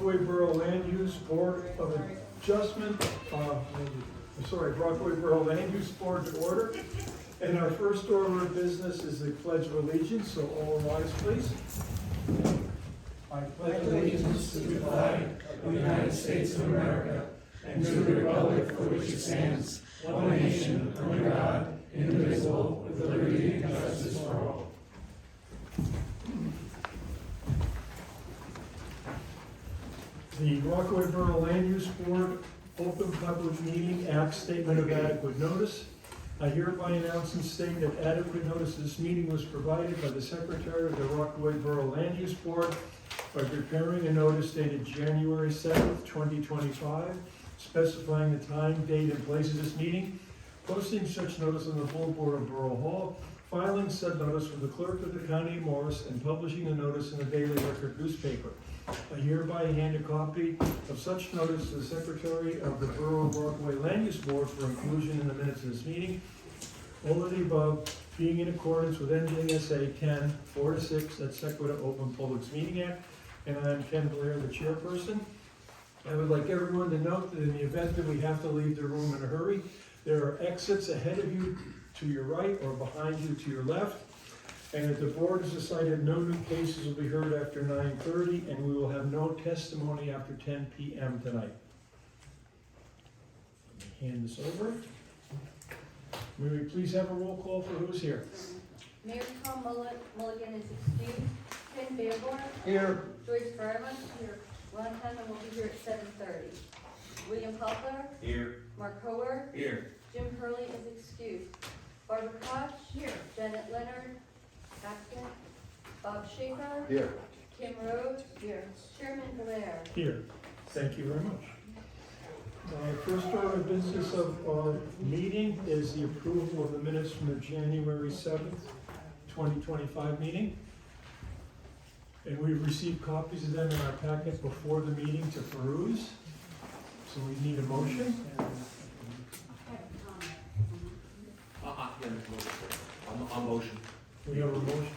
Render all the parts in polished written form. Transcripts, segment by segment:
Rockaway Borough Land Use Board of Adjustment, Rockaway Borough Land Use Board to order. And our first order of business is the Pledge of Allegiance, so all rise, please. I pledge allegiance to the flag of the United States of America and to the republic for which it stands, one nation, under God, indivisible, with liberty and justice for all. The Rockaway Borough Land Use Board Open Public Meeting Act Statement of Adequate Notice. I hereby announce and state that adequate notice of this meeting was provided by the Secretary of the Rockaway Borough Land Use Board by preparing a notice dated January 7th, 2025, specifying the time, date, and place of this meeting, posting such notice on the full board of Borough Hall, filing said notice with the clerk of the County of Morris, and publishing the notice in the Daily Record newspaper. I hereby hand a copy of such notice to the Secretary of the Borough of Rockaway Land Use Board for inclusion in the minutes of this meeting. All of the above being in accordance with NJSA 10:4-6, that's Sequita Open Publics Meeting Act, and I'm Ken Blair, the chairperson. I would like everyone to note that in the event that we have to leave the room in a hurry, there are exits ahead of you to your right or behind you to your left. And that the board has decided no new cases will be heard after 9:30, and we will have no testimony after 10 p.m. tonight. Let me hand this over. May we please have a roll call for who's here? Mary Tom Mulligan is excused. Ken Bearborn. Here. Joyce Fryman. Here. Ron Hanna will be here at 7:30. William Poplar. Here. Mark Hoer. Here. Jim Hurley is excused. Barbara Koch. Here. Janet Leonard. Absent. Bob Schaefer. Here. Kim Rhodes. Here. Chairman Blair. Here. Thank you very much. First order of business of our meeting is the approval of the minutes from the January 7th, 2025 meeting. And we've received copies of them in our packet before the meeting to peruse. So we need a motion. On motion. We have a motion.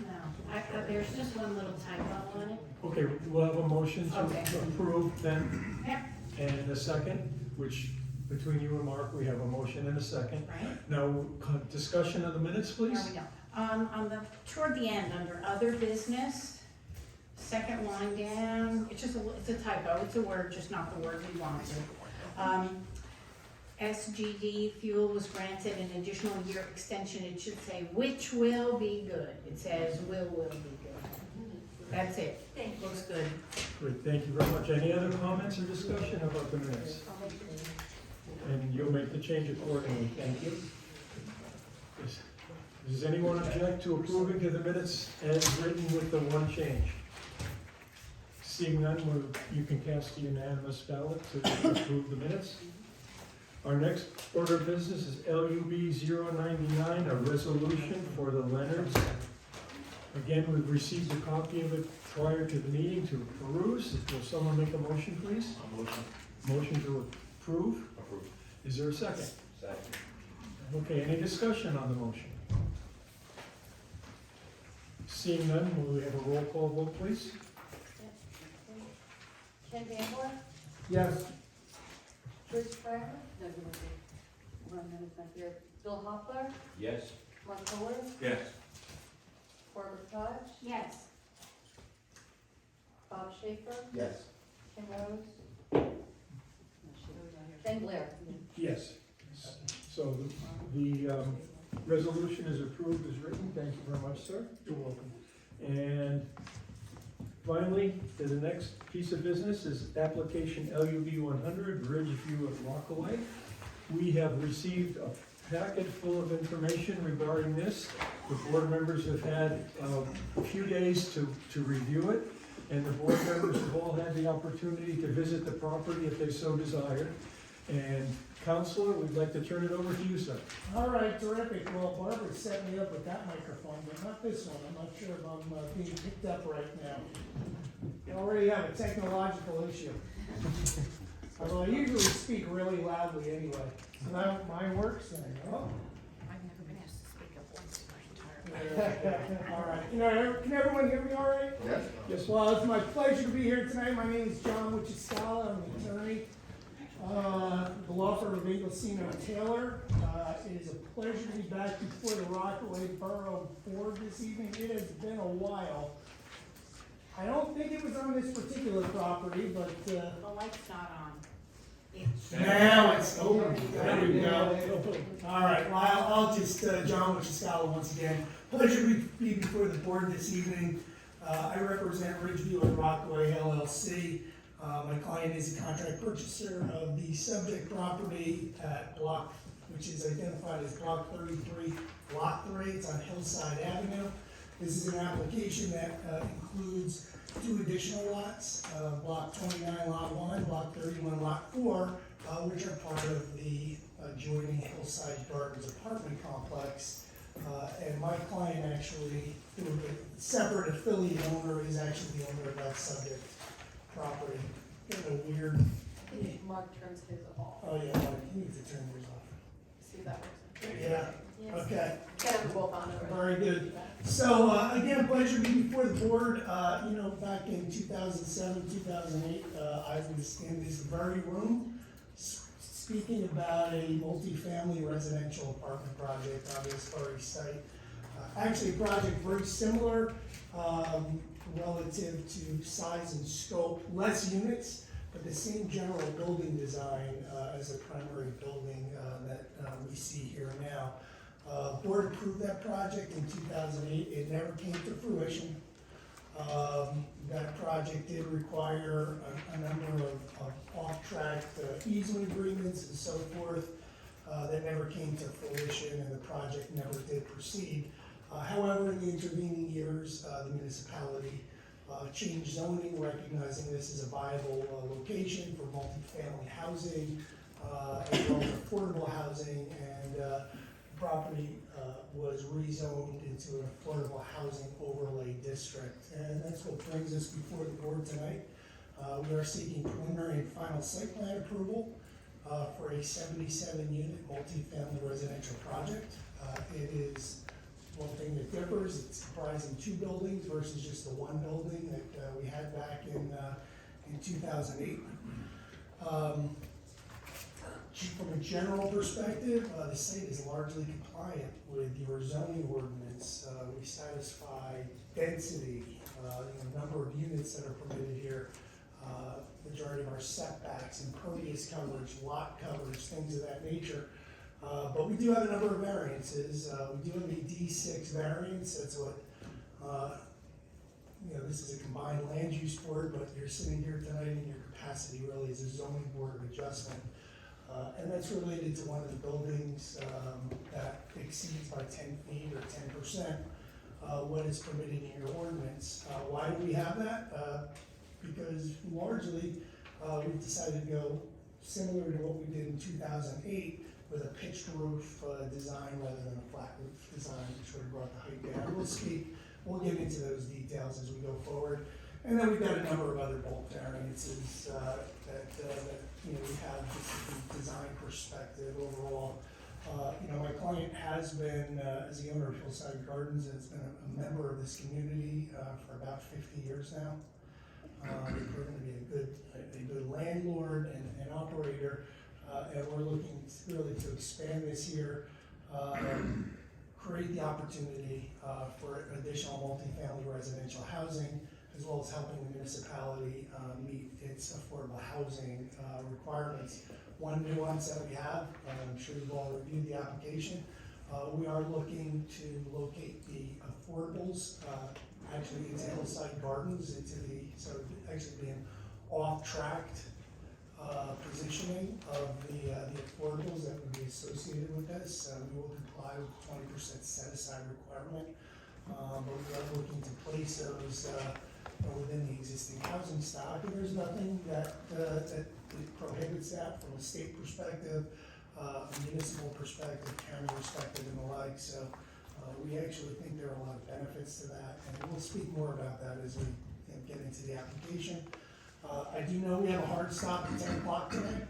No, there's just one little typo on it. Okay, we'll have a motion to Okay. approve then. Yep. And a second, which between you and Mark, we have a motion and a second. Right? Now, discussion of the minutes, There please. we go. Toward the end, under other business, second line down, it's a typo, it's a word, just not the word we wanted. SGD fuel was granted an additional year extension, it should say, which will be good. It says will be good. That's it. Thank you. Looks good. Great, thank you very much. Any other comments or discussion about the minutes? And you'll make the change accordingly, thank you. Does anyone object to approving of the minutes as written with the one change? Seeing none, you can cast a unanimous ballot to approve the minutes. Our next order of business is LUB 099, a resolution for the Leonards. Again, we've received a copy of it prior to the meeting to peruse. Will someone make a motion, please? Motion. Motion to approve. Approved. Is there a second? Second. Okay, any discussion on the motion? Seeing none, will we have a roll call vote, please? Ken Bearborn. Yes. Joyce Fryman. No, he wasn't. Ron Hanna's not here. Bill Hopler. Yes. Mark Hoer. Yes. Barbara Koch. Yes. Bob Schaefer. Yes. Kim Rhodes. Ken Blair. Yes. So the resolution is approved as written. Thank you very much, sir. You're welcome. And finally, the next piece of business is application LUB 100, Riverview at Rockaway. We have received a packet full of information regarding this. The board members have had a few days to review it, and the board members have all had the opportunity to visit the property if they so desired. And Counselor, we'd like to turn it over to you, sir. All right, terrific. Well, Barbara set me up with that microphone, but not this one. I'm not sure if I'm being picked up right now. You already have a technological issue. Although I usually speak really loudly anyway. So now mine works. And, oh, I've never been asked to speak up once in my entire All right, can everyone hear me all right? Yes. Yes, well, it's my pleasure to be here tonight. My name is John Wichiscala. I'm an attorney. The law firm of Inglesino Taylor. It is a pleasure to be back before the Rockaway Borough Board this evening. It has been a while. I don't think it was on this particular property, but, The light's not on. It's. now it's open. There we go. All right, well, I'll just, John Wichiscala once again. Pleasure to be before the board this evening. I represent Riverview and Rockaway LLC. My client is a contract purchaser of the subject property at block, which is identified as block 33, lot 3. It's on Hillside Avenue. This is an application that includes 2 additional lots, block 29, lot 1, block 31, lot 4, which are part of the adjoining Hillside Gardens apartment complex. And my client actually, through a separate affiliate owner, is actually the owner of that subject property. Kind of a weird, I think Mark turns his off. oh yeah, Mike, you need to turn yours off. See if that works. Yeah, Yes. okay. Get them both on over. Very good. So, again, pleasure to be before the board. Back in 2007, 2008, I was in this very room speaking about a multifamily residential apartment project on this very site. Actually, a project very similar relative to size and scope, less units, but the same general building design as the primary building that we see here now. Board approved that project in 2008. It never came to fruition. That project did require a number of off-track easement agreements and so forth that never came to fruition, and the project never did proceed. However, in the intervening years, the municipality changed zoning, recognizing this as a viable location for multifamily housing, as well as affordable housing, and the property was rezoned into an affordable housing overlay district. And that's what brings us before the board tonight. We are seeking preliminary and final site plan approval for a 77-unit multifamily residential project. It is one thing that differs. It's comprising 2 buildings versus just the 1 building that we had back in 2008. From a general perspective, the site is largely compliant with your zoning ordinance. We satisfy density, number of units that are permitted here, majority of our setbacks, impervious coverage, lot coverage, things of that nature. But we do have a number of variances. We do have a D6 variance. That's what, this is a combined land use board, but you're sitting here tonight in your capacity really as a zoning board of adjustment. And that's related to one of the buildings that exceeds by 10 feet or 10% what is permitted in your ordinance. Why do we have that? Because largely we've decided to go similar to what we did in 2008 with a pitched roof design rather than a flat roof design, which would have brought the height down. We'll get into those details as we go forward. And then we've got a number of other bulk variances that we have just from a design perspective overall. My client has been, as the owner of Hillside Gardens, has been a member of this community for about 50 years now. They've proven to be a good landlord and operator, and we're looking really to expand this here, create the opportunity for additional multifamily residential housing, as well as helping the municipality meet its affordable housing requirements. One nuance that we have, I'm sure you've all reviewed the application, we are looking to locate the affordables actually into Hillside Gardens, so actually being off-tracked positioning of the affordables that would be associated with this. We will comply with 20% set-aside requirement, but we are looking to place those within the existing housing stock, and there's nothing that prohibits that from a state perspective, municipal perspective, county perspective, and the like. So we actually think there are a lot of benefits to that, and we'll speak more about that as we get into the application. I do know we have a hard stop at 10 o'clock tonight.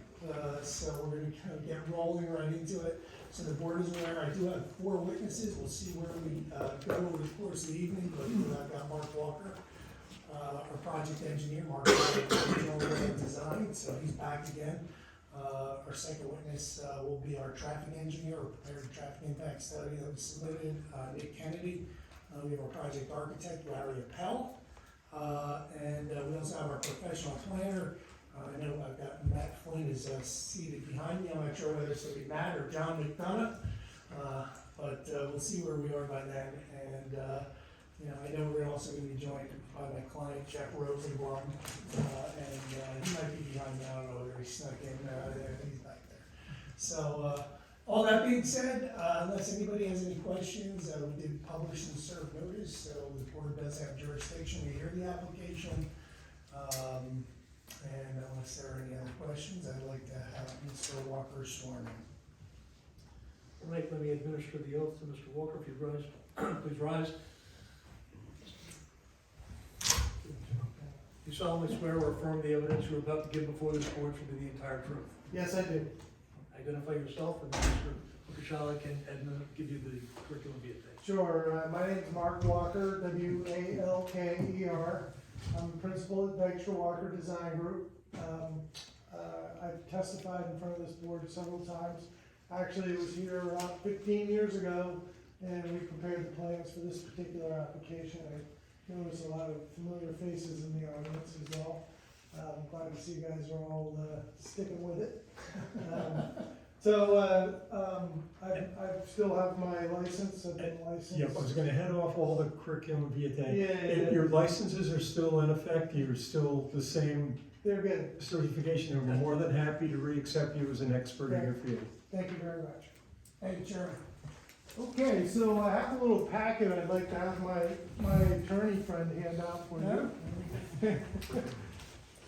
so we're gonna kind of get rolling right into it. So the board is aware, I do have 4 witnesses, we'll see where we go over the course of the evening, but I've got Mark Walker, our project engineer, Mark Walker, design, so he's back again. Our second witness will be our traffic engineer, or prepared traffic impact study that was submitted, Nick Kennedy. We have our project architect, Larry Appel, and we also have our professional planner. I know I've got Matt Flynn is seated behind me. I'm not sure whether it's going to be Matt or John McDonough, but we'll see where we are by then. And you know, I know we're also going to be joined by my client Jeff Rosenblum, and he might be behind me. I don't know whether he snuck in. He's back there. So all that being said, unless anybody has any questions, we did publish and serve notice, so the board does have jurisdiction to hear the application. And unless there are any other questions, I'd like to have Mr. Walker sworn in. All right, let me administer the oath to Mr. Walker. If you rise, please rise. You solemnly swear or affirm the evidence you're about to give before this board to be the entire truth. Yes, I do. Identify yourself, and Mr. Wakashala can give you the curriculum vitae. Sure, my name is Mark Walker, W-A-L-K-E-R. I'm the principal at Dykstra Walker Design Group. I've testified in front of this board several times. Actually, it was here about 15 years ago, and we prepared the plans for this particular application. I noticed a lot of familiar faces in the audience as well. I'm glad to see you guys are all sticking with it. I still have my license. I've been licensed. Yeah, I was gonna head off all the curriculum vitae. Yeah. If your licenses are still in effect, you're still the same They're good. certification, and we're more than happy to re-accept you as an expert in your field. Thank you very much. Hey, Chairman. Okay, so I have a little packet I'd like to have my attorney friend hand out for you.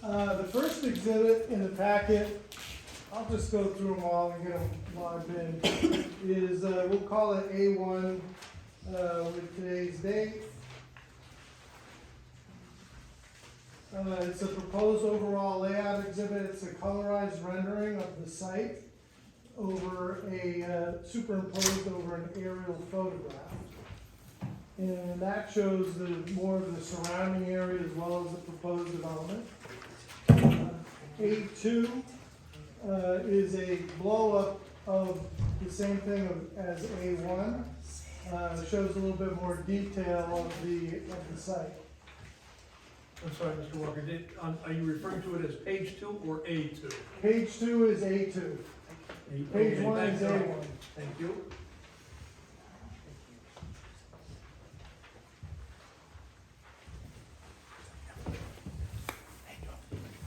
The first exhibit in the packet, I'll just go through them all and get them logged in, is, we'll call it A1 with today's date. It's a proposed overall layout exhibit. It's a colorized rendering of the site over superimposed over an aerial photograph. And that shows more of the surrounding area as well as the proposed development. A2 is a blow-up of the same thing as A1. Shows a little bit more detail of the site. I'm sorry, Mr. Walker, are you referring to it as page 2 or A2? Page 2 is A2. Page Okay, 1 is thank you. A1. Thank you.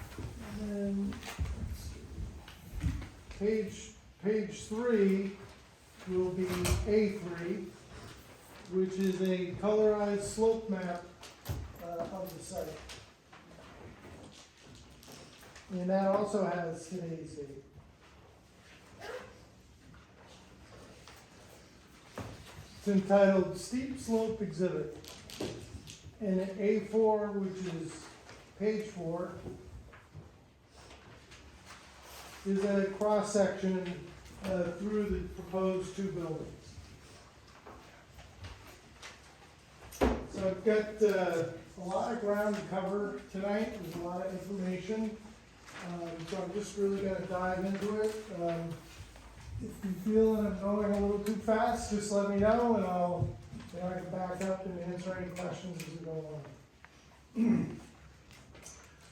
And page 3 will be A3, which is a colorized slope map of the site. And that also has today's date. It's entitled Steep Slope Exhibit. And at A4, which is page 4, is a cross-section through the proposed 2 buildings. So I've got a lot of ground to cover tonight. There's a lot of information. So I'm just really going to dive into it. If you feel that I'm going a little too fast, just let me know, and I can back up and answer any questions as we go on.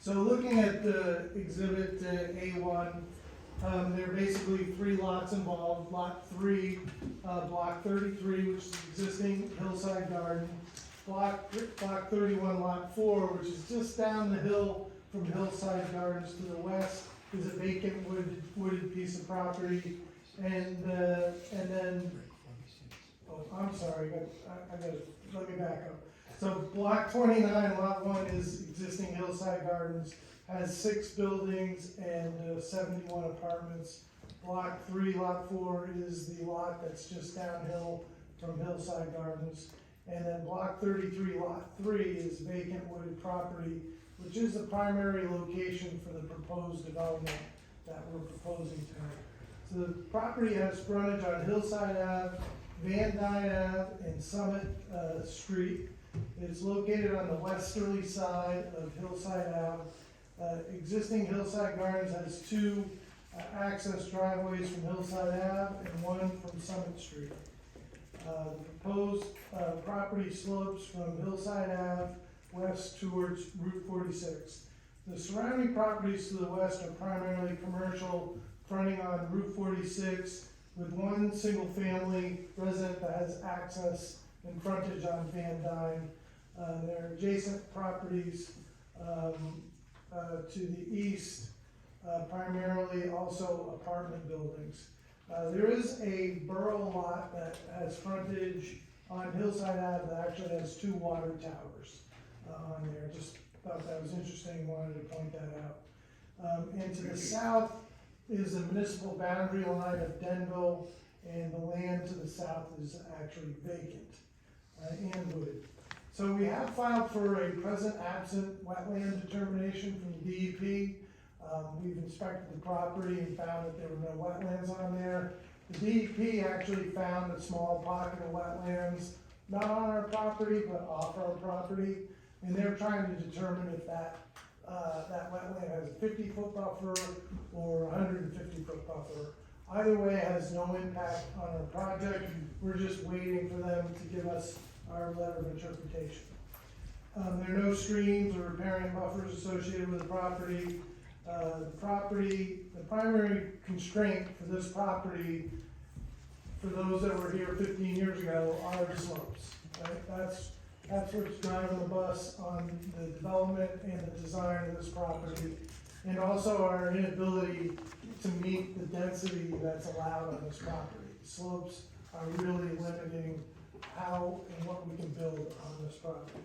So looking at the exhibit A1, there are basically 3 lots involved. Lot 3, block 33, which is existing hillside garden. Block 31, lot 4, which is just down the hill from Hillside Gardens to the west, is a vacant wooded piece of property. And then, oh, I'm sorry, let me back up. So block 29, lot 1 is existing Hillside Gardens, has 6 buildings and 71 apartments. Block 3, lot 4 is the lot that's just downhill from Hillside Gardens. And then block 33, lot 3 is vacant wooded property, which is the primary location for the proposed development that we're proposing tonight. So the property has frontage on Hillside Ave, Van Dyne Ave, and Summit Street. It's located on the westerly side of Hillside Ave. Existing Hillside Gardens has two access driveways from Hillside Ave and one from Summit Street. The proposed property slopes from Hillside Ave west towards Route 46. The surrounding properties to the west are primarily commercial, fronting on Route 46 with one single-family resident that has access and frontage on Van Dyne. There are adjacent properties to the east, primarily also apartment buildings. There is a borough lot that has frontage on Hillside Ave that actually has two water towers on there. Just thought that was interesting, wanted to point that out. And to the south is the municipal boundary line of Denville, and the land to the south is actually vacant and wooded. So we have filed for a present absent wetland determination from the DEP. We've inspected the property and found that there were no wetlands on there. The DEP actually found a small pocket of wetlands, not on our property, but off our property. And they're trying to determine if that wetland has a 50-foot buffer or a 150-foot buffer. Either way, it has no impact on our project. We're just waiting for them to give us our letter of interpretation. There are no streams or riparian buffers associated with the property. The primary constraint for this property, for those that were here 15 years ago, are the slopes. Right? That's what's driving the bus on the development and the design of this property, and also our inability to meet the density that's allowed on this property. Slopes are really limiting how and what we can build on this property.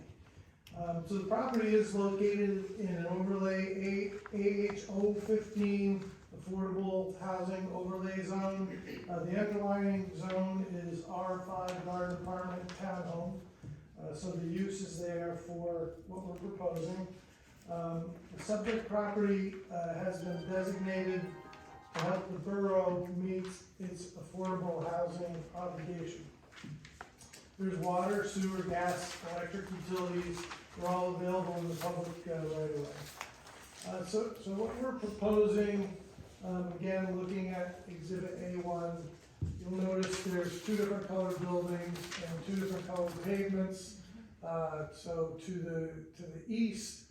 So the property is located in an overlay AH 015 affordable housing overlay zone. The underlying zone is R5 garden apartment townhome. So the use is there for what we're proposing. The subject property has been designated to help the borough meet its affordable housing obligation. There's water, sewer, gas, electric utilities. They're all available in the public right away. So what we're proposing, again, looking at Exhibit A1, you'll notice there's two different colored buildings and two different colored pavements. So to the east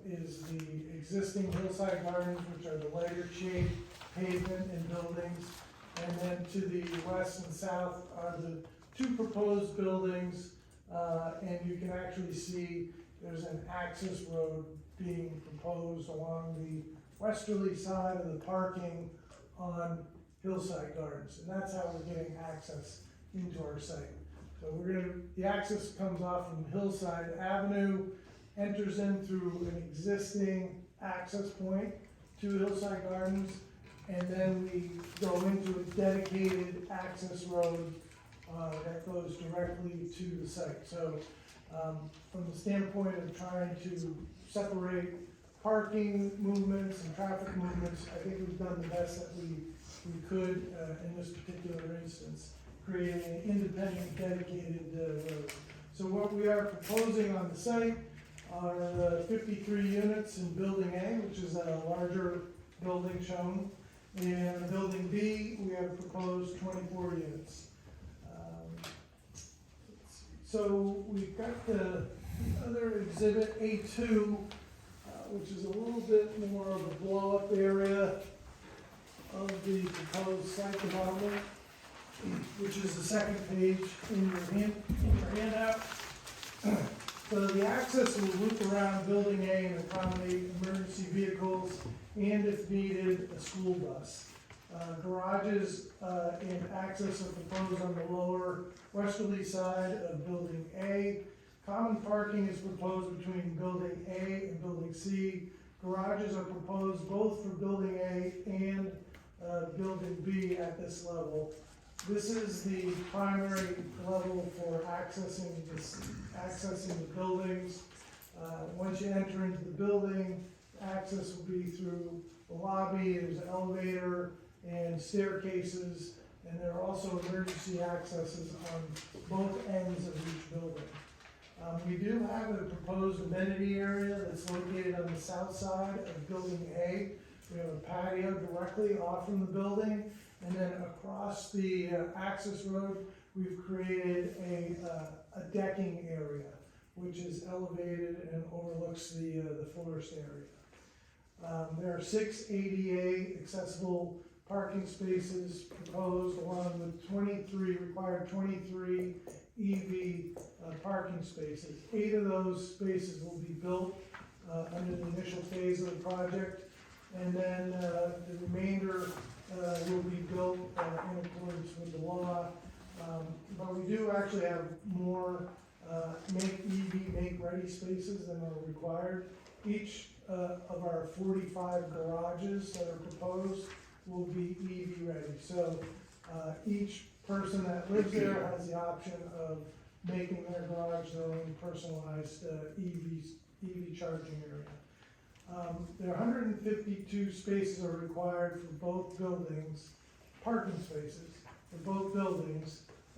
is the existing Hillside Gardens, which are the lighter shade pavement and buildings. And then to the west and south are the two proposed buildings, and you can actually see there's an access road being proposed along the westerly side of the parking on Hillside Gardens, and that's how we're getting access into our site. So the access comes off from Hillside Avenue, enters in through an existing access point to Hillside Gardens, and then we go into a dedicated access road that goes directly to the site. So from the standpoint of trying to separate parking movements and traffic movements, I think we've done the best that we could in this particular instance, creating an independent, dedicated road. So what we are proposing on the site are 53 units in Building A, which is a larger building shown. And in Building B, we have proposed 24 units. So we've got the other exhibit A2, which is a little bit more of a blow-up area of the proposed site development, which is the second page in your handout. So the access will loop around Building A and accommodate emergency vehicles and, if needed, a school bus. Garages and access are proposed on the lower westerly side of Building A. Common parking is proposed between Building A and Building C. Garages are proposed both for Building A and Building B at this level. This is the primary level for accessing the buildings. Once you enter into the building, access will be through the lobby, there's an elevator and staircases, and there are also emergency accesses on both ends of each building. We do have a proposed amenity area that's located on the south side of Building A. We have a patio directly off from the building, and then across the access road, we've created a decking area, which is elevated and overlooks the forest area. There are 6 ADA accessible parking spaces proposed, along with 23 EV parking spaces. 8 of those spaces will be built under the initial phase of the project, and then the remainder will be built in accordance with the law. But we do actually have more make-ready spaces than are required. Each of our 45 garages that are proposed will be EV ready. So each person that lives there has the option of making their garage their own personalized EV charging area. There are 152 spaces are required for both buildings, parking spaces for both buildings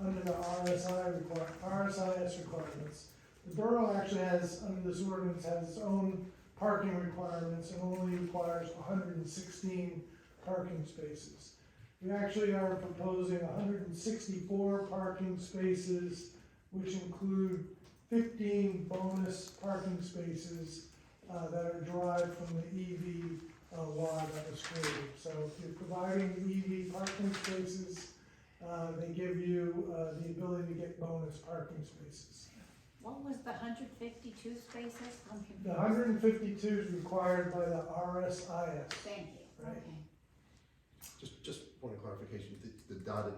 under the RSIS requirements. The borough actually has, under this ordinance, has its own parking requirements and only requires 116 parking spaces. We actually are proposing 164 parking spaces, which include 15 bonus parking spaces that are derived from the EV law that was created. So if you're providing EV parking spaces, they give you the ability to get bonus parking spaces. What was the 152 spaces? I'm confused. The 152 is required by the RSIS. Thank you. Right. Okay. Just point of clarification, the dotted,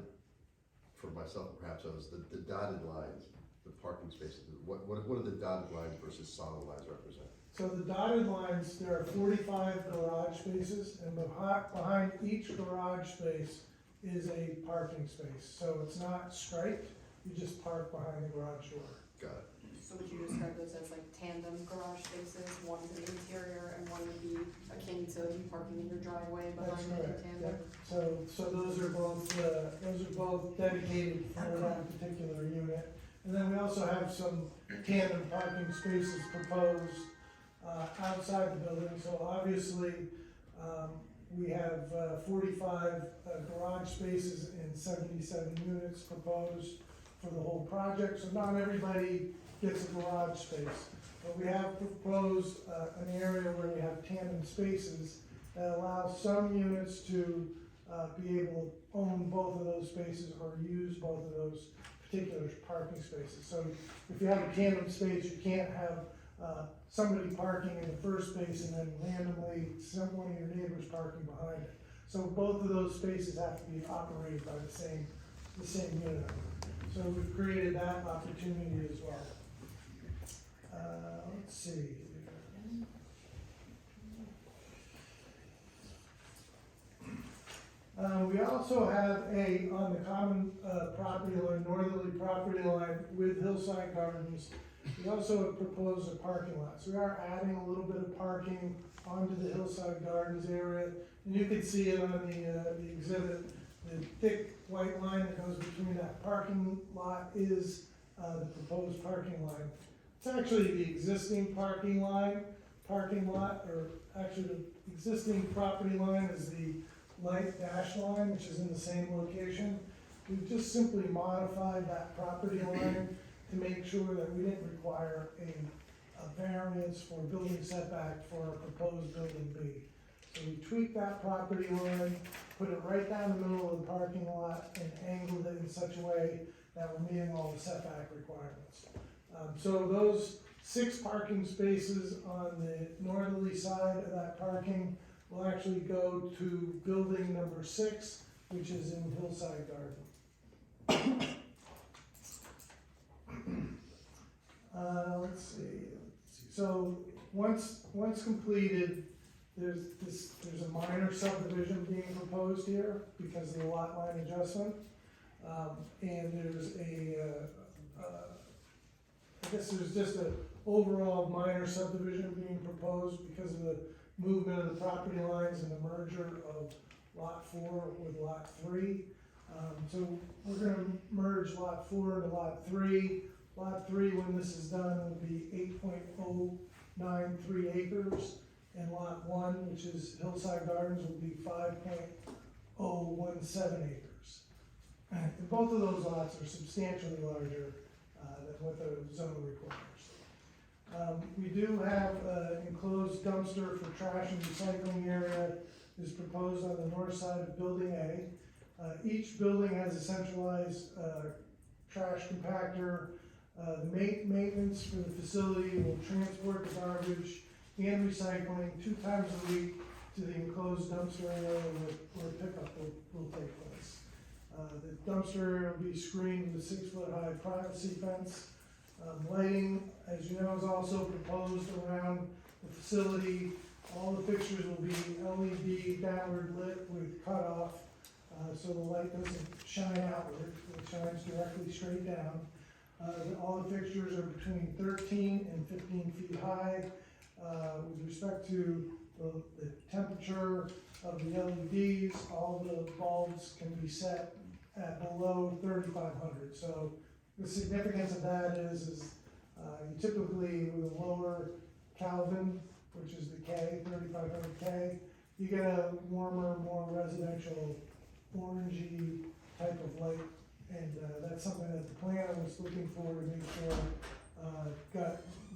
for myself perhaps, the dotted lines, the parking spaces, what do the dotted lines versus solid lines represent? So the dotted lines, there are 45 garage spaces, and behind each garage space is a parking space. So it's not striped, you just park behind the garage door. Got it. So would you describe those as like tandem garage spaces, one to the interior and one would be akin to you parking in your driveway That's behind it in correct, tandem? yeah. So those are both dedicated for that particular unit. And then we also have some tandem parking spaces proposed outside the building. So obviously, we have 45 garage spaces and 77 units proposed for the whole project. So not everybody gets a garage space, but we have proposed an area where we have tandem spaces that allow some units to be able to own both of those spaces or use both of those particular parking spaces. So if you have a tandem space, you can't have somebody parking in the first space and then randomly one of your neighbors parking behind it. So both of those spaces have to be operated by the same unit. So we've created that opportunity as well. Let's see. We also have on the common property line, northerly property line with Hillside Gardens, we also have proposed a parking lot. So we are adding a little bit of parking onto the Hillside Gardens area. And you can see it on the exhibit, the thick white line that goes between that parking lot is the proposed parking line. It's actually the existing parking lot, or actually the existing property line is the light dash line, which is in the same location. We've just simply modified that property line to make sure that we didn't require a variance for building setback for a proposed building B. So we tweaked that property line, put it right down the middle of the parking lot and angled it in such a way that we're meeting all the setback requirements. So those 6 parking spaces on the northerly side of that parking will actually go to building number 6, which is in Hillside Garden. Let's see. So once completed, there's a minor subdivision being proposed here because of the lot line adjustment. And there's I guess there's just an overall minor subdivision being proposed because of the movement of the property lines and the merger of lot 4 with lot 3. So we're gonna merge lot 4 into lot 3. Lot 3, when this is done, will be 8.093 acres, and lot 1, which is Hillside Gardens, will be 5.017 acres. And both of those lots are substantially larger than what the zone requires. We do have an enclosed dumpster for trash and recycling area is proposed on the north side of Building A. Each building has a centralized trash compactor. The maintenance for the facility will transport the garbage and recycling 2 times a week to the enclosed dumpster area where pickup will take place. The dumpster area will be screened with a 6-foot-high privacy fence. Lighting, as you know, is also proposed around the facility. All the fixtures will be LED downward lit with cutoff, so the light doesn't shine outward, it shines directly straight down. All the fixtures are between 13 and 15 feet high. With respect to the temperature of the LEDs, all the bulbs can be set at below 3,500. So the significance of that is you typically with a lower Kelvin, which is the K, 3,500 K, you get a warmer, more residential, orangey type of light. And that's something that the planner was looking for to make sure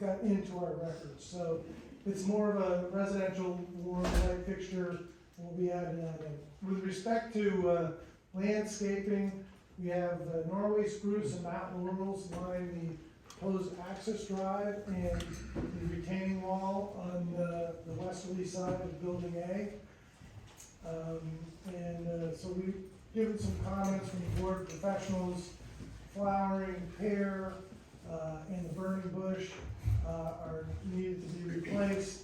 got into our records. So it's more of a residential warm light fixture. We'll be adding that in. With respect to landscaping, we have Norway spruce and mountain laurels line the proposed access drive and the retaining wall on the westerly side of Building A. So we've given some comments from the board professionals. Flowering pear and the burning bush are needed to be replaced.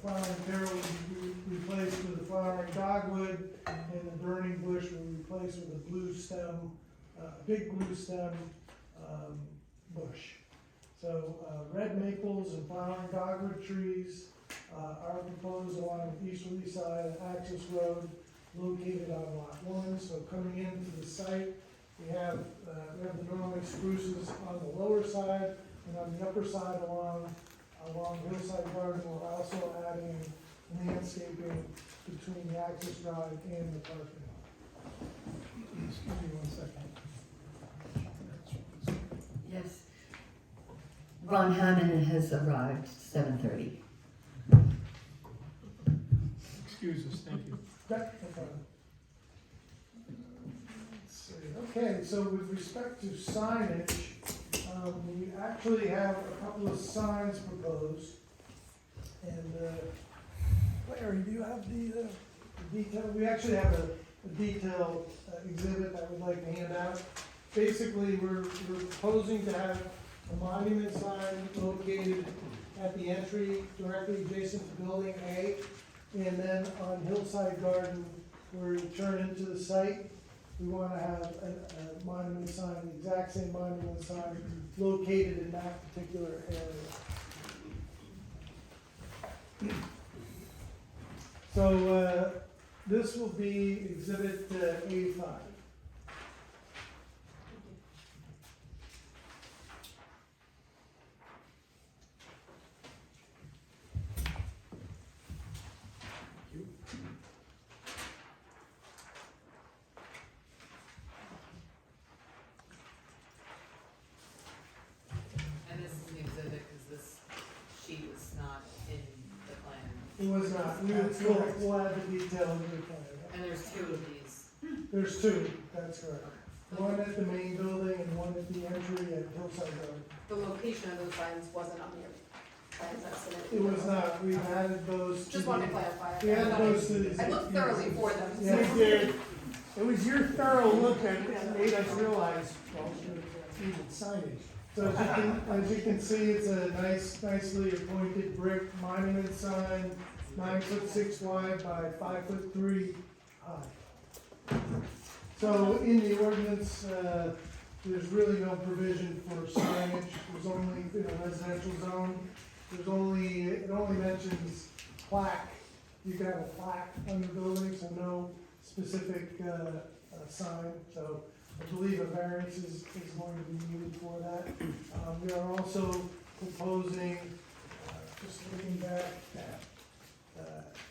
Flowering pear will be replaced with a flowering dogwood, and the burning bush will be replaced with a blue stem, big blue stem bush. So red maples and flowering dogwood trees are proposed along the easterly side of Access Road, located on lot 1. So coming into the site, we have the Norway spruces on the lower side, and on the upper side along Hillside Garden, we're also adding landscaping between the access drive and the parking lot. Excuse me 1 second. Yes. Ron Hammond has arrived, 7:30. Excuse us, thank you. Let's see. Okay, so with respect to signage, we actually have a couple of signs proposed. And Larry, do you have the detail? We actually have a detailed exhibit that we'd like to hand out. Basically, we're proposing to have a monument sign located at the entry directly adjacent to Building A. And then on Hillside Garden, where you turn into the site, we want to have a monument sign, the exact same monument sign located in that particular area. So this will be Exhibit 85. And this is an exhibit because this sheet was not in the plan. It was not, we'll add the detail in the plan. And there's 2 of these. There's 2, that's correct. One at the main building and one at the entry at Hillside Garden. The location of those signs wasn't on your plans that submitted. It was not, we've added those to Just the. wanted to clarify. We added those to the. I looked thoroughly for them. Yeah, we did. It was your thorough look that made us realize, well, we needed signage. So as you can see, it's a nicely appointed brick monument sign, 9'6" wide by 5'3" high. So in the ordinance, there's really no provision for signage. There's only, in a residential zone, it only mentions plaque you can have a plaque on your building, so no specific, sign, so I believe a variance is going to be needed for that. We are also proposing, just looking back at,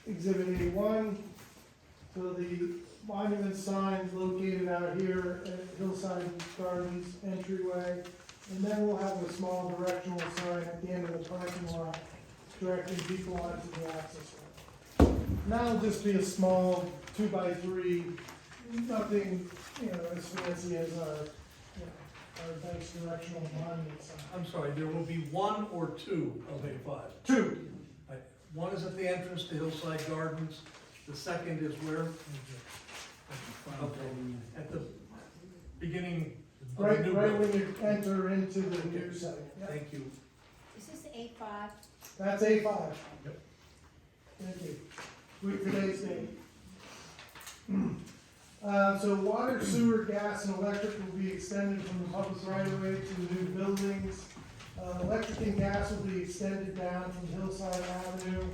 Exhibit A1, so the monument signs located out here at Hillside Gardens entryway, and then we'll have a small directional sign at the end of the parking lot directing people onto the access road. And that'll just be a small 2x3, nothing, as fancy as our nice directional monument sign. I'm sorry, there will be one or two of A5. Two, One is at the entrance to Hillside Gardens, the second is where? Okay, at the beginning of the right new when building. you enter into the new site. Yep. Thank you. Is this A5? That's A5. Yep. Thank you. With today's date. So water, sewer, gas, and electric will be extended from the public right of way to the new buildings. Electric and gas will be extended down from Hillside Avenue.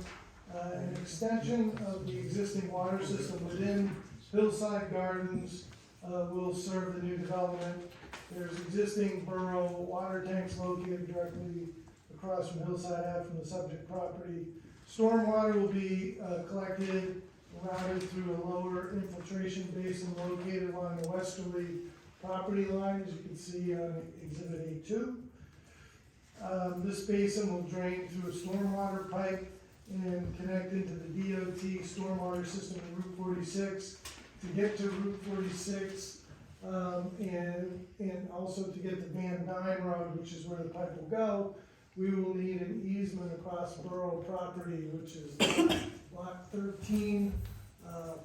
An extension of the existing water system within Hillside Gardens will serve the new development. There's existing borough water tanks located directly across from Hillside Ave from the subject property. Stormwater will be collected, routed through a lower infiltration basin located along the westerly property line, as you can see on Exhibit A2. This basin will drain through a stormwater pipe and connect into the DOT stormwater system in Route 46. To get to Route 46, and also to get to Van Dyne Road, which is where the pipe will go, we will need an easement across borough property, which is lot 13,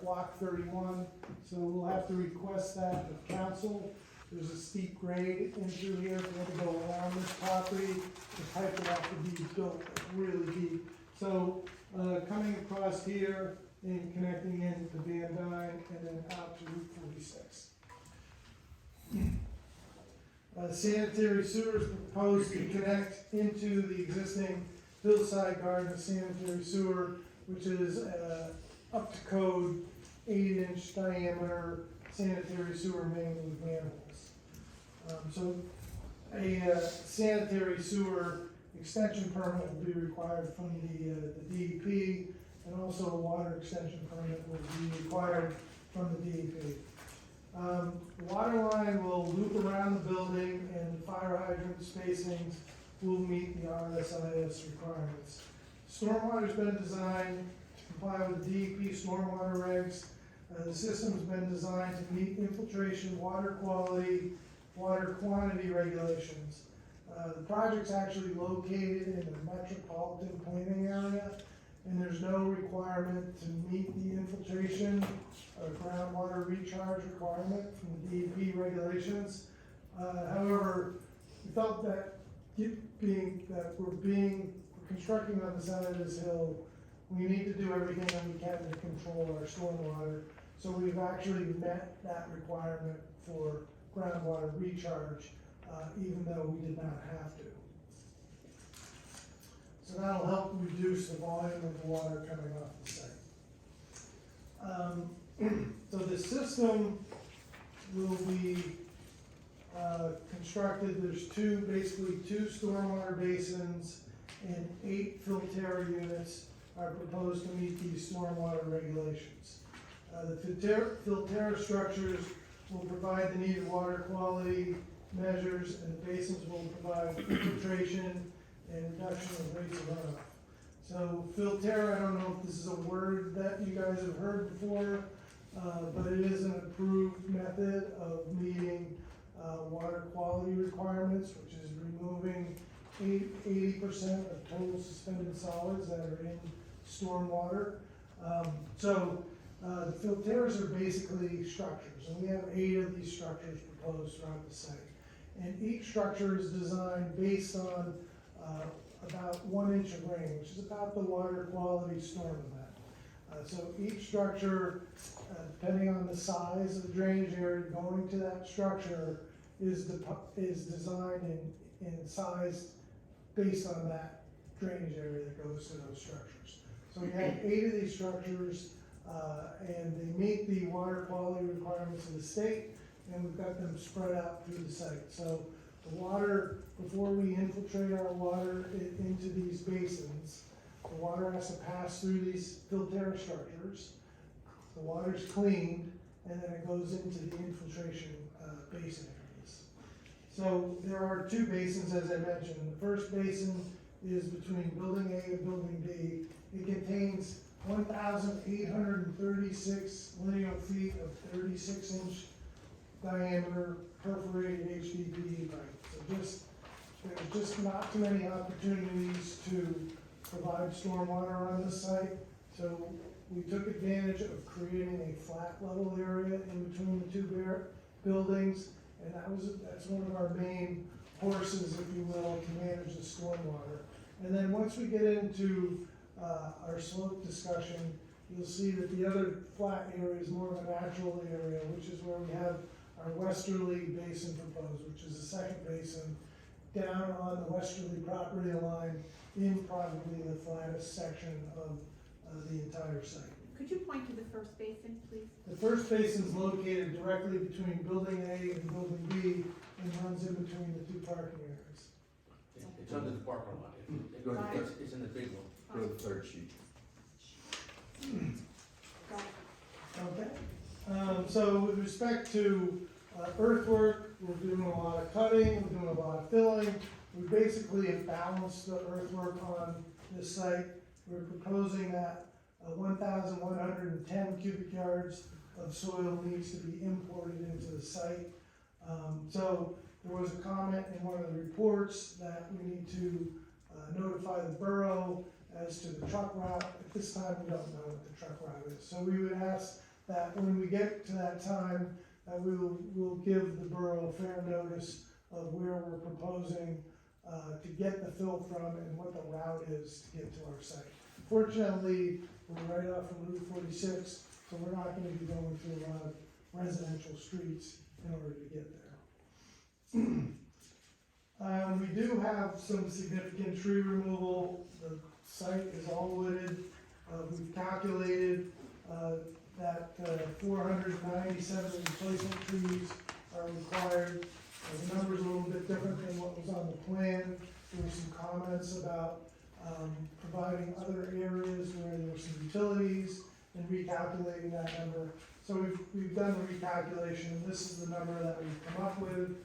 block 31. So we'll have to request that of council. There's a steep grade in through here. If we have to go around this property, the pipe will have to be built really deep. So coming across here and connecting into Van Dyne and then out to Route 46. Sanitary sewers proposed to connect into the existing Hillside Gardens sanitary sewer, which is up to code 8-inch diameter sanitary sewer main with manholes. So a sanitary sewer extension permit will be required from the DEP, and also a water extension permit will be required from the DEP. The water line will loop around the building, and the fire hydrant spacings will meet the RSIS requirements. Stormwater's been designed to comply with DEP stormwater regs. The system's been designed to meet infiltration, water quality, water quantity regulations. The project's actually located in the metropolitan planning area, and there's no requirement to meet the infiltration or groundwater recharge requirement from the DEP regulations. However, we felt that we're constructing on the side of this hill, we need to do everything that we can to control our stormwater. So we've actually met that requirement for groundwater recharge, even though we did not have to. So that'll help reduce the volume of the water coming off the site. So the system will be constructed, there's basically two stormwater basins and 8 filter units are proposed to meet these stormwater regulations. The filter structures will provide the needed water quality measures, and the basins will provide filtration and reduction of rates of runoff. So filter, I don't know if this is a word that you guys have heard before, but it is an approved method of meeting water quality requirements, which is removing 80% of total suspended solids that are in stormwater. The filters are basically structures, and we have 8 of these structures proposed throughout the site. And each structure is designed based on about 1 inch of rain, which is about the water quality storm event. So each structure, depending on the size of the drainage area going to that structure, is designed and sized based on that drainage area that goes to those structures. So we have 8 of these structures, and they meet the water quality requirements of the state, and we've got them spread out through the site. So the water, before we infiltrate our water into these basins, the water has to pass through these filter structures. The water's cleaned, and then it goes into the infiltration basin areas. So there are 2 basins, as I mentioned. The first basin is between building A and building B. It contains 1,836 linear feet of 36-inch diameter perforated HDPE pipe. So there's just not too many opportunities to provide stormwater on this site. So we took advantage of creating a flat level area in between the 2 buildings, and that's one of our main horses, if you will, to manage the stormwater. And then once we get into our slope discussion, you'll see that the other flat area is more of a natural area, which is where we have our westerly basin proposed, which is the second basin down on the westerly property line in probably the flattest section of the entire site. Could you point to the first basin, please? The first basin is located directly between building A and building B and runs in between the 2 parking areas. It's under the parking lot. It's in the big one. Go to the 3rd sheet. Okay, so with respect to earthwork, we're doing a lot of cutting, we're doing a lot of filling. We basically have balanced the earthwork on this site. We're proposing that 1,110 cubic yards of soil needs to be imported into the site. So there was a comment in one of the reports that we need to notify the borough as to the truck route. At this time, we don't know what the truck route is. So we would ask that when we get to that time, that we'll give the borough fair notice of where we're proposing to get the fill from and what the route is to get to our site. Fortunately, we're right off from Route 46, so we're not gonna be going through a lot of residential streets in order to get there. We do have some significant tree removal. The site is all wooded. We've calculated that 497 replacement trees are required. The number's a little bit different than what was on the plan. There were some comments about providing other areas where there were some utilities and recalculating that number. So we've done the recalculation, and this is the number that we've come up with.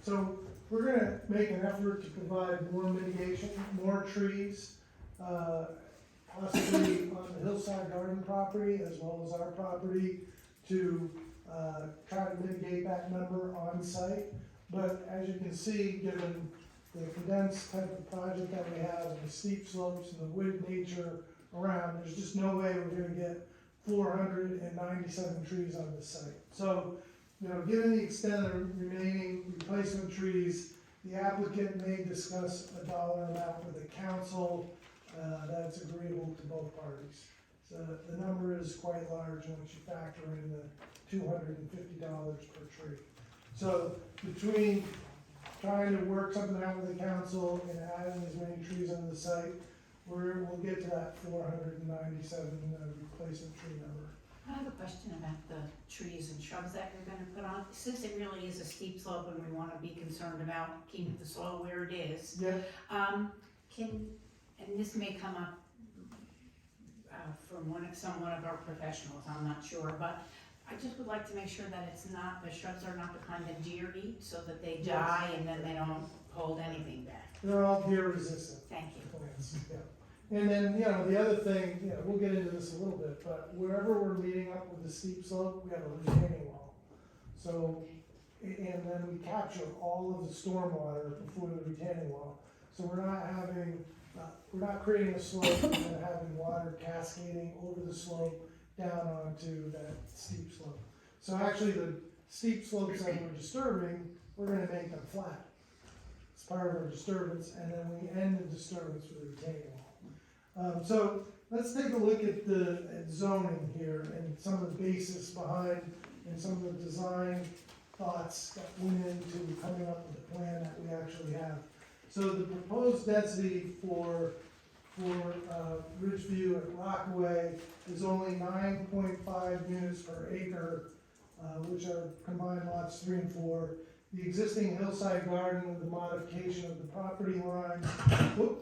So we're gonna make an effort to provide more mitigation, more trees, possibly on the hillside garden property as well as our property to try to mitigate that number on site. But as you can see, given the condensed type of project that we have and the steep slopes and the wooded nature around, there's just no way we're gonna get 497 trees on this site. So, you know, given the extent of the remaining replacement trees, the applicant may discuss a dollar amount with the council that's agreeable to both parties. So the number is quite large once you factor in the $250 per tree. So between trying to work something out with the council and adding as many trees on the site, we'll get to that 497 replacement tree number. I have a question about the trees and shrubs that you're gonna put on. Since it really is a steep slope and we wanna be concerned about keeping the soil where it is, Yeah, and this may come up from one of our professionals, I'm not sure, but I just would like to make sure that the shrubs are not the kind that deer eat, so that they die and then they don't hold anything back. they're all deer resistant Thank you. plants, yeah. And then, you know, the other thing, you know, we'll get into this a little bit, but wherever we're meeting up with the steep slope, we have a retaining wall. So, and then we capture all of the stormwater before the retaining wall. So we're not creating a slope and then having water cascading over the slope down onto that steep slope. So actually, the steep slopes that we're disturbing, we're gonna make them flat. It's part of our disturbance, and then we end the disturbance with a retaining wall. So let's take a look at at zoning here and some of the basis behind and some of the design thoughts that went into coming up with the plan that we actually have. So the proposed density for for Ridgeview at Rockaway is only 9.5 units per acre, which are combined lots 3 and 4. The existing hillside garden with the modification of the property line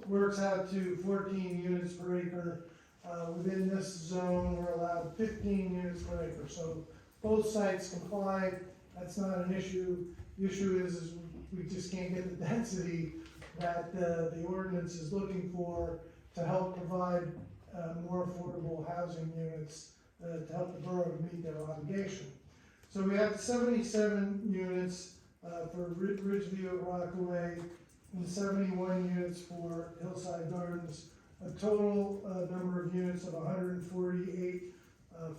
works out to 14 units per acre. Within this zone, we're allowed 15 units per acre, so both sites comply. That's not an issue. The issue is we just can't get the density that the ordinance is looking for to help provide more affordable housing units to help the borough meet their obligation. So we have 77 units for Ridgeview at Rockaway and 71 units for Hillside Gardens. A total number of units of 148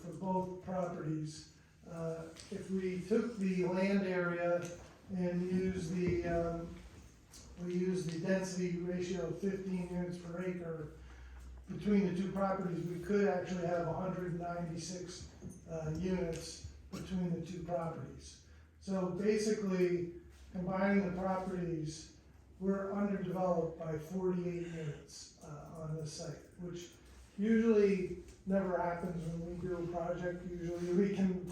for both properties. If we took the land area and used we use the density ratio of 15 units per acre between the two properties, we could actually have 196 units between the two properties. So basically, combining the properties, we're underdeveloped by 48 units on this site, which usually never happens when we do a project. Usually we can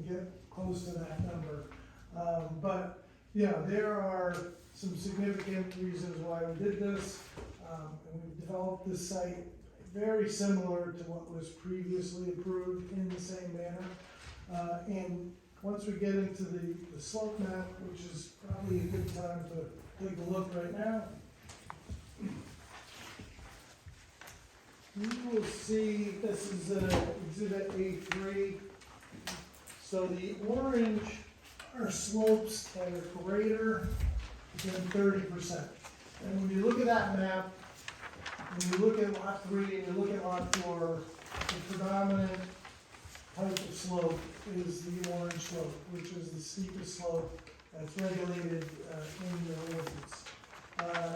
get close to that number. But there are some significant reasons why we did this, and we've developed this site very similar to what was previously approved in the same manner. And once we get into the slope map, which is probably a good time to take a look right now, you will see this is exhibit A3. So the orange are slopes that are greater than 30%. And when you look at that map, when you look at lot 3 and you look at lot 4, the predominant type of slope is the orange slope, which is the steepest slope that's regulated in the ordinance.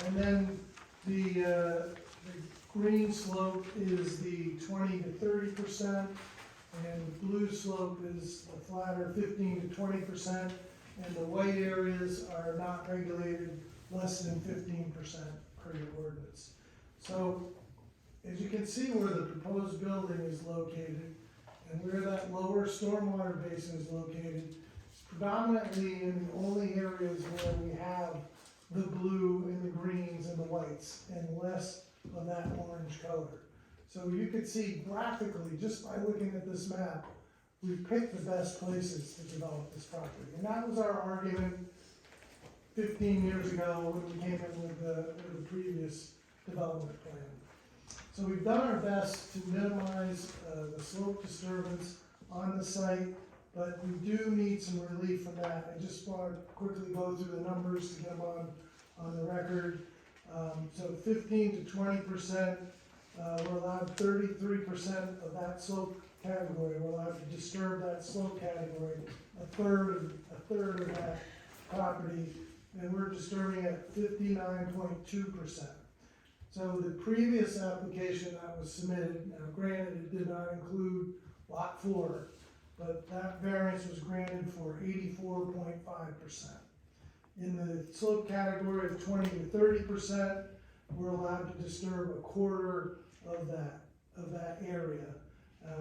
And then the green slope is the 20 to 30%, and the blue slope is the flatter 15 to 20%, and the white areas are not regulated less than 15% per your ordinance. So, as you can see where the proposed building is located, and where that lower stormwater basin is located, it's predominantly in the only areas where we have the blue and the greens and the whites, and less of that orange color. So you could see graphically, just by looking at this map, we've picked the best places to develop this property. And that was our argument 15 years ago when we came in with the previous development plan. So we've done our best to minimize the slope disturbance on the site, but we do need some relief from that. I just want to quickly go through the numbers to get them on the record. So 15 to 20%, we're allowed 33% of that slope category. We're allowed to disturb that slope category, a third of that property, and we're disturbing at 59.2%. So the previous application that was submitted, now granted it did not include lot 4, but that variance was granted for 84.5%. In the slope category of 20 to 30%, we're allowed to disturb a quarter of that area.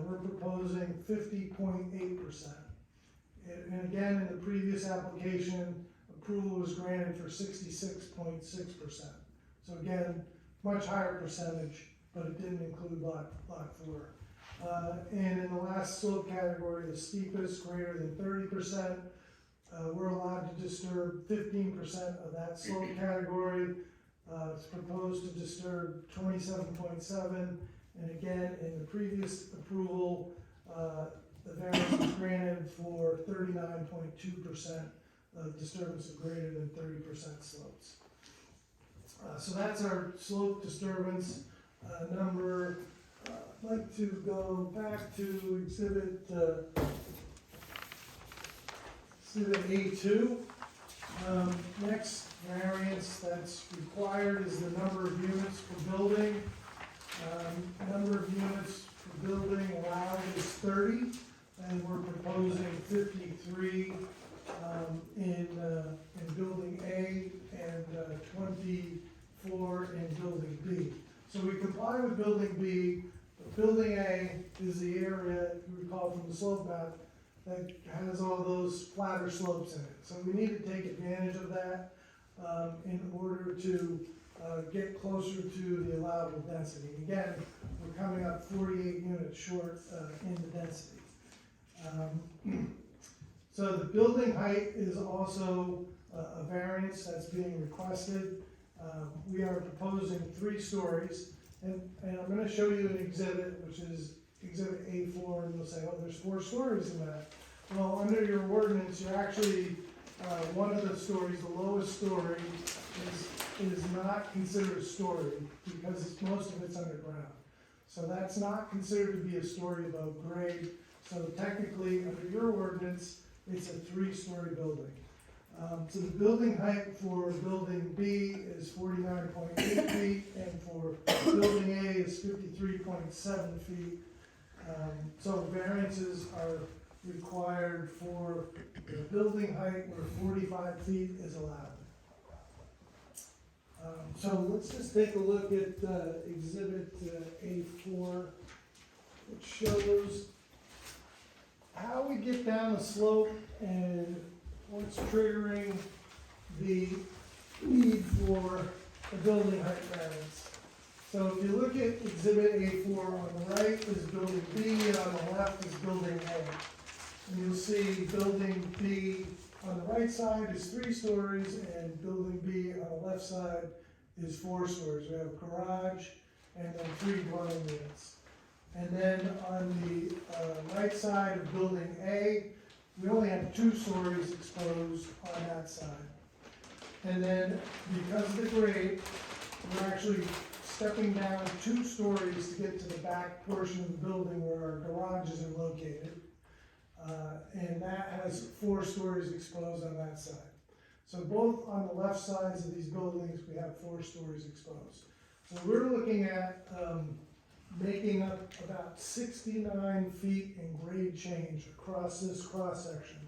We're proposing 50.8%. And again, in the previous application, approval was granted for 66.6%. So again, much higher percentage, but it didn't include lot 4. And in the last slope category, the steepest, greater than 30%, we're allowed to disturb 15% of that slope category. It's proposed to disturb 27.7, and again, in the previous approval, the variance was granted for 39.2% of disturbance of greater than 30% slopes. So that's our slope disturbance number. I'd like to go back to exhibit A2. Next variance that's required is the number of units per building. Number of units per building allowed is 30, and we're proposing 53 in building A and 24 in building B. So we comply with building B, but building A is the area, if you recall from the slope map, that has all those flatter slopes in it. So we need to take advantage of that, in order to, get closer to the allowable density. Again, we're coming up 48 units short, in the density. So the building height is also a variance that's being requested. We are proposing 3 stories, and I'm gonna show you an exhibit, which is exhibit A4, and you'll say, oh, there's 4 stories in that. Well, under your ordinance, you're actually, one of the stories, the lowest story, is not considered a story, because most of it's underground. So that's not considered to be a story above grade, so technically, under your ordinance, it's a 3-story building. So the building height for building B is 49.8 feet, and for building A is 53.7 feet. So variances are required for the building height where 45 feet is allowed. So let's just take a look at exhibit A4, which shows how we get down the slope and what's triggering the need for a building height variance. So if you look at exhibit A4, on the right is building B, and on the left is building A. And you'll see building B on the right side is 3 stories, and building B on the left side is 4 stories. We have a garage and then 3 dwelling units. And then on the right side of building A, we only have 2 stories exposed on that side. And then because of the grade, we're actually stepping down 2 stories to get to the back portion of the building where our garages are located. And that has 4 stories exposed on that side. So both on the left sides of these buildings, we have 4 stories exposed. So we're looking at making up about 69 feet in grade change across this cross-section.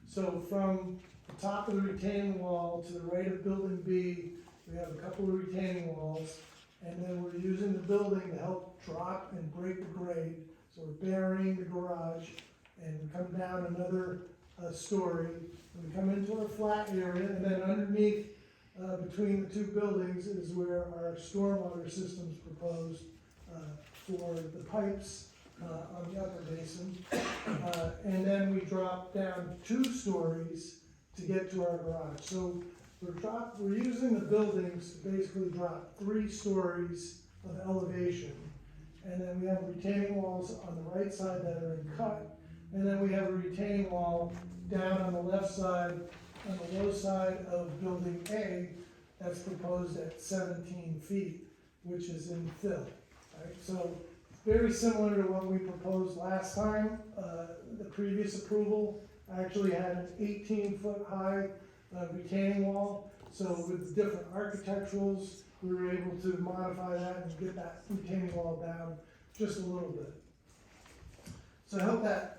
So from the top of the retaining wall to the right of building B, we have a couple of retaining walls, and then we're using the building to help drop and break the grade. So we're burying the garage, and we come down another story, and we come into our flat area, and then underneath, between the 2 buildings is where our stormwater system's proposed for the pipes on the upper basin. And then we drop down 2 stories to get to our garage. So we're using the buildings to basically drop 3 stories of elevation. And then we have retaining walls on the right side that are in cut. And then we have a retaining wall down on the left side, on the low side of building A, that's proposed at 17 feet, which is in fill. Right? So very similar to what we proposed last time. The previous approval actually had an 18-foot high retaining wall. So with different architecturals, we were able to modify that and get that retaining wall down just a little bit. So I hope that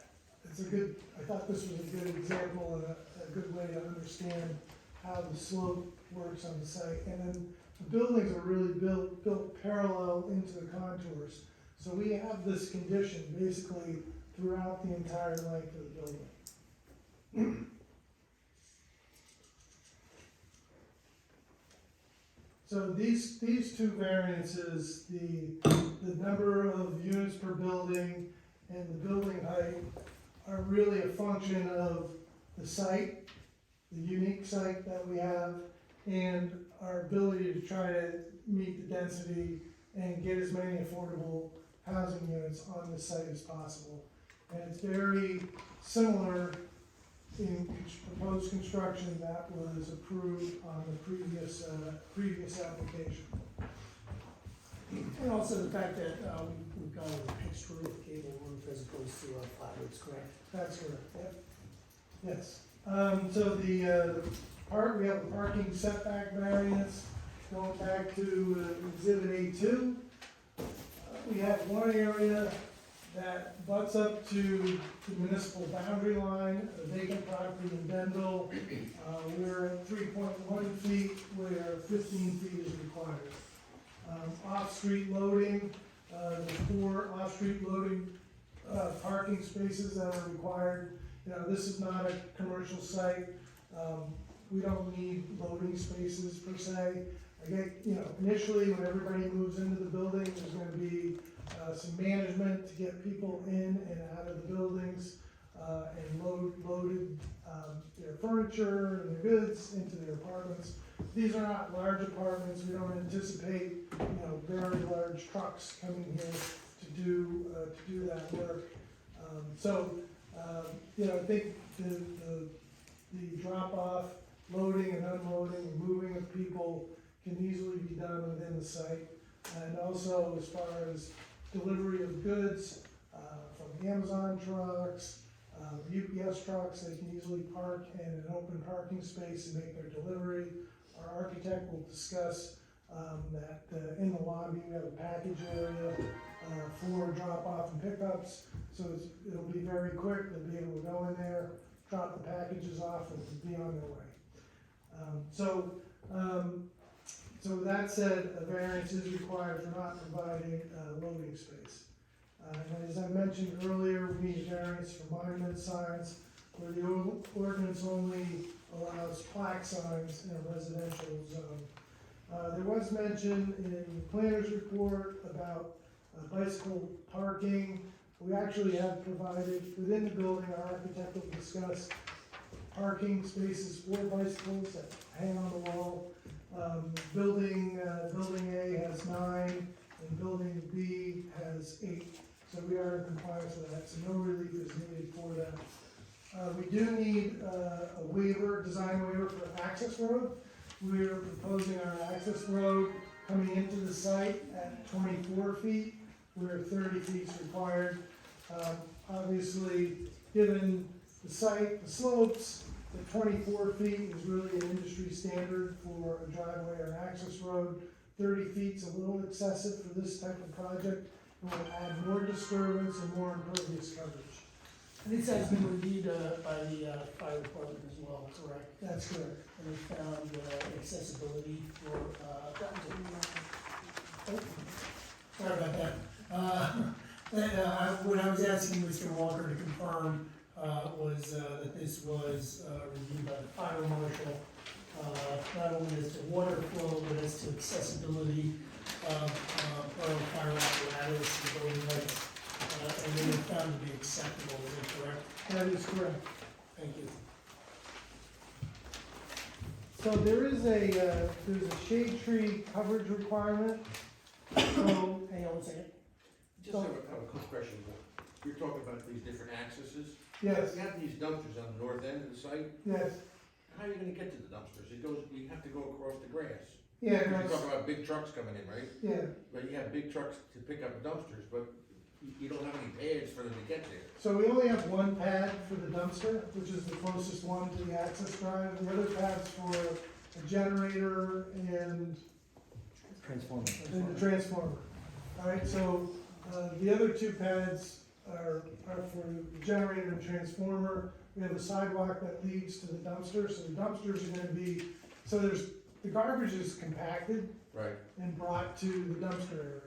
I thought this was a good example and a good way to understand how the slope works on the site. And then the buildings are really built parallel into the contours. So we have this condition basically throughout the entire length of the building. So these 2 variances, the number of units per building and the building height, are really a function of the site, the unique site that we have, and our ability to try to meet the density and get as many affordable housing units on the site as possible. And it's very similar in proposed construction that was approved on the previous application. And also the fact that we've got a pitched roof, gable roof, as opposed to flat roofs, correct? That's correct, yep. Yes. So we have a parking setback variance, going back to exhibit A2. We have one area that butts up to the municipal boundary line, a vacant property in Benville. We're at 3.1 feet where 15 feet is required. Off-street loading, the 4 off-street loading, parking spaces that are required. You know, this is not a commercial site. We don't need loading spaces per se. Initially, when everybody moves into the building, there's gonna be, some management to get people in and out of the buildings, and loaded, their furniture and their goods into their apartments. These are not large apartments. We don't anticipate, very large trucks coming here to do that work. I think the drop-off, loading and unloading, and moving of people can easily be done within the site. And also, as far as delivery of goods, from Amazon trucks, UPS trucks, they can easily park in an open parking space and make their delivery. Our architect will discuss, that, in the lobby, we have a package area, for drop-off and pickups. So it'll be very quick. They'll be able to go in there, drop the packages off, and be on their way. So that said, a variance is required for not providing loading space. And as I mentioned earlier, we need a variance for monument signs, where the ordinance only allows plaque signs in a residential zone. There was mention in the planner's report about bicycle parking. We actually have provided within the building, our architect will discuss parking spaces for bicycles that hang on the wall. Building A has 9, and building B has 8. So we are in compliance with that, so no relief is needed for that. We do need a waiver, design waiver for access road. We're proposing our access road coming into the site at 24 feet, where 30 feet is required. Obviously, given the site, the slopes, the 24 feet is really an industry standard for a driveway or an access road. 30 feet's a little excessive for this type of project. It will add more disturbance and more impervious coverage. And this has been reviewed by the fire department as well, correct? That's correct. And they found accessibility for, sorry about that. What I was asking Mr. Walker to confirm was that this was reviewed by the fire marshal, not only as to water flow, but as to accessibility of fire apparatus and building lights. And they were found to be acceptable, is that correct? That is correct. Thank you. So there's a shade tree coverage requirement. So, Hang on one second. Just have a quick question. You're talking about these different accesses? yes, You have these dumpsters on the north end of the site. yes, How are you gonna get to the dumpsters? You have to go across the grass. yeah, You're no, talking about big trucks coming in, right? yeah. But you have big trucks to pick up dumpsters, but you don't have any pads for them to get there. So we only have one pad for the dumpster, which is the closest one to the access drive. The other pad's for a generator and the transformer. All right, so the other 2 pads are for the generator and transformer. We have a sidewalk that leads to the dumpster, so the dumpsters are gonna be, the garbage is compacted Right. and brought to the dumpster area.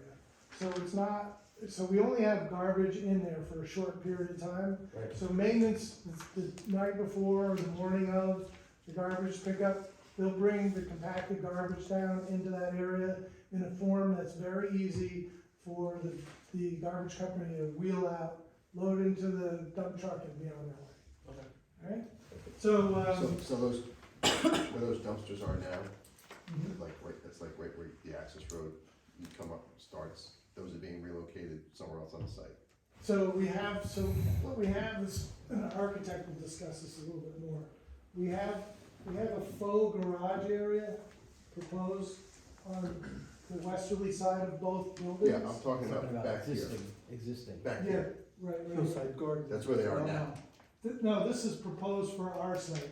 So it's not, so we only have garbage in there for a short period of time. Right. So maintenance, the night before, or the morning of the garbage pickup, they'll bring the compacted garbage down into that area in a form that's very easy for the garbage company to wheel out, load into the dump truck and be on their way. Okay. Alright? So, So those, where those dumpsters are now, mhm. that's like right where the access road, you come up, starts, those are being relocated somewhere else on the site. So what we have is, and the architect will discuss this a little bit more. We have a faux garage area proposed on the westerly side of both buildings. Yeah, I'm talking about back here, Existing. back Yeah, here, right. Hillside garden. that's where they are now. No, this is proposed for our site.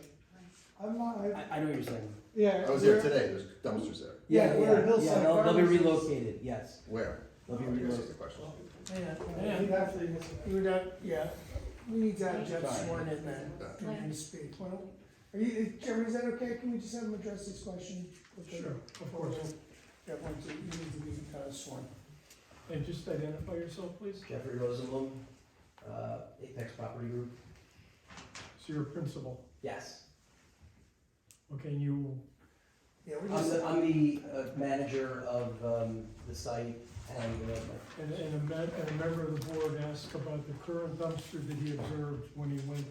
I'm not, I know what you're saying. yeah. I was there we're- today, there's dumpsters there. Yeah, we're at Hillside Yeah, they'll be Gardens. relocated, yes. Where? They'll be I guess relocated. that's the question. Yeah, you'd have to- We're not, yeah, we need to have Jeff Sorry. sworn in then, Yeah. can you speak? Well, Jeremy, is that okay? Can we just have him address this question? Sure, of course. Yeah, once you need to be sworn. And just identify yourself, please. Jeffrey Rosenblum, Apex Property Group. So you're a principal. Yes. Okay, and you, Yeah, we I'm just, the, I'm the manager of the site and and a member of the board asked about the current dumpster that he observed when he went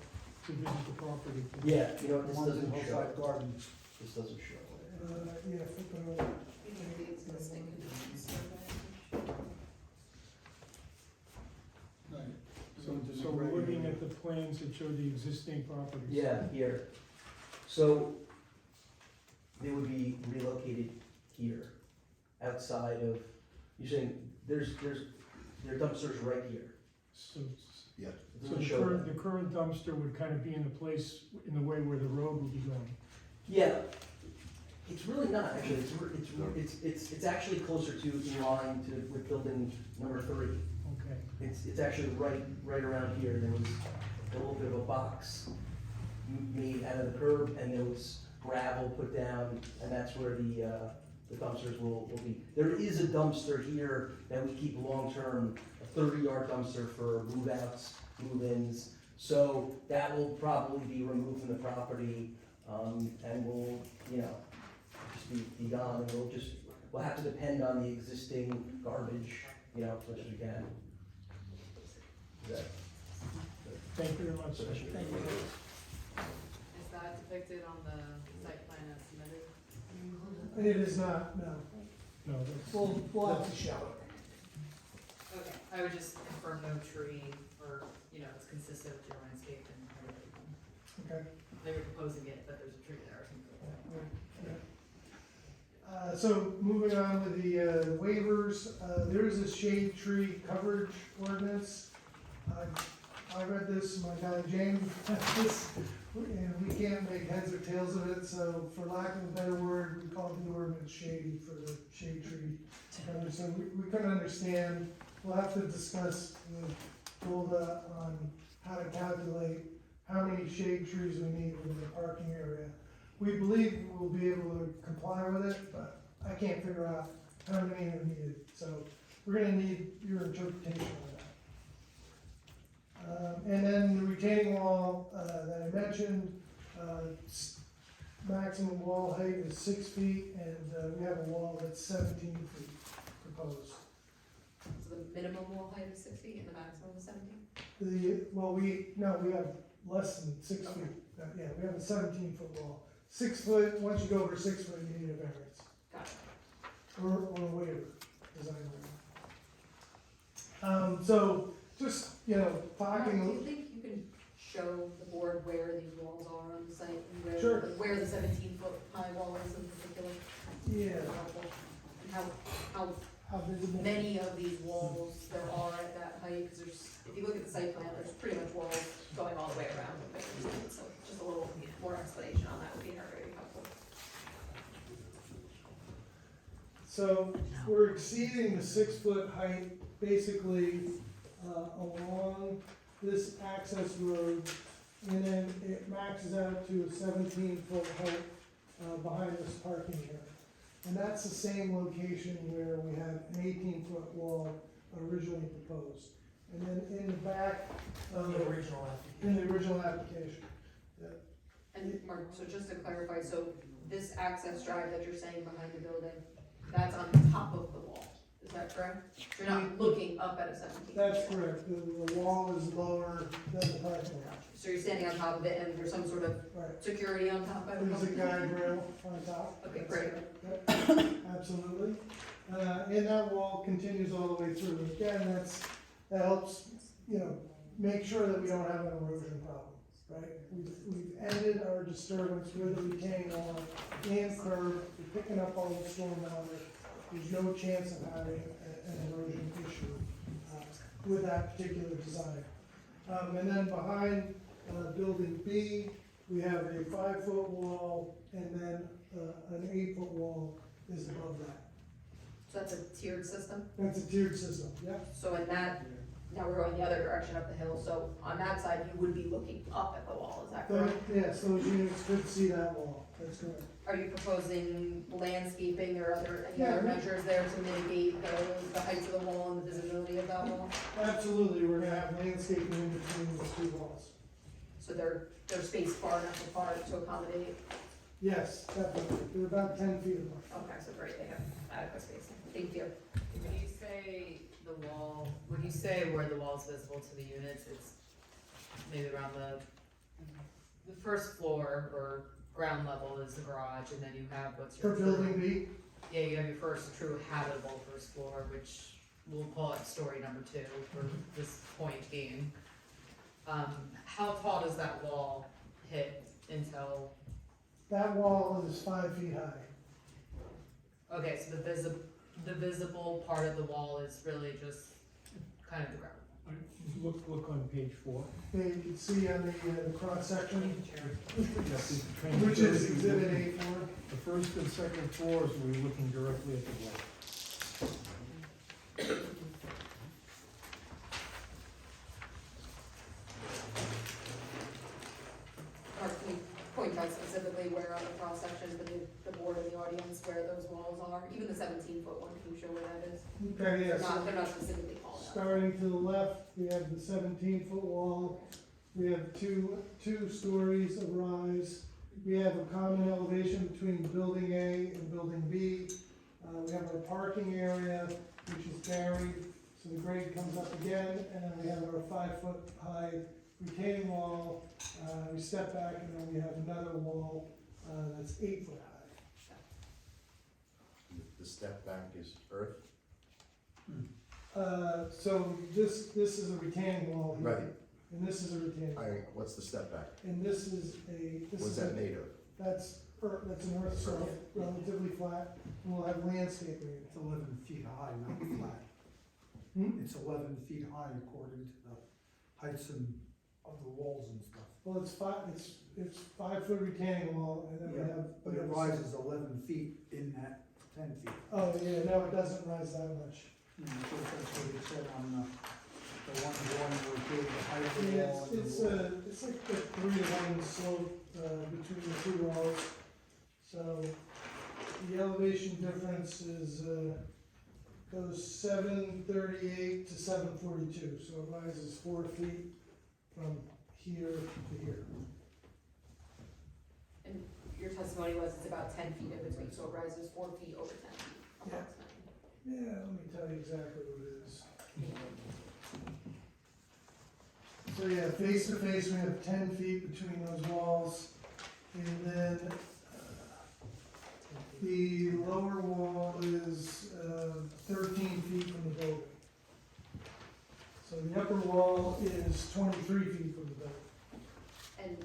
to visit the property. yeah, you know what, this Ones in doesn't show. Hillside Gardens. This doesn't show. Yeah, flip it over. You need the existing conditions survey. So we're looking at the plans that show the existing properties. Yeah, here. So they would be relocated here, outside of, you're saying, there are dumpsters right here. So, Yeah. It so doesn't the show current, that. the current dumpster would kind of be in the place, in the way where the road would be going. Yeah, it's really not, actually, it's actually closer to, in line to, with building number 3. Okay. It's actually right around here, there was a little bit of a box made out of the curb, and there was gravel put down, and that's where the dumpsters will be. There is a dumpster here that we keep long-term, a 30-yard dumpster for move-outs, move-ins, so that will probably be removed from the property, and will, just be gone, and we'll have to depend on the existing garbage, as much as we can. Is that Thank you very much. sir. sufficient? Thank you. Is that depicted on the site plan as submitted? It is not, no. No, that's, We'll have to show it. Okay, I would just confirm no tree, or, it's consistent with your landscape and everything. Okay. They were proposing it, but there's a tree there. So moving on with the waivers, there is a shade tree coverage ordinance. I read this, my guy James, this, and we can't make heads or tails of it, so for lack of a better word, we call the ordinance shady for the shade tree coverage. So we couldn't understand, we'll have to discuss with Golda on how to calculate how many shade trees we need within the parking area. We believe we'll be able to comply with it, but I can't figure out how many are needed, so we're gonna need your interpretation of that. And then the retaining wall, that I mentioned, maximum wall height is 6 feet, and we have a wall that's 17 feet proposed. So the minimum wall height is 6 feet and the maximum is 17? We have less than 6 feet. Yeah, we have a 17-foot wall. 6 foot, once you go over 6 foot, you need a variance. Got it. Or a waiver, design waiver. So, just, Mark, do talking, you think you can show the board where these walls are on the site and Sure. where the 17-foot high wall is in particular? yeah, And how how visible. many of these walls there are at that height? Because if you look at the site plan, there's pretty much walls going all the way around. So just a little more explanation on that would be very helpful. So, we're exceeding the 6 foot height, basically, along this access road, and then it maxes out to a 17-foot height, behind this parking area. And that's the same location where we had an 18-foot wall originally proposed. And then in the back, The original application. in the original application. And Mark, so just to clarify, so this access drive that you're saying behind the building, that's on top of the wall, is that correct? You're not looking up at a 17? That's correct, the wall is lower than the parking lot. So you're standing on top of it and there's some sort of Right, security on top of it? there's a guide rail on top. Okay, great. Yep, absolutely. And that wall continues all the way through. Again, that helps, make sure that we don't have an erosion problem, right? We've ended our disturbance with the retaining wall and curb, we're picking up all the storm water. There's no chance of having an erosion issue with that particular design. And then behind building B, we have a 5-foot wall, and then an 8-foot wall is above that. So that's a tiered system? That's a tiered system, yeah. So in that now we're going the other direction up the hill, so on that side, you would be looking up at the wall, is that correct? Yes, those units could see that wall, that's correct. Are you proposing landscaping or any Yeah, other we- measures there to mitigate the height of the wall and the visibility of that wall? Absolutely, we're gonna have landscaping in between the two walls. So they're spaced far enough apart to accommodate, Yes, definitely, they're about 10 feet apart. okay, so great, they have adequate spacing, thank you. When you say the wall, when you say where the wall is visible to the units, it's maybe around the first floor or ground level is the garage, and then you have what's For your. building B, Yeah, you have your first true habitable first floor, which we'll call it story number 2 for this point being. How tall does that wall hit until, that wall is 5 feet high. okay, so the visible part of the wall is really just kind of the ground. Look on page 4. Okay, you can see on the cross section, Which which is exhibit A4. The first and second floors, we're looking directly at the wall. Mark, can you point out specifically where on the cross section for the board and the audience, where those walls are? Even the 17-foot one, can you show where that is? Okay, yes. They're not specifically called out. Starting to the left, we have the 17-foot wall. We have two stories of rise. We have a common elevation between building A and building B. We have our parking area, which is buried, so the grade comes up again, and then we have our 5-foot high retaining wall. We step back, and then we have another wall that's 8 foot high. The step back is earth? So this is a retaining wall here. Right. And this is a retaining wall. What's the step back? And this is a, What's that made of? that's an earth slope, relatively flat, and we'll have landscaping in it. It's 11 feet high, not flat. It's 11 feet high according to the heights of the walls and stuff. Well, it's 5-foot retaining wall, and then we have. But it rises 11 feet in that 10 feet. Oh, yeah, no, it doesn't rise that much. I think that's what it said on the one drawing where it gave the height of the Yeah, wall. and the it's wall. it's like a 3-to-1 slope, between the two walls. So the elevation difference is, goes 738 to 742, so it rises 4 feet from here to here. And your testimony was it's about 10 feet in between, so it rises 4 feet over 10 feet Yeah. approximately. Yeah, let me tell you exactly what it is. So yeah, face to face, we have 10 feet between those walls, and then the lower wall is 13 feet from the building. So the upper wall is 23 feet from the building. And,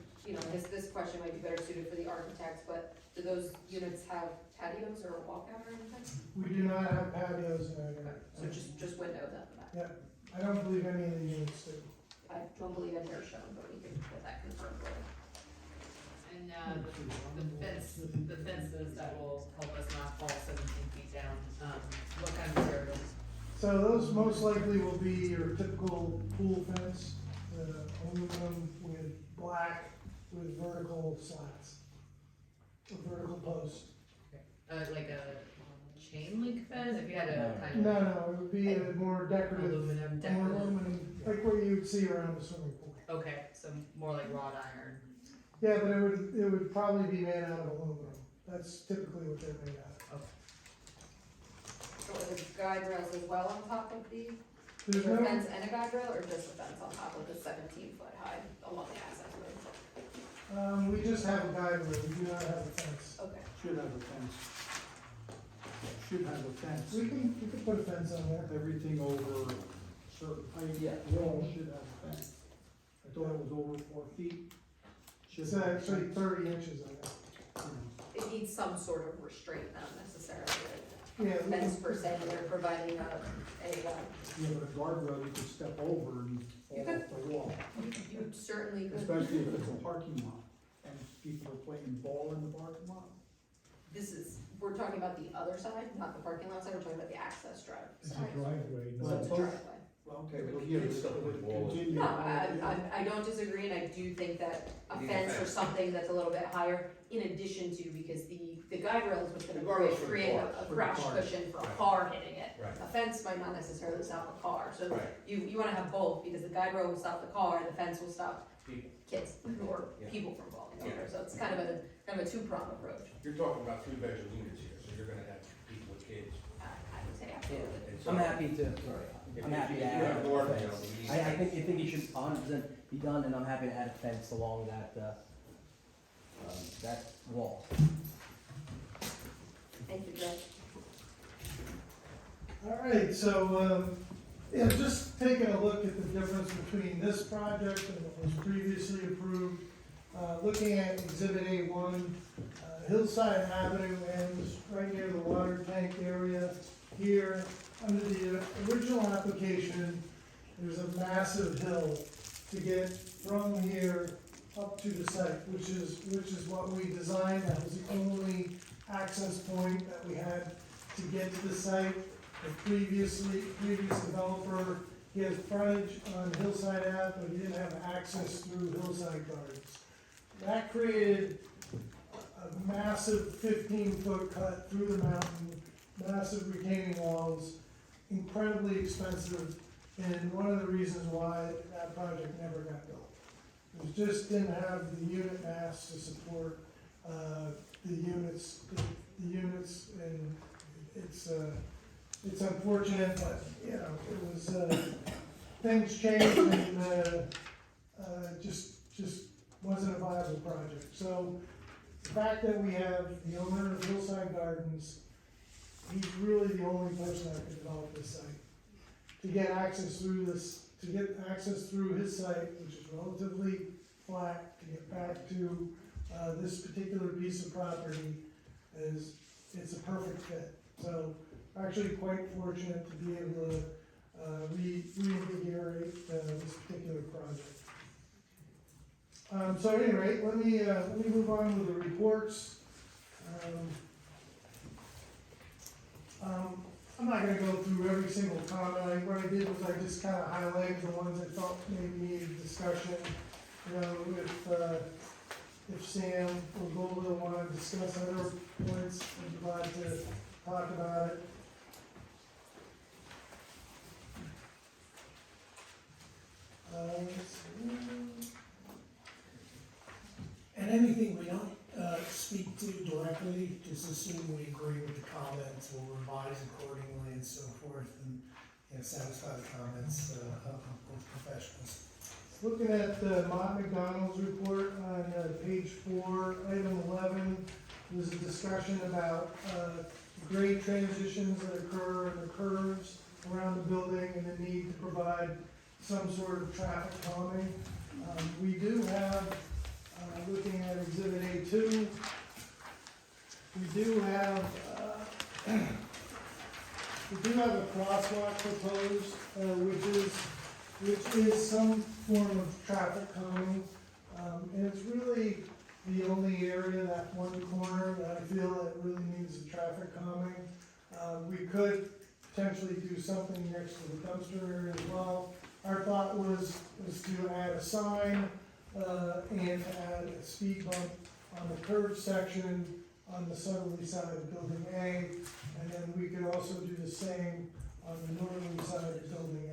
this question might be better suited for the architects, but do those units have patios or a walkout or anything? We do not have patios in our unit. So just windows at the back? I don't believe any of the units do. I don't believe any are shown, but we can get that confirmed later. And, the fences that will help us not fall 17 feet down, what kind of materials? So those most likely will be your typical pool fence, aluminum with black with vertical slats, a vertical post. Like a chain link fence, if you had a kind No, of no, it would be a more decorative, aluminum more decorative? aluminum, like what you would see around the swimming pool. Okay, so more like wrought iron. Yeah, but it would probably be made out of aluminum. That's typically what they're made out of. So are the guide rails as well on top of the, There's is there a no, fence and a guide rail, or just a fence on top of the 17-foot high along the access road? we just have a guide rail, we do not have a fence. Okay. Should have a fence. Should have a fence. We can put a fence on there. Everything over a certain height, wall should have a fence. I thought it was over 4 feet. Should It's have a actually fence. 30 inches on it. It needs some sort of restraint, not necessarily Yeah, a we fence can- per se, but they're providing a, Yeah, but a guardrail you could step over and fall You off the wall. you certainly could. Especially if it's a parking lot and people are playing ball in the parking lot. We're talking about the other side, not the parking lot side, we're talking about the access drive It's a side. driveway, So no. it's a driveway. Well, okay, The well, kids yeah, stuff but with balls. continue. No, I don't disagree, and I do think that a You need a fence or fence. something that's a little bit higher, in addition to, because the guide rail is what's The gonna guardrail's for the create cars. a For the crash cars. cushion for a Right. car hitting it. Right. A fence might not necessarily stop a car, so Right. you wanna have both, because the guide rail will stop the car, and the fence will stop People. kids or Yeah. people from falling Yeah. over, so it's kind of a two-pronged approach. You're talking about 3-bedroom units here, so you're gonna have people with kids. I would say absolutely. And so- I'm happy to, If I'm you- happy if to you add have a guardrails, fence. you need- I think it should 100% be done, and I'm happy to add a fence along that wall. Thank you, Greg. All right, so, yeah, just taking a look at the difference between this project and what was previously approved. Looking at Exhibit A1, Hillside Avenue ends right near the water tank area here. Under the original application, there's a massive hill to get from here up to the site, which is what we designed. That was the only access point that we had to get to the site. The previous developer, he has frontage on Hillside Ave, but he didn't have access through Hillside Gardens. That created a massive 15-foot cut through the mountain, massive retaining walls, incredibly expensive, and one of the reasons why that project never got built. It just didn't have the unit mass to support the units, and it's unfortunate, but, you know, it was, things changed and, just wasn't a viable project. So, the fact that we have the owner of Hillside Gardens, he's really the only person that could develop this site. To get access through his site, which is relatively flat, to get back to, this particular piece of property it's a perfect fit. So, actually quite fortunate to be able to, reinvigorate, this particular project. So at any rate, let me move on with the reports. I'm not gonna go through every single comment. What I did was I just kinda highlighted the ones I thought maybe needed discussion. You know, if Sam or Golda wanna discuss other points, I'd be glad to talk about it. Let's see. And anything we don't speak to directly, just assume we agree with the comments, we'll revise accordingly and so forth, and, you know, satisfy the comments of both professionals. Looking at the Mott McDonald's report on page 4, item 11, there's a discussion about grade transitions that occur in the curves around the building and the need to provide some sort of traffic calming. We do have, looking at Exhibit A2, we do have a crosswalk proposed, which is some form of traffic calming. And it's really the only area, that one corner, that I feel that really needs the traffic calming. We could potentially do something next to the dumpster area as well. Our thought was to add a sign, and add a speed bump on the curved section on the southerly side of Building A, and then we could also do the same on the northerly side of Building A,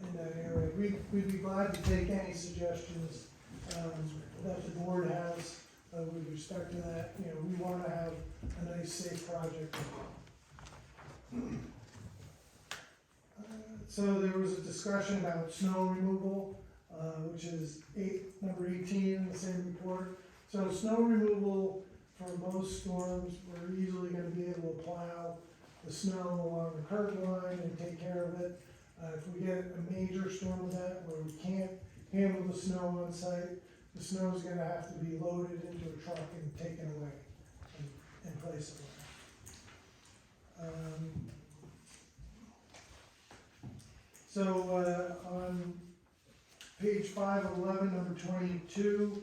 in that area. We'd be glad to take any suggestions, that the board has, with respect to that. You know, we wanna have a nice, safe project. So there was a discussion about snow removal, which is number 18 in the same report. So snow removal for most storms, we're easily gonna be able to plow the snow along the curb line and take care of it. If we get a major storm event where we can't handle the snow on site, the snow is gonna have to be loaded into a truck and taken away and placed away. So, on page 511, number 22,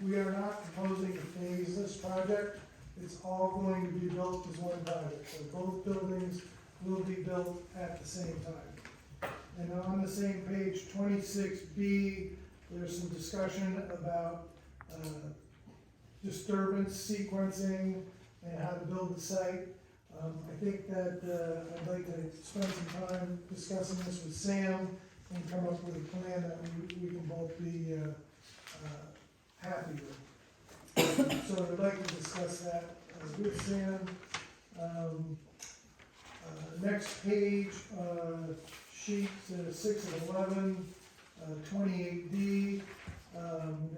we are not proposing to phase this project. It's all going to be built as one project, so both buildings will be built at the same time. And on the same page, 26B, there's some discussion about disturbance sequencing and how to build the site. I think that I'd like to spend some time discussing this with Sam and come up with a plan that we can both be happy with. So I'd like to discuss that with Sam. Next page, sheet 6 of 11, 28D,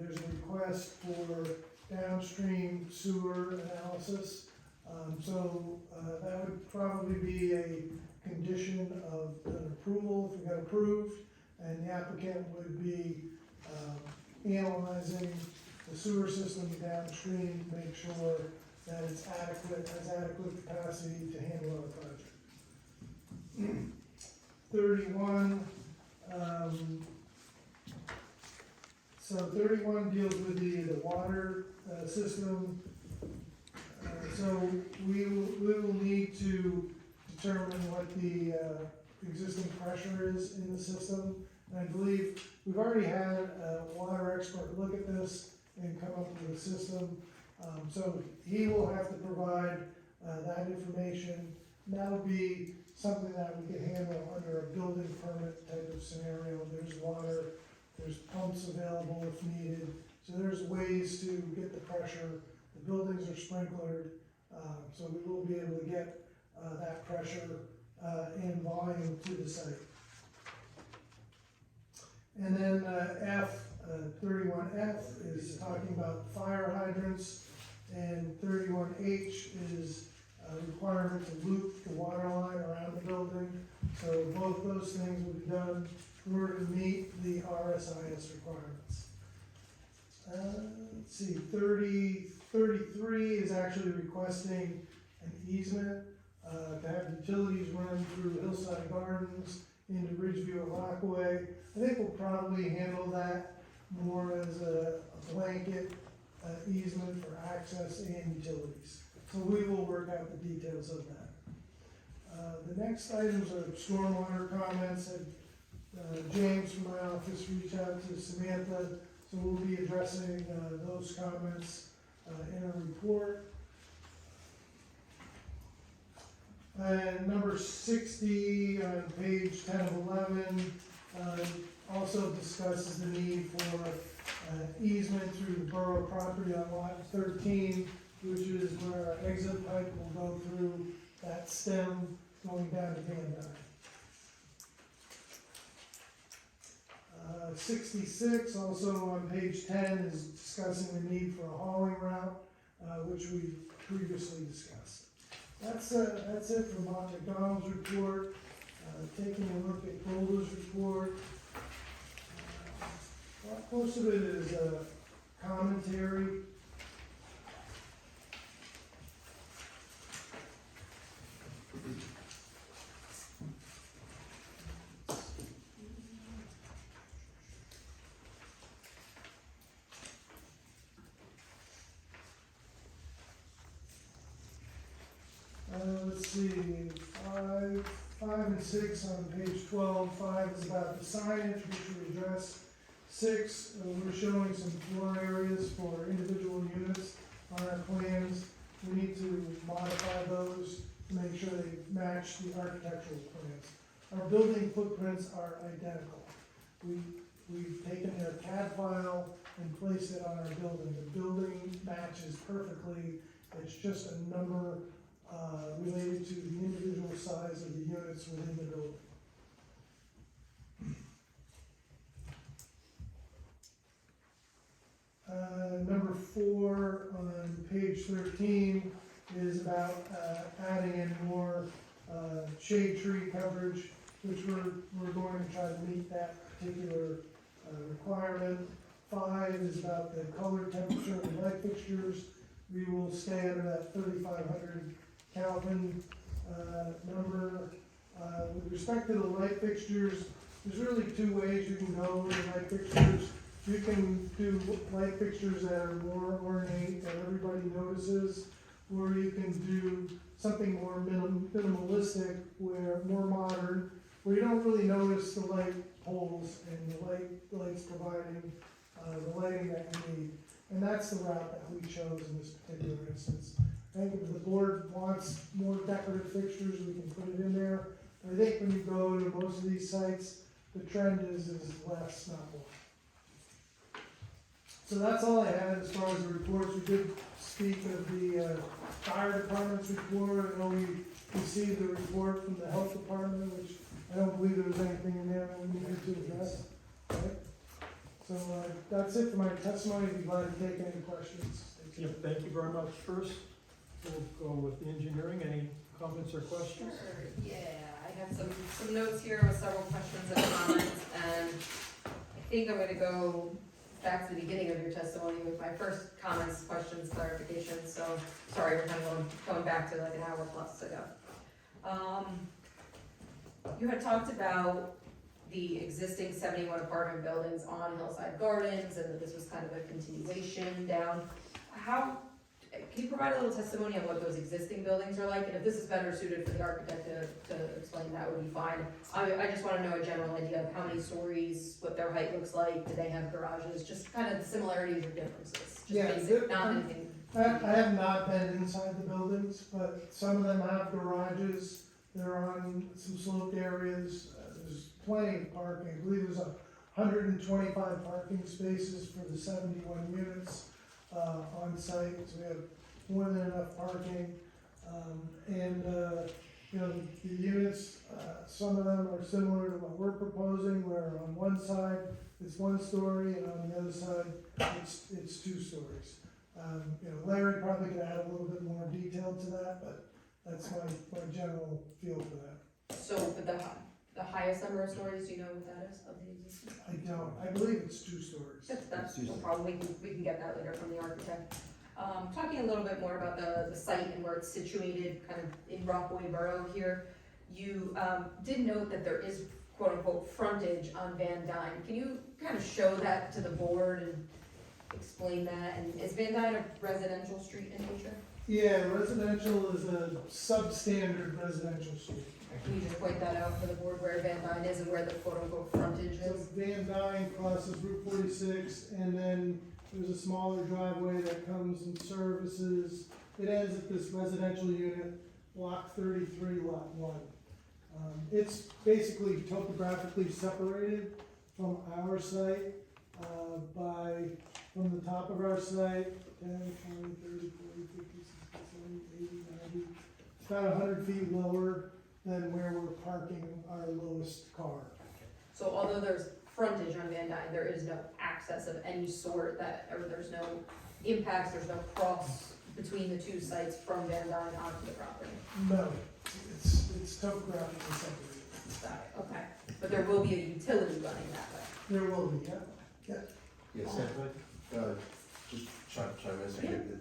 there's a request for downstream sewer analysis. So that would probably be a condition of an approval if we got approved, and the applicant would be analyzing the sewer system downstream to make sure that it's adequate, has adequate capacity to handle our project. 31, so 31 deals with the water system. So we will need to determine what the existing pressure is in the system. And I believe we've already had a water expert look at this and come up with a system. So he will have to provide that information. And that'll be something that we can handle under a building permit type of scenario. There's water, there's pumps available if needed. So there's ways to get the pressure. The buildings are sprinklered, so we will be able to get that pressure and volume to the site. And then F, 31F is talking about fire hydrants, and 31H is a requirement to loop the water line around the building. So both those things will be done in order to meet the RSIS requirements. Let's see, 33 is actually requesting an easement to have utilities run through Hillside Gardens into Ridgeview or Rockaway. I think we'll probably handle that more as a blanket easement for access and utilities. So we will work out the details of that. The next items are stormwater comments. James from my office reached out to Samantha, so we'll be addressing those comments in a report. And number 60 on page 10 of 11 also discusses the need for easement through the borough property on lot 13, which is where our exit pipe will go through that stem going down to Van Dyke. 66, also on page 10, is discussing the need for a hauling route, which we previously discussed. That's it for McDonald's report. Taking a look at Boulder's report. Most of it is commentary. Let's see, 5 and 6 on page 12. 5 is about the signage, which we addressed. 6, we're showing some floor areas for individual units on our plans. We need to modify those to make sure they match the architectural plans. Our building footprints are identical. We've taken their CAD file and placed it on our building. The building matches perfectly. It's just a number related to the individual size of the units within the building. Number 4 on page 13 is about adding in more shade tree coverage, which we're going to try to meet that particular requirement. 5 is about the color temperature of the light fixtures. We will stay under that 3,500 Kelvin number. With respect to the light fixtures, there's really 2 ways you can go with the light fixtures. You can do light fixtures that are more ornate that everybody notices, or you can do something more minimalistic, where more modern, where you don't really notice the light poles and the lights providing, the lighting that you need. And that's the route that we chose in this particular instance. I think if the board wants more decorative fixtures, we can put it in there. But I think when you go to most of these sites, the trend is less, not more. So that's all I had as far as the reports. We did speak of the fire department's report. I know we received the report from the health department, which I don't believe there was anything in there that we needed to address. Right? So that's it for my testimony. I'd be glad to take any questions. Yeah, thank you very much. First, we'll go with the engineering. Any comments or questions? Sure, yeah, I have some notes here with several questions and comments, and I think I'm gonna go back to the beginning of your testimony with my first comments, questions, clarifications, so, sorry, we're kind of going back to like an hour plus ago. You had talked about the existing 71 apartment buildings on Hillside Gardens, and that this was kind of a continuation down. Can you provide a little testimony on what those existing buildings are like? And if this is better suited for the architect to explain, that would be fine. I just wanna know a general idea of how many stories, what their height looks like, do they have garages, just kind of the similarities or differences, just Yeah, basic, not anything. I have not been inside the buildings, but some of them have garages. They're on some sloped areas. There's plenty of parking. I believe there's 125 parking spaces for the 71 units on site. So we have more than enough parking. You know, the units, some of them are similar to what we're proposing, where on one side it's 1 story and on the other side it's 2 stories. You know, Larry probably could add a little bit more detail to that, but that's my general feel for that. So, but the highest number of stories, do you know what that is of the existing? I don't, I believe it's 2 stories. That's no problem, we can get that later from the architect. Talking a little bit more about the site and where it's situated, kind of in Rockaway Borough here. You did note that there is quote-unquote frontage on Van Dyne. Can you kind of show that to the board and explain that? And is Van Dyne a residential street in nature? Yeah, residential is a substandard residential street. Can you just point that out for the board where Van Dyne is and where the quote-unquote frontage So is? Van Dyne crosses Route 46, and then there's a smaller driveway that comes and services. It ends at this residential unit, block 33, lot 1. It's basically topographically separated from our site from the top of our site, 10, 20, 30, 40, 50, 60, 70, 80, 90. It's about 100 feet lower than where we're parking our lowest car. So although there's frontage on Van Dyne, there is no access of any sort or there's no impacts, there's no cross between the 2 sites from Van Dyne onto the property? No, it's topographically separated. Got it, okay. But there will be a utility running that way? There will be, yeah. Yes, just chime in a second.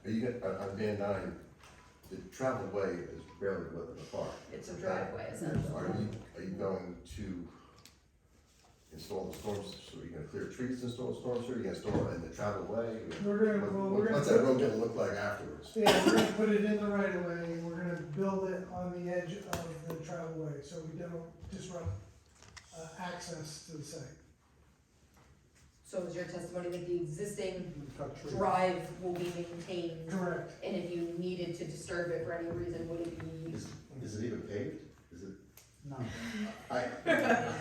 Are you on Van Dyne, the travel way is barely width of a car. It's a driveway essentially. Are you going to install the storms, so you're gonna clear trees to install storm sewer, you're gonna store it in the travel way? What's that road gonna look like afterwards? Yeah, we're gonna put it in the right of way, and we're gonna build it on the edge of the travel way, so we don't disrupt access to the site. So is your testimony that the existing drive will be maintained? Correct. And if you needed to disturb it for any reason, would it be? Is it even paved? Is it? No.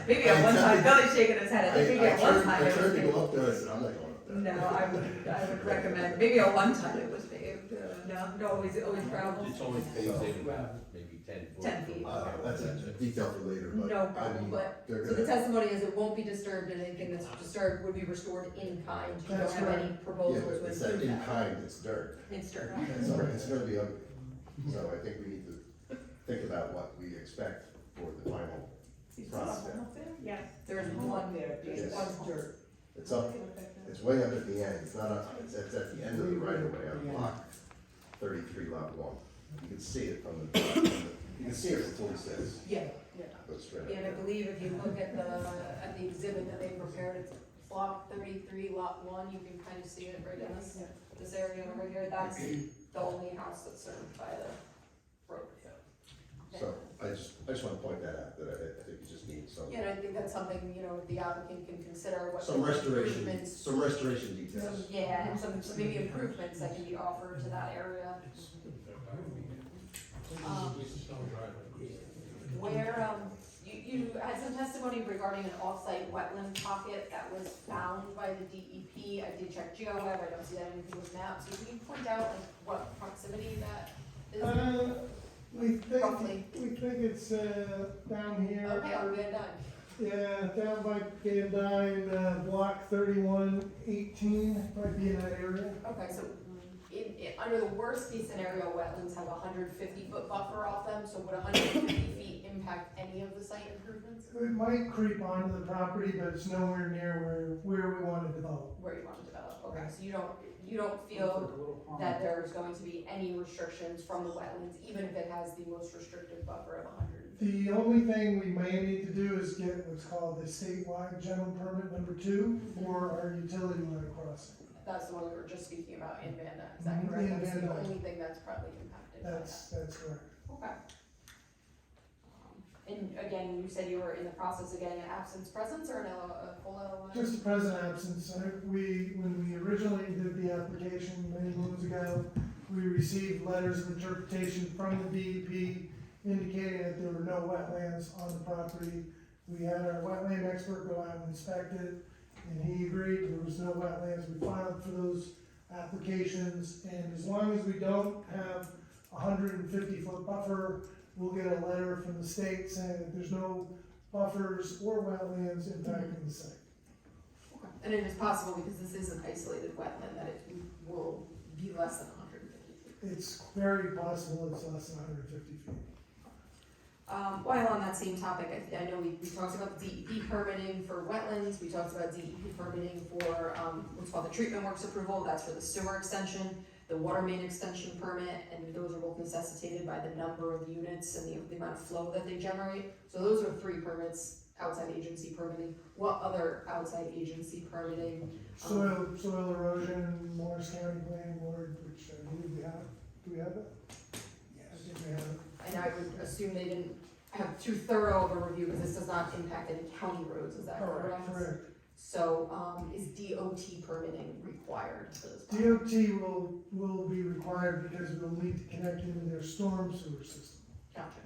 Maybe at one time, Billy's shaking his head, I think maybe at one time I it was turned to paved. go up there, I said, I'm not going up there. No, I would recommend, maybe at one time it was paved, no, always gravel. It's only paved in maybe 10 foot. 10 feet. That's a detail for later, but. No I problem, mean, but, they're so the gonna- testimony is it won't be disturbed, and anything that's disturbed would be restored in kind. You don't That's have any Yeah, proposals but to it's that improve in that. kind, it's dirt. It's dirt. So it's gonna be ugly. So I think we need to think about what we expect for the final product. Yes. There's one there, Yes. one dirt. It's up, it's way up at the end, it's not up, it's at the end of the right of way on block 33, lot 1. You can see it from the, you can see it from 46. Yeah, Goes straight up. and I believe if you look at the exhibit that they prepared, it's block 33, lot 1, you can kind of see it right in this area over here, that's the only house that's served by the road. So I just wanna point that out, that I think you just need some, Yeah, and I think that's something, you know, the applicant can consider what some restoration, improvements. some restoration details. Yeah, and some maybe improvements that can be offered to that area. Where, you had some testimony regarding an off-site wetland pocket that was found by the DEP. I did check GeoWeb, I don't see that anything was mapped, so can you point out like what proximity that is? Roughly. We think it's, down here. Okay, I'll get it done. Yeah, down by Van Dyne, block 3118, might be in that area. Okay, so under the worst case scenario, wetlands have a 150-foot buffer off them, so would 150 feet impact any of the site improvements? It might creep onto the property, but it's nowhere near where we want to develop. Where you want to develop, okay, so you don't feel that there's going to be any restrictions from the wetlands, even if it has the most restrictive buffer of 150? The only thing we may need to do is get what's called the statewide general permit number 2 for our utility line crossing. That's the one we were just speaking about in Van Dyne, is that In correct? That's Van the Dyne. only thing that's probably impacted by that. That's correct. Okay. And again, you said you were in the process of getting an absence presence or a full LOI? Just a present absence. When we originally did the application many moons ago, we received letters of interpretation from the DEP indicating that there were no wetlands on the property. We had our wetland expert go out and inspect it, and he agreed there was no wetlands. We filed for those applications, and as long as we don't have a 150-foot buffer, we'll get a letter from the state saying that there's no buffers or wetlands impacting the site. Okay. And it is possible, because this is an isolated wetland, that it will be less than 150 feet. It's very possible it's less than 150 feet. While on that same topic, I know we talked about the DEP permitting for wetlands, we talked about DEP permitting for, what's called the treatment works approval, that's for the sewer extension, the water main extension permit, and those are both necessitated by the number of units and the amount of flow that they generate. So those are 3 permits, outside agency permitting. What other outside agency permitting? Soil erosion, Morris County Planning Board, which I believe we have. Do we have that? Yes. I think we have it. And I would assume they didn't have too thorough of a review, because this does not impact any county roads, is that correct? Correct. So, is DOT permitting required for this? DOT will be required because we'll need to connect into their storm sewer system. Gotcha.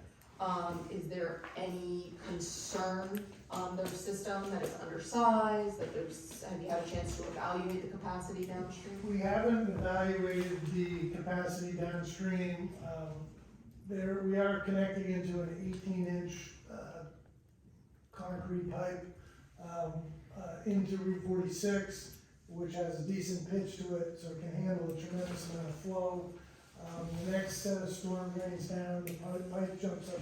Is there any concern on their system, that it's undersized, that have you had a chance to evaluate the capacity downstream? We haven't evaluated the capacity downstream. We are connecting into an 18-inch concrete pipe into Route 46, which has a decent pitch to it, so it can handle a tremendous amount of flow. The next set of storm drains down, the pipe jumps up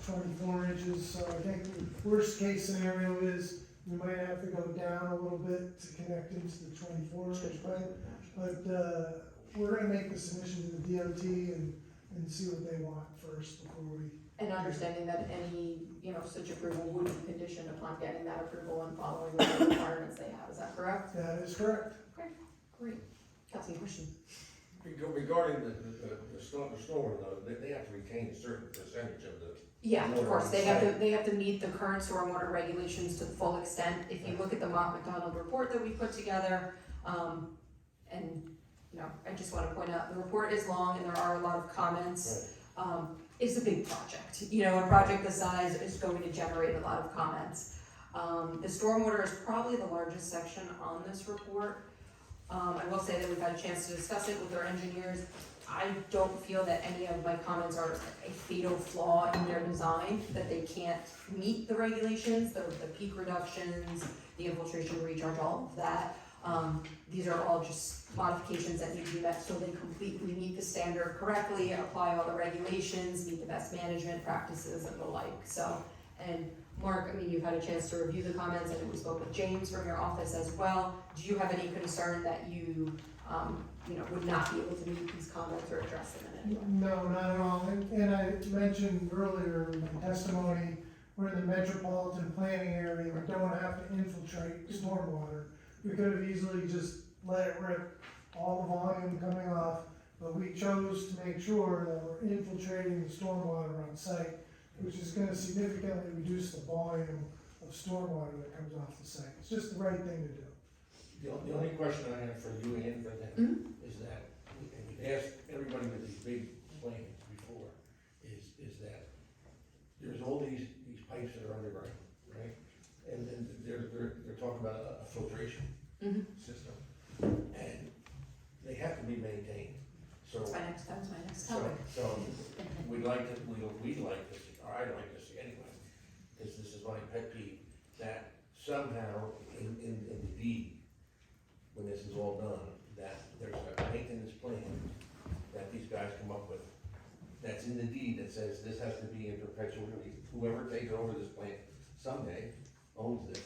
to 24 inches, so I think the worst case scenario is we might have to go down a little bit to connect into the 24-inch pipe. But we're gonna make the submission to the DOT and see what they want first before we. And understanding that any, such approval would be conditioned upon getting that approval and following the requirements they have, is that correct? That is correct. Okay, great. Got any questions? Regarding the storm, though, they have to retain a certain percentage of the. Yeah, of course, they have to meet the current stormwater regulations to the full extent. If you look at the Mott McDonald report that we put together, and, I just wanna point out, the report is long and there are a lot of comments. It's a big project, a project this size is going to generate a lot of comments. The stormwater is probably the largest section on this report. I will say that we've had a chance to discuss it with our engineers. I don't feel that any of my comments are a fatal flaw in their design, that they can't meet the regulations, the peak reductions, the infiltration recharge, all of that. These are all just modifications that need to be met so they completely meet the standard correctly, apply all the regulations, meet the best management practices and the like. So, and Mark, you've had a chance to review the comments, and we spoke with James from your office as well. Do you have any concern that you, would not be able to meet these comments or address them in any way? No, not at all. And I mentioned earlier in my testimony, we're in the metropolitan planning area. We don't have to infiltrate stormwater. We could have easily just let it rip, all the volume coming off, But we chose to make sure that we're infiltrating the stormwater on site, which is gonna significantly reduce the volume of stormwater that comes off the site. It's just the right thing to do. The only question I have for you and for them is that, and we've asked everybody with these big plans before, is that there's all these pipes that are underground, right? And then they're talking about a filtration system, and they have to be maintained, so. That's my next So, topic. so we'd like to see, or I'd like to see anyway, because this is my pet peeve, that somehow in the deed, when this is all done, that there's a maintenance plan that these guys come up with, that's in the deed that says this has to be in perpetuity. Whoever takes over this plant someday owns this,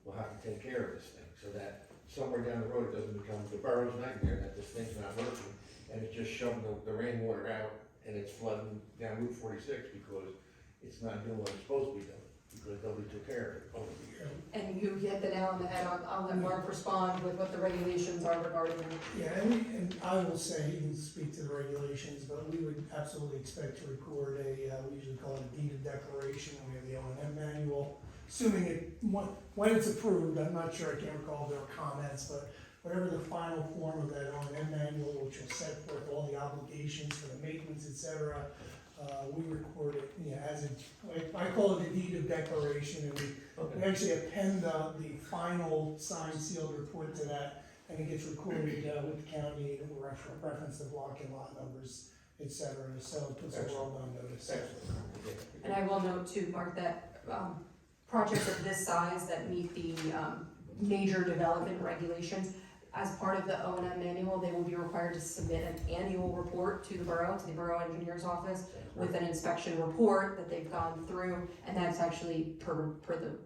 will have to take care of this thing, so that somewhere down the road, it doesn't become the borough's nightmare, that this thing's not working, and it's just shoving the rainwater out, and it's flooding down Route 46 because it's not doing what it's supposed to be doing, because nobody took care of it over the years. And you hit the nail on the head. I'll let Mark respond with what the regulations are regarding that. Yeah, and I will say, he can speak to the regulations, but we would absolutely expect to record we usually call it a deed of declaration, and we have the O&M manual. Assuming when it's approved, I'm not sure, I can't recall if there are comments, but whatever the final form of that O&M manual, which will set forth all the obligations for the maintenance, et cetera, we record it, as I call it a deed of declaration, and we actually append the final signed sealed report to that, and it gets recorded with the county, and we'll reference the block and lot numbers, et cetera, so it puts the world on notice. And I will note too, Mark, that projects of this size that meet the major development regulations, as part of the O&M manual, they will be required to submit an annual report to the borough engineer's office, with an inspection report that they've gone through, and that's actually per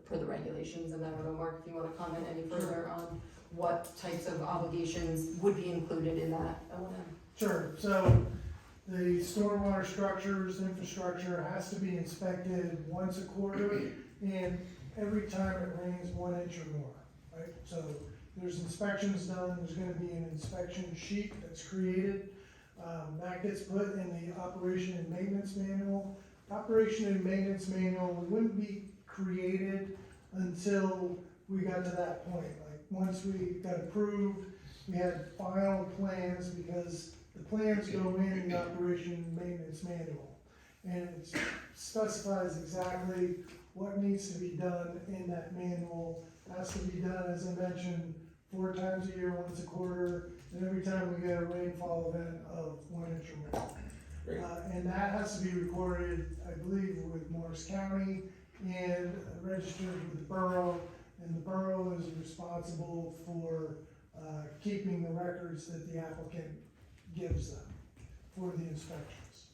the regulations. And I don't know, Mark, if you want to comment any further on what types of obligations would be included in that O&M. Sure, so the stormwater structures, infrastructure has to be inspected once a quarter, and every time it rains 1 inch or more, right? So there's inspections done, there's gonna be an inspection sheet that's created. That gets put in the operation and maintenance manual. Operation and maintenance manual wouldn't be created until we got to that point. Like, once we got approved, we had final plans, because the plans go in the operation and maintenance manual. And it specifies exactly what needs to be done in that manual. Has to be done, as I mentioned, 4 times a year, once a quarter, and every time we get a rainfall event of 1 inch or more. And that has to be recorded, I believe, with Morris County and registered with the borough, and the borough is responsible for keeping the records that the applicant gives them for the inspections.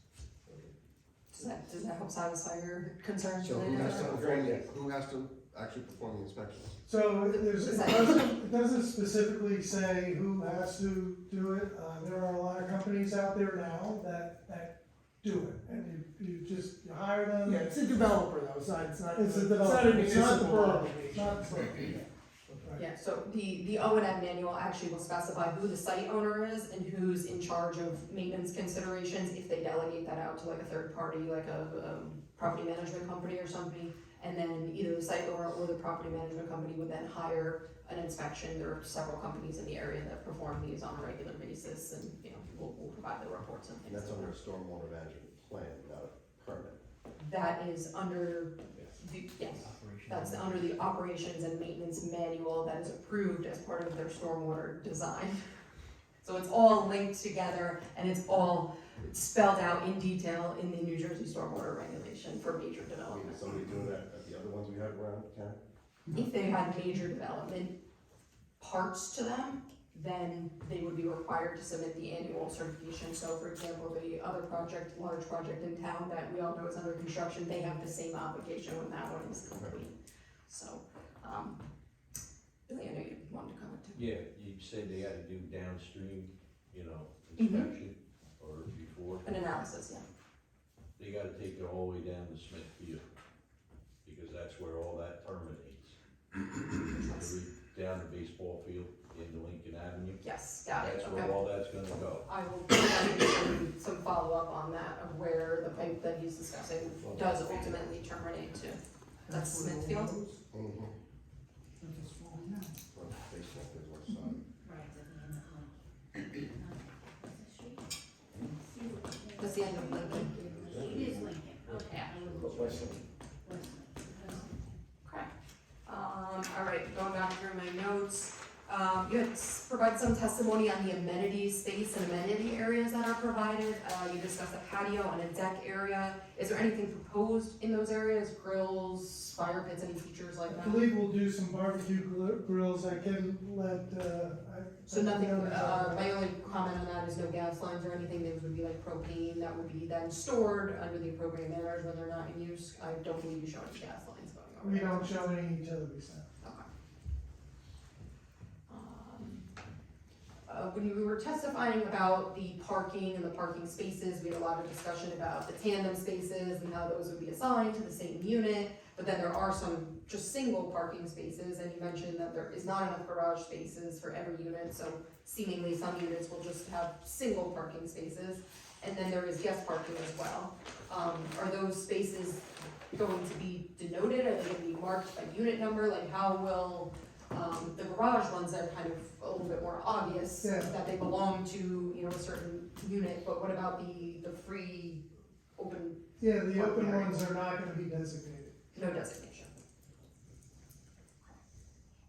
Does that help satisfy your concerns? So related to that? who has to actually perform the inspections? So it doesn't specifically say who has to do it. There are a lot of companies out there now that do it, and you just hire them. Yeah, it's a developer though, it's not It's a a developer, it's not the municipal borough, obligation. it's not the borough. Right. Yeah, so the O&M manual actually will specify who the site owner is and who's in charge of maintenance considerations, if they delegate that out to like a third party, like a property management company or something. And then either the site owner or the property management company would then hire an inspection. There are several companies in the area that perform these on a regular basis, and we'll provide the reports and things. And that's under a stormwater management plan, not a permit. That is under that's under the operations and maintenance manual that is approved as part of their stormwater design. So it's all linked together, and it's all spelled out in detail in the New Jersey stormwater regulation for major I mean, development. is somebody doing that at the other ones we have around town? If they had major development parts to them, then they would be required to submit the annual certification. So for example, the other project, large project in town that we all know is under construction, they have the same obligation when that one is complete. So, Billy, I know you wanted to comment too. Yeah, you said they had to do downstream, inspection, or before. An analysis, yeah. They gotta take it all the way down to Smithfield, because that's where all that terminates. down the baseball field into Lincoln Avenue. Yes, got it, That's okay. where all that's gonna go. I will do some follow-up on that of where the pipe that he's discussing does ultimately terminate to. That's Smithfield? Mhm. That's a small Well, baseball field, what's on? That's the end of Lincoln. It is Lincoln, okay. Okay. All right, going back through my notes, you had provided some testimony on the amenities, space and amenity areas that are provided. You discussed a patio and a deck area. Is there anything proposed in those areas? Grills, fire pits, any features like I that? believe we'll do some barbecue grills, I can let, So nothing, my only comment on that is no gas lines or anything, those would be like propane that would be then stored under the appropriate manners when they're not in use. I don't believe you show any gas lines going over. We there. don't show any utilities now. Okay. When we were testifying about the parking and the parking spaces, we had a lot of discussion about the tandem spaces and how those would be assigned to the same unit. But then there are some just single parking spaces, and you mentioned that there is not enough garage spaces for every unit, so seemingly some units will just have single parking spaces. And then there is guest parking as well. Are those spaces going to be denoted? Are they gonna be marked by unit number? Like how will, the garage ones are kind of a little bit more obvious Yeah. that they belong to, you know, a certain unit, but what about the free, open, Yeah, the open ones are not gonna be designated. no designation?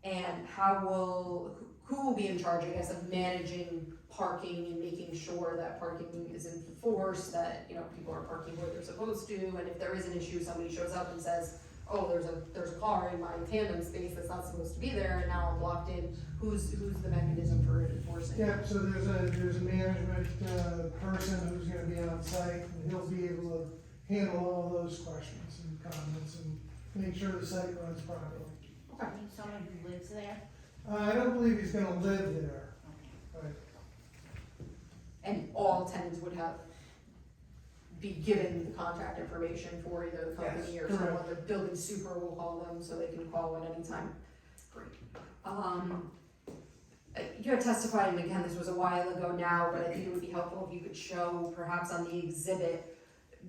And how will, who will be in charge, I guess, of managing parking and making sure that parking is enforced, that, you know, people are parking where they're supposed to, and if there is an issue, somebody shows up and says, oh, there's a car in my tandem space that's not supposed to be there, and now I'm blocked in, who's the mechanism for enforcing? Yeah, so there's a management, person who's gonna be on site, and he'll be able to handle all those questions and comments and make sure the site runs properly. Okay, someone who lives there? I don't believe he's gonna live there, right? And all tenants would be given the contact information for either the company or Yes, someone, correct. the building super will call them, so they can call at any time. Great. You had testified, and again, this was a while ago now, but I think it would be helpful if you could show perhaps on the exhibit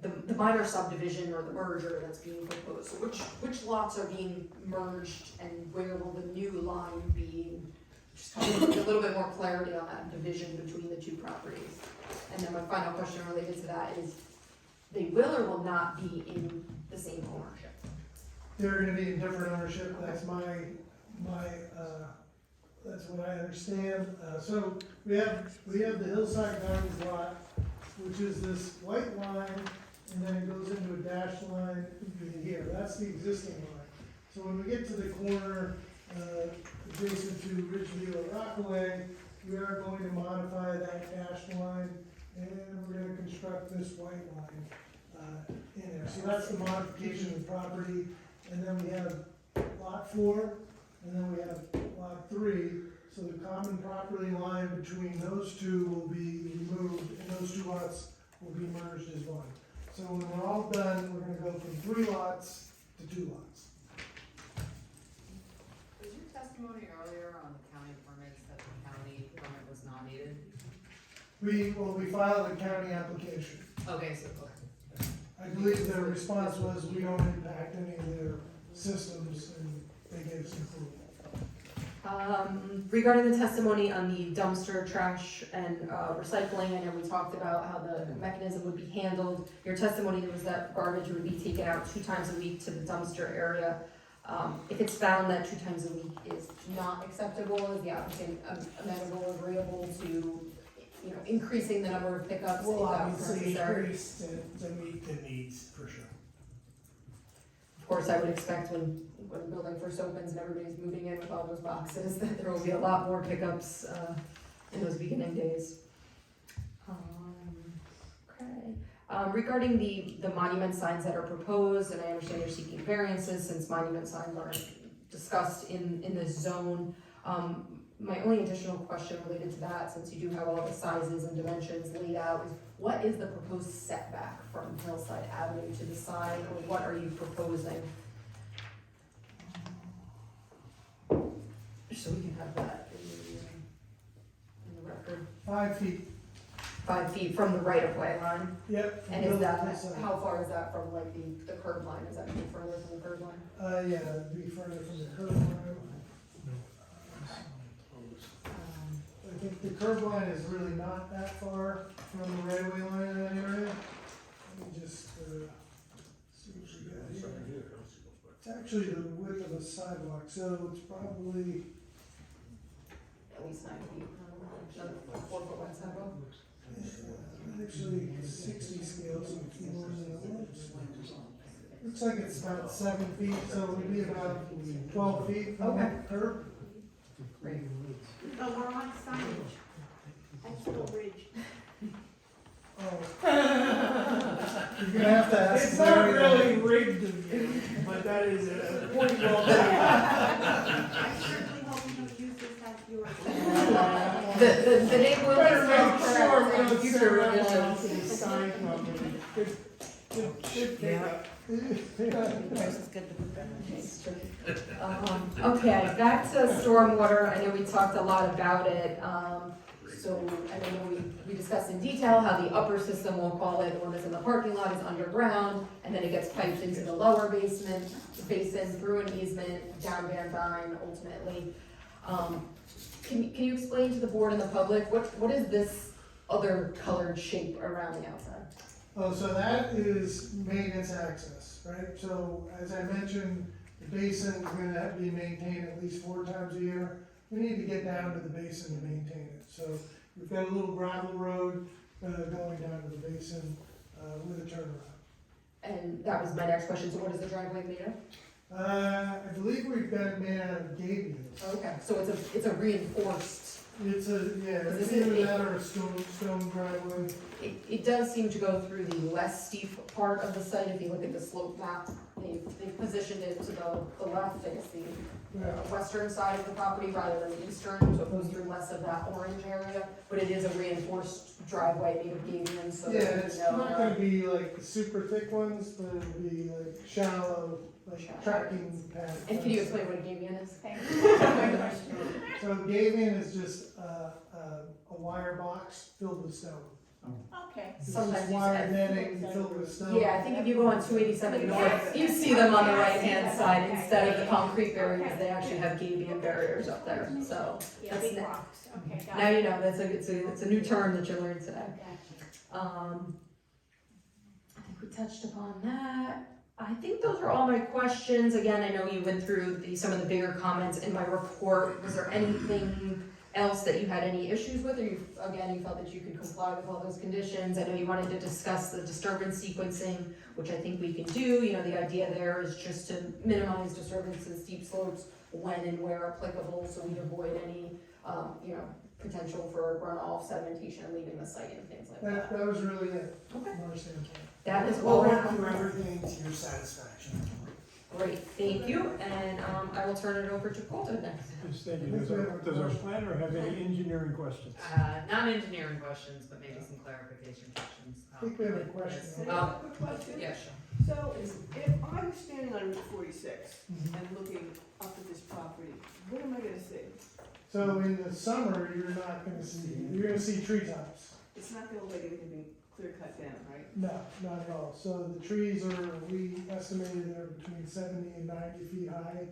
the minor subdivision or the merger that's being proposed. So which lots are being merged and where will the new line be? Just kind of a little bit more clarity on that division between the two properties. And then my final question related to that is, they will or will not be in the same ownership? They're gonna be in different ownership, that's that's what I understand. So we have the Hillside Gardens lot, which is this white line, and then it goes into a dashed line into here, that's the existing line. So when we get to the corner, adjacent to Riverview or Rockaway, we are going to modify that dashed line, and we're gonna construct this white line, in there. So that's the modification of the property, and then we have lot 4, and then we have lot 3. So the common property line between those two will be removed, and those two lots will be merged as one. So when we're all done, we're gonna go from 3 lots to 2 lots. Was your testimony earlier on the county permits that the county permit was not needed? We filed a county application. Okay, so, okay. I believe their response was, we don't impact any of their systems, and they gave us approval. Regarding the testimony on the dumpster, trash, and recycling, I know we talked about how the mechanism would be handled. Your testimony was that garbage would be taken out 2 times a week to the dumpster area. If it's found that 2 times a week is not acceptable, is the applicant amenable, agreeable to, you know, increasing the number of pickups? We'll if that's obviously necessary? increase to meet the needs, for sure. Of course, I would expect when the building first opens and everybody's moving in with all those boxes, that there will be a lot more pickups, in those beginning days. Okay. Regarding the monument signs that are proposed, and I understand you're seeking variances since monument signs aren't discussed in this zone. My only additional question related to that, since you do have all the sizes and dimensions laid out, is what is the proposed setback from Hillside Avenue to the side, or what are you proposing? so we can have that in the record. 5 feet. 5 feet from the right of way line. Yep. And is that, how far is that from like the curb line? Is that any further from the curb line? Yeah, it'd be further from the curb line. I think the curb line is really not that far from the right of way line in that area. Let me just, see what we got here. It's actually the width of a sidewalk, so it's probably, At least 9 feet, another 4 foot wide sidewalk. actually 60 scale, so it's more than that. Looks like it's about 7 feet, so it would be about 12 feet from the curb. Great. Oh, we're on signage. That's the bridge. Oh. You're gonna have to ask. It's not Mary really that. rigged of you, but that is a point well taken. I certainly hope you don't use this as yours. The name will Better be make spelled sure we correct on don't future send around revisions. to the sign company. Good pickup. Okay, back to stormwater, I know we talked a lot about it, so, and I know we discussed in detail how the upper system, we'll call it, the one that's in the parking lot, is underground, and then it gets piped into the lower basin through an easement, down Van Dyne ultimately. Can you explain to the board and the public, what is this other colored shape around the outside? Oh, so that is maintenance access, right? So as I mentioned, the basin is gonna have to be maintained at least 4 times a year. We need to get down to the basin to maintain it. So we've got a little gravel road going down to the basin with a turnaround. And that was my next question, so what is the driveway made of? I believe we've got it made out of gabions. Okay, so it's a reinforced. It's This either is- that or a stone driveway. It does seem to go through the less steep part of the site, if you look at the slope map, they've positioned it to the left, I guess the western side of the property rather than the eastern, so it goes through less of that orange area, but it is a reinforced driveway made of gabion, so Yeah, there's it's no, not gonna be like the super thick ones, but it'll be like shallow, like tracking pad. And can you explain what a gabion is? So gabion is just a wire box filled with stone. Okay. It's Sometimes just you wire said- netting filled with stone. Yeah, I think if you go on 287 north, you see them on the right-hand side, instead of the concrete barriers, they actually have gabion barriers up there, so. Yeah, That's big ne- rocks, okay, got Now it. you know, it's a new term that you learned today. Gotcha. I think we touched upon that. I think those are all my questions. Again, I know you went through some of the bigger comments in my report. Was there anything else that you had any issues with, or you felt that you could comply with all those conditions? I know you wanted to discuss the disturbance sequencing, which I think we can do. You know, the idea there is just to minimize disturbances, steep slopes, when and where applicable, so we avoid any, potential for runoff, sedimentation, leaving the site and things like that. That was really it, Okay. from our standpoint. That is We'll all I work have. through everything to your satisfaction. Great, thank you, and I will turn it over to Colton next. Yes, thank you. Does our planner have any engineering questions? Not engineering questions, but maybe some clarification questions. I think we have a question. Quick question? Yeah, sure. So if I'm standing on Route 46 and looking up at this property, what am I gonna see? So in the summer, you're gonna see treetops. It's not gonna look like anything being clear cut down, right? No, not at all. So the trees we estimated they're between 70 and 90 feet high.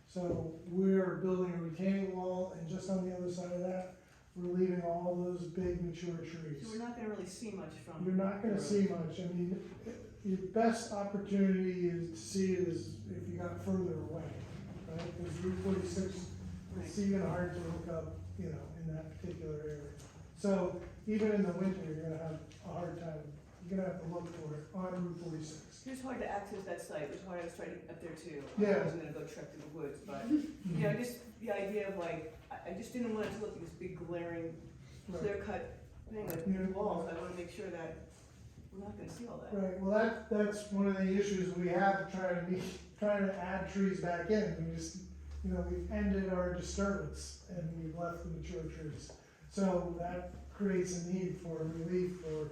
So we're building a retaining wall, and just on the other side of that, we're leaving all those big mature trees. So we're not gonna really see much from. You're not gonna see much. I mean, your best opportunity is to see it is if you got further away, right? Because Route 46, it's even hard to look up, in that particular area. So even in the winter, you're gonna have a hard time. You're gonna have to look for it on Route 46. It's hard to access that site, which is why I was trying to get up there too. Yeah. I wasn't gonna go trek through the woods, but, just the idea of I just didn't want it to look like this big glaring, clear cut thing with new walls. I wanna make sure that we're not gonna see all that. Right, well, that's one of the issues we have trying to add trees back in. We just, we've ended our disturbance and we've left the mature trees. So that creates a need for relief for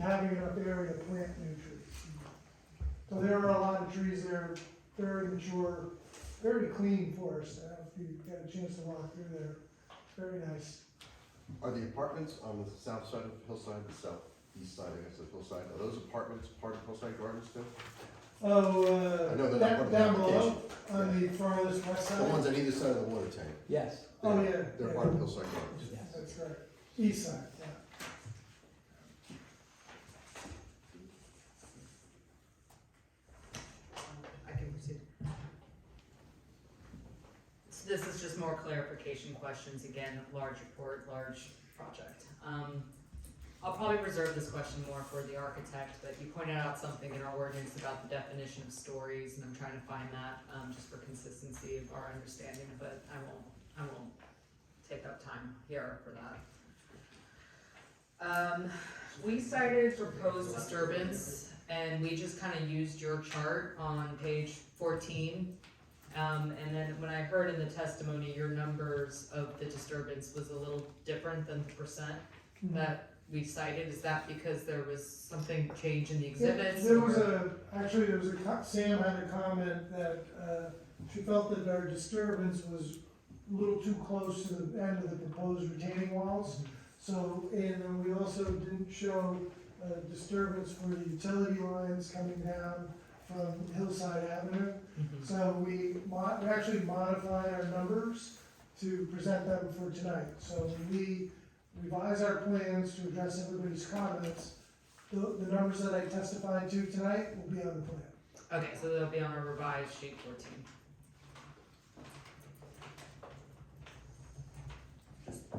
having enough area to plant new trees. So there are a lot of trees there, very mature, very clean forest. if you get a chance to walk through there. Very nice. Are the apartments on the south side of Hillside, the southeast side, I guess, of Hillside, are those apartments part of Hillside Gardens too? Oh, I know they're not part of the down below, application. on the farthest west The side? ones on either side of the water tank. Yes. Oh, yeah. They're yeah. part of Hillside Gardens. Yes. That's right. East side, yeah. I can proceed. So this is just more clarification questions, again, large report, large project. I'll probably reserve this question more for the architect, but you pointed out something in our ordinance about the definition of stories, and I'm trying to find that, just for consistency of our understanding, but I won't take up time here for that. We cited proposed disturbance, and we just kind of used your chart on page 14. And then when I heard in the testimony, your numbers of the disturbance was a little different than the percent that we cited. Is that because there was something change in the exhibits? There was or- Sam had a comment that, she felt that our disturbance was a little too close to the end of the proposed retaining walls. So, and we also didn't show disturbance for the utility lines coming down from Hillside Avenue. So we actually modified our numbers to present them for tonight. So when we revise our plans to address everybody's comments, the numbers that I testified to tonight will be on the plan. Okay, so they'll be on a revised sheet 14.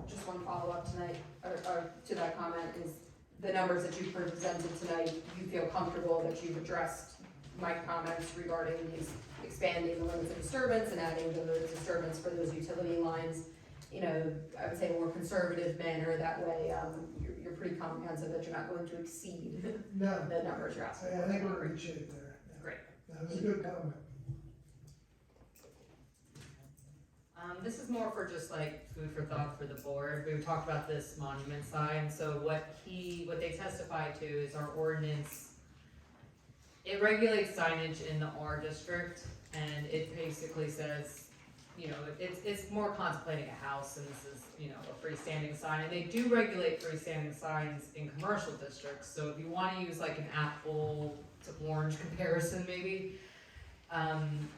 Just one follow-up tonight, or to that comment, is the numbers that you presented tonight, you feel comfortable that you've addressed my comments regarding these expanding the limits of disturbance and adding the disturbance for those utility lines, you know, I would say a more conservative manner, that way, you're pretty comprehensive that you're not going to exceed No, the numbers you're asking I for. think we're in good shape there. Yeah. Great. That was a good comment. This is more for just like food for thought for the board. We talked about this monument sign, so what they testified to is our ordinance. It regulates signage in the R district, and it basically says, you know, it's more contemplating a house, and this is, you know, a freestanding sign, and they do regulate freestanding signs in commercial districts, so if you wanna use like an apple to orange comparison maybe,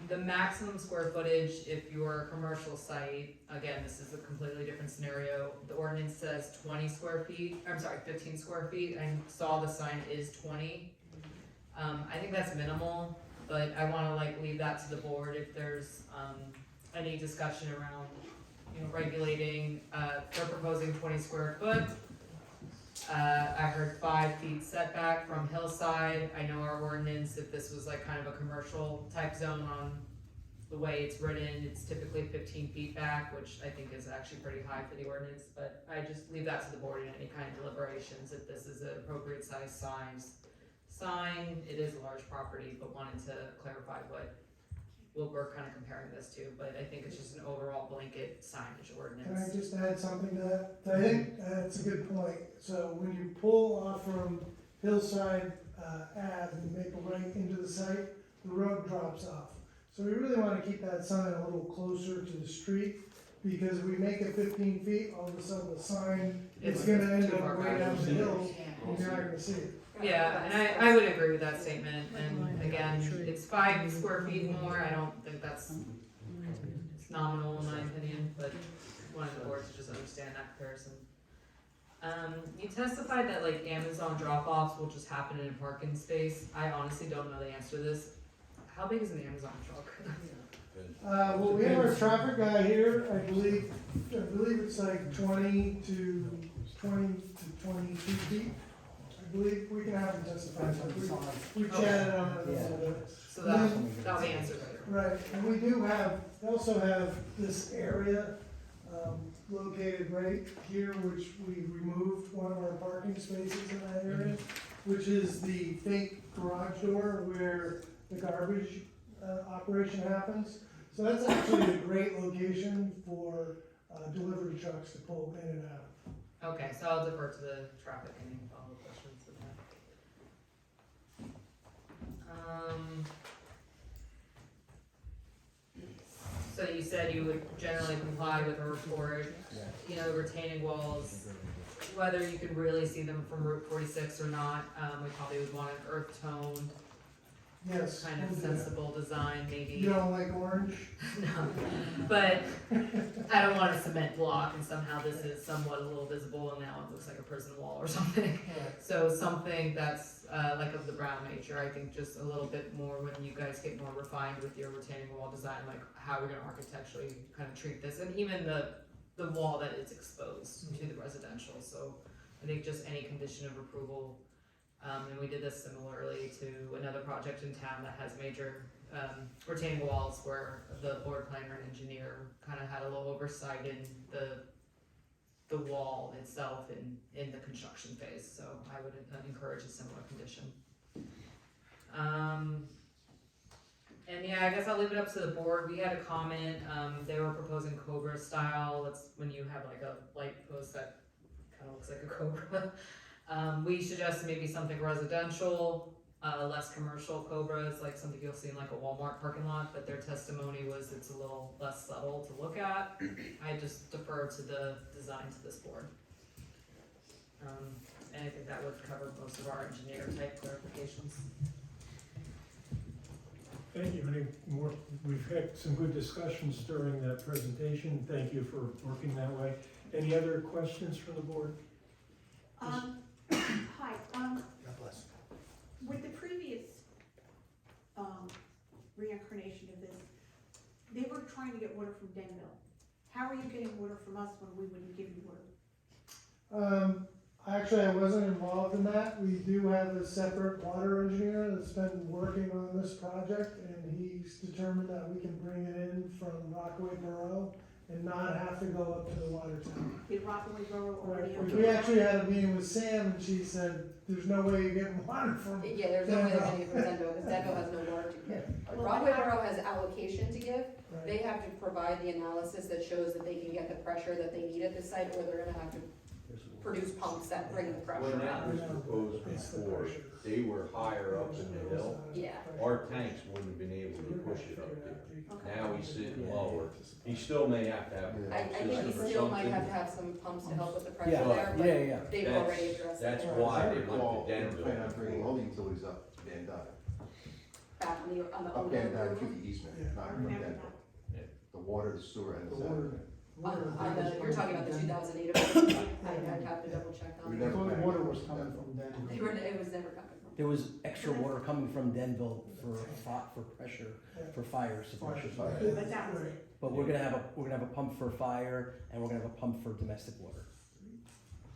the maximum square footage, if you're a commercial site, again, this is a completely different scenario, the ordinance says 20 square feet, I'm sorry, 15 square feet, I saw the sign is 20. I think that's minimal, but I wanna like leave that to the board if there's, any discussion around, you know, regulating, they're proposing 20 square foot. I heard 5 feet setback from hillside. I know our ordinance, if this was like kind of a commercial type zone on the way it's written, it's typically 15 feet back, which I think is actually pretty high for the ordinance, but I just leave that to the board in any kind of deliberations, if this is an appropriate size sign. It is a large property, but wanted to clarify what we're kind of comparing this to, but I think it's just an overall blanket signage ordinance. Can I just add something to that? I think that's a good point. So when you pull off from Hillside Ave and make a right into the site, the road drops off. So we really want to keep that sign a little closer to the street, because if we make it 15 feet, all of a sudden the sign is It's gonna end too up far right back. down the hill, and you're not gonna see it. Yeah, and I would agree with that statement, and again, it's 5 square feet more, I don't think it's nominal in my opinion, but wanted the board to just understand that comparison. You testified that like Amazon drop-offs will just happen in a parking space. I honestly don't know the answer to this. How big is an Amazon truck? Well, we have our traffic guy here, I believe it's like 20 to 22 feet. I believe we can have him testify. We chatted on it a little bit. So that'll be answered later. Right, and we also have this area, located right here, which we removed one of our parking spaces in that area, which is the fake garage door where the garbage, operation happens. So that's actually a great location for, delivery trucks to pull in and out. Okay, so I'll defer to the traffic and any follow-up questions with that. so you said you would generally comply with a report, you know, retaining walls, whether you could really see them from Route 46 or not, we probably would want an earth tone, Yes. kind of we'll do that. sensible design, maybe. You don't like orange? No, but I don't want a cement block and somehow this is somewhat a little visible and now it looks like a prison wall or something. Right. So something that's like of the brown nature, I think just a little bit more when you guys get more refined with your retaining wall design, like how we're gonna architecturally kind of treat this, and even the wall that is exposed to the residential, so I think just any condition of approval. And we did this similarly to another project in town that has major retaining walls where the board planner and engineer kind of had a little oversight in the wall itself in the construction phase, so I would encourage a similar condition. And yeah, I guess I'll leave it up to the board. We had a comment, they were proposing Cobra style, that's when you have like a light post that kind of looks like a Cobra. We suggested maybe something residential, less commercial Cobras, like something you'll see in like a Walmart parking lot, but their testimony was it's a little less subtle to look at. I just defer to the design to this board. And I think that would cover most of our engineer type clarifications. Thank you. Any more? We've had some good discussions during that presentation. Thank you for working that way. Any other questions from the board? Hi, God bless. with the previous, reincarnation of this, they were trying to get water from Denville. How are you getting water from us when we wouldn't give you water? Actually, I wasn't involved in that. We do have a separate water engineer that's been working on this project, and he's determined that we can bring it in from Rockaway Borough and not have to go up to the water tower. Did Rockaway Borough already? Right. We actually had a meeting with Sam, and she said, there's no way you're getting water from. Yeah, there's no way they're getting it from Denville, because Denville has no water to give. Well, Rockaway then how- Borough has allocation to give, Right. they have to provide the analysis that shows that they can get the pressure that they need at the site, or they're gonna have to produce pumps that bring the pressure When that out. was proposed It's the before, pressure. they were higher up in the hill. Yeah. Our tanks wouldn't have been able to push it up there. Okay. Now he's sitting lower. He still may have to have a I pump think he system or still might have to something. have some pumps to help with the pressure Yeah, there, but yeah. they've already addressed That's it. why they Well, went to Denville. plan on bringing all the utilities up Van Dyke, Back on the up owner Van Dyke to approval. the easement, Yeah. not I from remember Denville. that. The water, the sewer, and the The water. sediment. You're talking about the 2008 approval, I'd have to double check on We that. never The planned water to was go to coming Denville. from Denver. It was never coming from. There was extra water coming from Denville for pressure, for fire suppression. Fire. But that was it. But we're gonna have a pump for fire, and we're gonna have a pump for domestic water.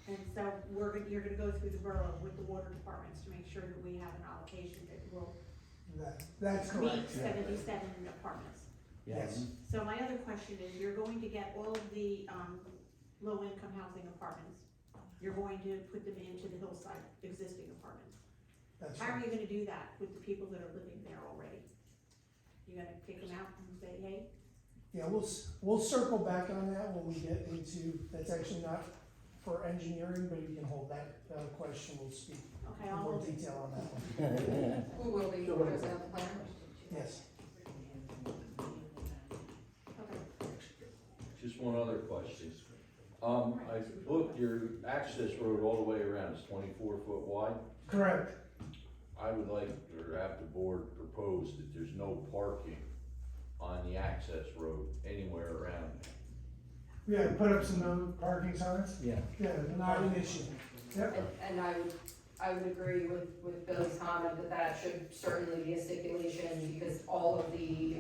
And so you're gonna go through the borough with the water departments to make sure that we have an allocation that will That's meet correct. 77 apartments. Yes. So my other question is, you're going to get all of the, low-income housing apartments, you're going to put them into the hillside existing apartments. That's How are right. you gonna do that with the people that are living there already? You gonna kick them out and say, hey? Yeah, we'll circle back on that when we get into, that's actually not for engineering, but you can hold that question, we'll speak Okay, in I'll more hold it. detail on that one. Who will be president of the plan? Yes. Okay. Just one other question. I looked, your access road all the way around is 24 foot wide. Correct. I would like, or have the board propose that there's no parking on the access road anywhere around. Yeah, put up some no parking signs. Yeah. Yeah, not an issue. Yep. And I would agree with Billy's comment that that should certainly be a stipulation, because all of the,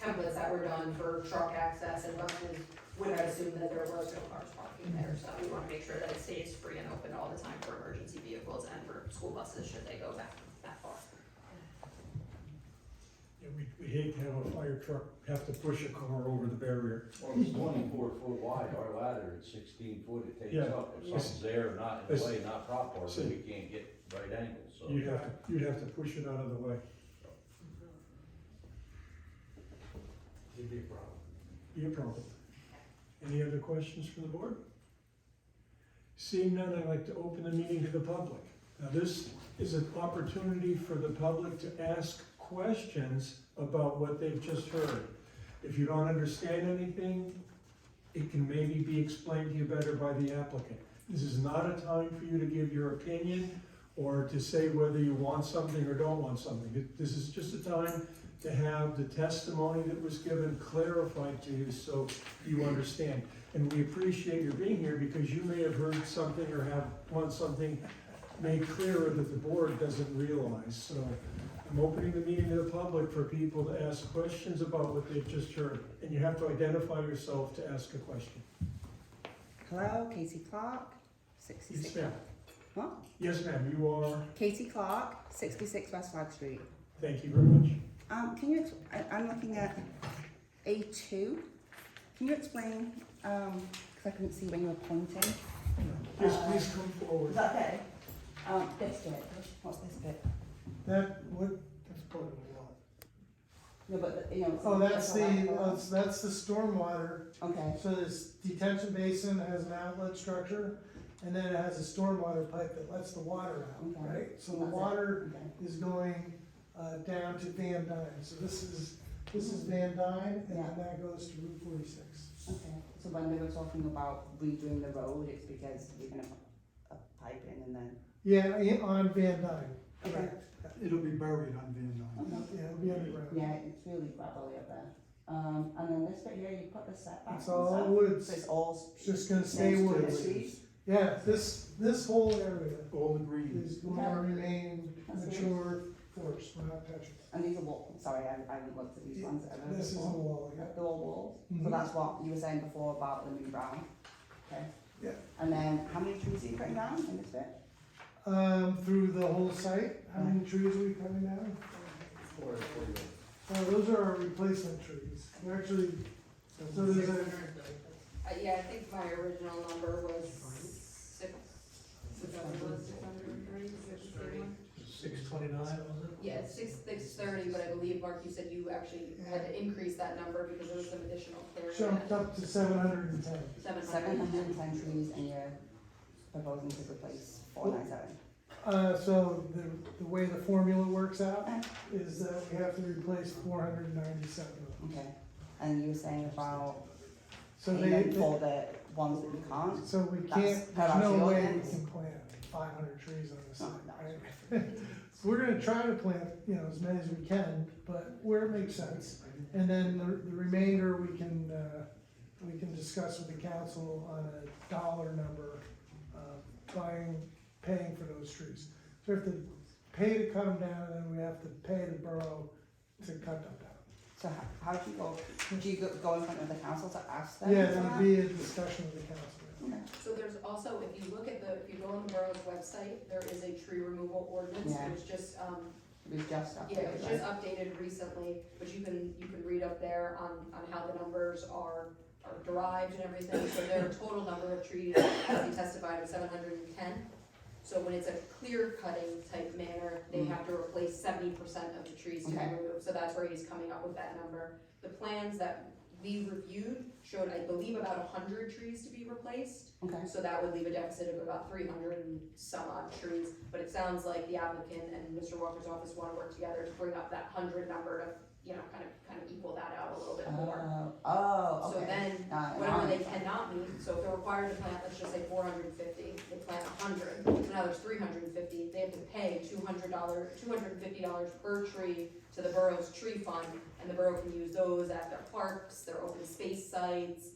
templates that were done for truck access and buses would have assumed that there was no cars parking there, so we wanna make sure that it stays free and open all the time for emergency vehicles and for school buses should they go that far. Yeah, we hate to have a fire truck have to push a car over the barrier. Well, it's 24 foot wide, our ladder is 16 foot, it takes Yeah. up. If something's there, not in the way, not prop See. parking, we can't get right angles, so. You'd have to push it out of the way. It'd be a problem. Be a problem. Any other questions from the board? Seeing none, I'd like to open the meeting to the public. Now, this is an opportunity for the public to ask questions about what they've just heard. If you don't understand anything, it can maybe be explained to you better by the applicant. This is not a time for you to give your opinion or to say whether you want something or don't want something. This is just a time to have the testimony that was given clarified to you so you understand. And we appreciate your being here because you may have heard something or want something made clearer that the board doesn't realize. So I'm opening the meeting to the public for people to ask questions about what they've just heard. And you have to identify yourself to ask a question. Hello, Casey Clark, Yes, 66. ma'am. What? Yes, ma'am, you are. Katie Clark, 66 West Flag Street. Thank you very much. Can you, I'm looking at A2. Can you explain, because I couldn't see when you were pointing. Yes, please come forward. Is that okay? This bit, what's this bit? That would, that's part of the lot. No, but, you know. Oh, that's the stormwater. Okay, So this detention basin has an outlet structure, and then it has a stormwater pipe that lets the water out, Okay. right? So the That's it. water okay, is going, down to Van Dyne. So this is Van Dyne, and Yeah. then that goes to Route 46. okay. So when they were talking about redoing the road, it's because you're gonna put a pipe in and then. Yeah, on Van Dyne, Okay. correct. It'll be buried on Van Dyne. Okay. Yeah, it'll be underground. Yeah, it's really gravelly up there. And then this bit here, you put the setbacks It's and all stuff. woods. So it's all. It's just gonna stay next to the woods. street? Yeah, this whole area All agreed. is going to remain That's mature forest, we're not touching. And these are walls, sorry, I haven't looked at these Yeah, ones ever. This is a before. wall, yeah. They're all walls, Mhm. so that's what you were saying before about the new brown, okay? Yeah. And then, how many trees are you putting down in this bit? Through the whole site, how many trees are we cutting down? Those are our replacement trees. We're actually, so there's a, Yeah, I think my original number was six, was 603, 631? 629, was it? Yeah, it's 630, but I believe, Mark, you said you actually had to increase that number because there was some additional clearing. jumped up to 710. 710 trees and you're proposing to replace 497. So the way the formula works out is that we have to replace 497 of them. Okay, and you were saying about So payment for the ones that you can't? so we That's can't, per there's no our way we ordinance? can plant 500 trees on the site, Oh, no. right? So we're gonna try to plant, as many as we can, but where it makes sense. And then the remainder, we can discuss with the council on a dollar number, paying for those trees. So we have to pay to cut them down, and then we have to pay the borough to cut them down. So how do you go, do you go in front of the council to ask them? Yeah, for there'll that? be a discussion with the council. Okay. So there's also, if you look at if you go on the borough's website, there is a tree removal ordinance. Yeah. It was just, It was just yeah, it updated, was just right? updated recently, but you can read up there on how the numbers are derived and everything. So their total number of trees, as he testified, was 710. So when it's a clear cutting type manner, they have to replace 70% of the trees to be Okay. removed. So that's where he's coming up with that number. The plans that we reviewed showed, I believe, about 100 trees to be replaced. Okay, So that would leave a deficit of about 300 and some odd trees, but it sounds like the applicant and Mr. Walker's office want to work together to bring up that 100 number to, kind of equal that out a little bit more. oh, So okay. then, Now whatever I they understand. cannot meet, so if they're required to plant, let's just say 450, they plant 100, so now there's 350, they have to pay $250 per tree to the borough's tree fund, and the borough can use those at their parks, their open space sites,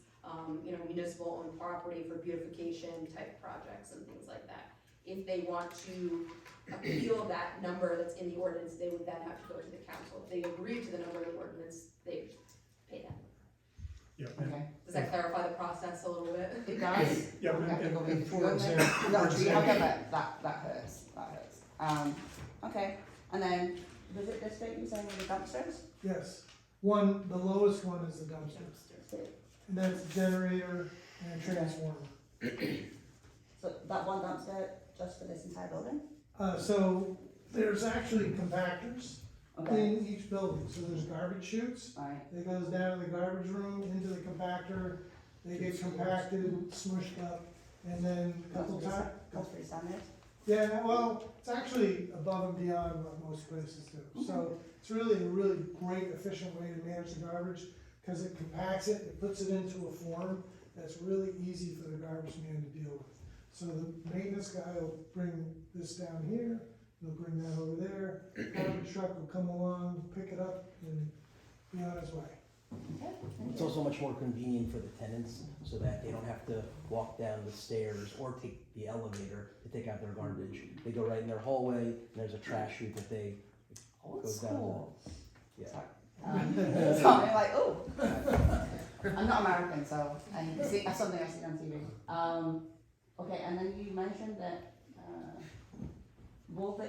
municipal owned property for beautification type projects and things like that. If they want to appeal that number that's in the ordinance, they would then have to go to the council. If they agree to the number in the ordinance, they pay that. Yeah, Okay. Does that clarify the process a little bit? It does. yeah, We have to go read and the for tree example, ordinance. for example, Okay, that hurts, okay, and then, was it this bit you were saying with the dumpsters? Yes, the lowest one is the dumpster, and that's a generator and a transformer. So that one dumpster just for this entire building? So there's actually compactors Okay, in each building, so there's garbage chutes. alright, It goes down to the garbage room, into the compactor, they get compacted, smushed up, and then a couple times. that's pretty standard. Yeah, well, it's actually above and beyond what most places do. So it's really a really great, efficient way to manage the garbage, because it compacts it, it puts it into a form that's really easy for the garbage man to deal with. So the maintenance guy will bring this down here, he'll bring that over there, garbage truck will come along, pick it up, and be on his way. Okay, thank It's you. also much more convenient for the tenants, so that they don't have to walk down the stairs or take the elevator to take out their garbage. They go right in their hallway, and there's a trash chute that they Old goes down school. the, yeah. So I'm like, oh. I'm not American, so I see, that's something I see on TV. Okay, and then you mentioned that, will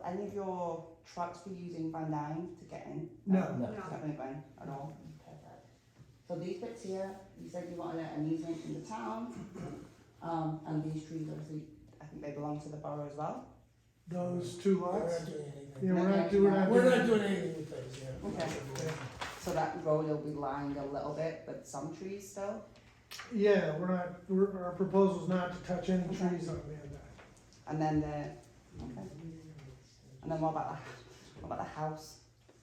any of your trucks be using Van Dyne to get in? No. No. Not going Van at all? Perfect. So these bits here, you said you wanted an easement in the town, and these trees obviously, I think they belong to the borough as well? Those two We're lots? not doing anything. Yeah, We're not doing anything with those, yeah. Okay. So that road will be lined a little bit with some trees still? Yeah, our proposal's not to touch any trees on Van Dyne. And then okay. And then what about the house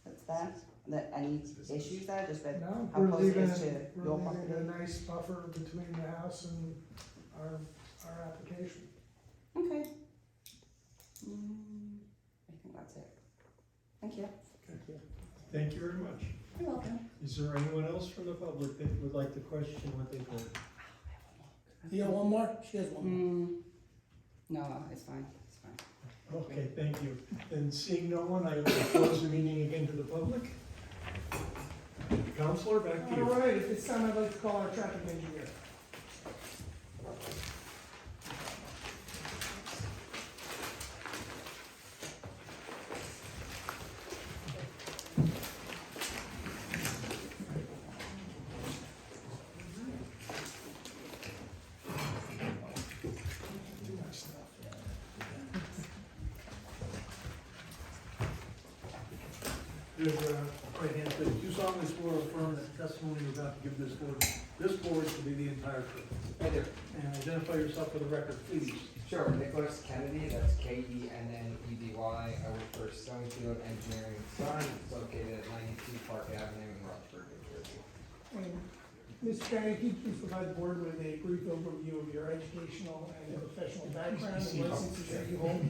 that's there? Any issues there, just that No, how we're close it leaving, is to your we're property? leaving a nice buffer between the house and our application. Okay. I think that's it. Thank you. Thank you very much. You're welcome. Is there anyone else from the public that would like to question what they've heard? You got one more? She has one more. No, it's fine, it's fine. Okay, thank you. And seeing no one, I will close the meeting again to the public. Counselor, back to All you. right, at this time, I'd like to call our traffic engineer. Right hand, please. You solemnly swear or affirm that the testimony you're about to give this board to be the entire truth. I do. And identify yourself for the record, please. Sure, Nicholas Kennedy, that's Kennedy. I work for Stonefield Engineering and Design, it's located at 92 Park Avenue in Roxbury, New Jersey. Mr. Kennedy, can you please provide the board with a brief overview of your educational and professional background and licenses that you hold?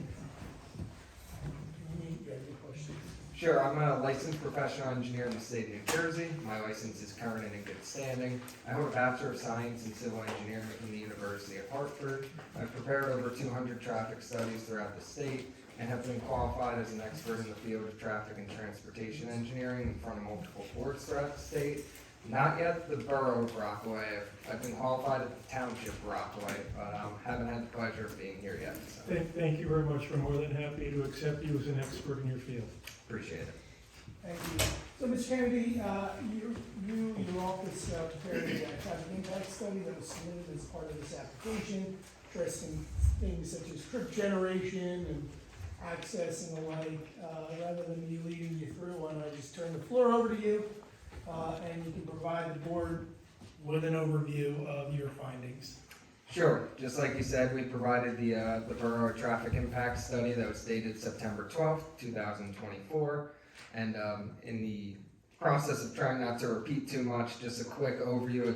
You have any questions? Sure, I'm a licensed professional engineer in the state of New Jersey. My license is current and in good standing. I hold a Bachelor of Science in Civil Engineering from the University of Hartford. I've prepared over 200 traffic studies throughout the state and have been qualified as an expert in the field of traffic and transportation engineering in front of multiple boards throughout the state. Not yet the borough of Rockaway. I've been qualified at the township of Rockaway, but haven't had the pleasure of being here yet. So. Thank you very much. We're more than happy to accept you as an expert in your field. Appreciate it. Thank you. So, Mr. Kennedy, your office prepared a traffic impact study that was submitted as part of this application, addressing things such as trip generation and access and the like. Rather than me leading you through, why don't I just turn the floor over to you, and you can provide the board with an overview of your findings. Sure. Just like you said, we provided the Borough Traffic Impact Study that was dated September 12th, 2024. And in the process of trying not to repeat too much, just a quick overview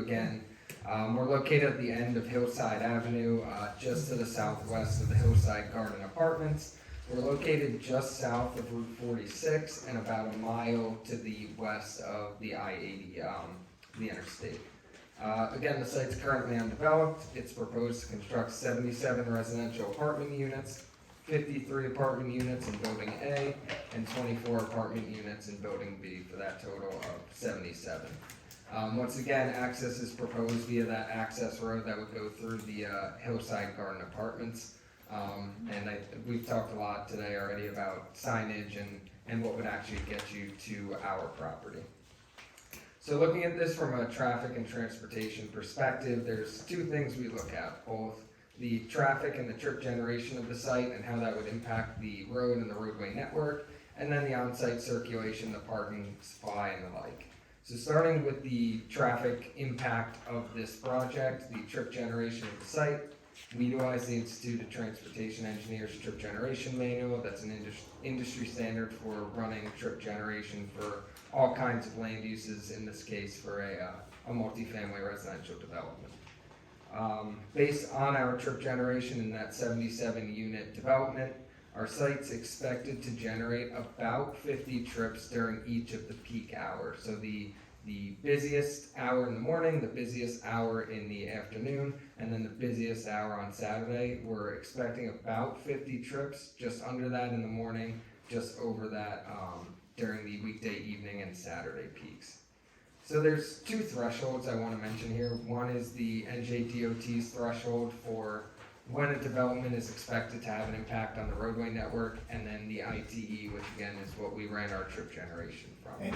again. We're located at the end of Hillside Avenue, just to the southwest of the Hillside Garden Apartments. We're located just south of Route 46 and about a mile to the west of the I-80, the interstate. Again, the site's currently undeveloped. It's proposed to construct 77 residential apartment units, 53 apartment units in Building A, and 24 apartment units in Building B, for that total of 77. Once again, access is proposed via that access road that would go through the Hillside Garden Apartments. We've talked a lot today already about signage and what would actually get you to our property. So looking at this from a traffic and transportation perspective, there's two things we look at, both the traffic and the trip generation of the site and how that would impact the road and the roadway network, and then the on-site circulation, the parking supply, and the like. So starting with the traffic impact of this project, the trip generation of the site, We utilize the Institute of Transportation Engineers Trip Generation Manual. That's an industry standard for running trip generation for all kinds of land uses, in this case for a multifamily residential development. Based on our trip generation in that 77 unit development, our site's expected to generate about 50 trips during each of the peak hours. So the busiest hour in the morning, the busiest hour in the afternoon, and then the busiest hour on Saturday. We're expecting about 50 trips, just under that in the morning, just over that during the weekday evening and Saturday peaks. So there's two thresholds I want to mention here. One is the NJDOT's threshold for when a development is expected to have an impact on the roadway network, and then the ITE, which again is what we ran our trip generation from. And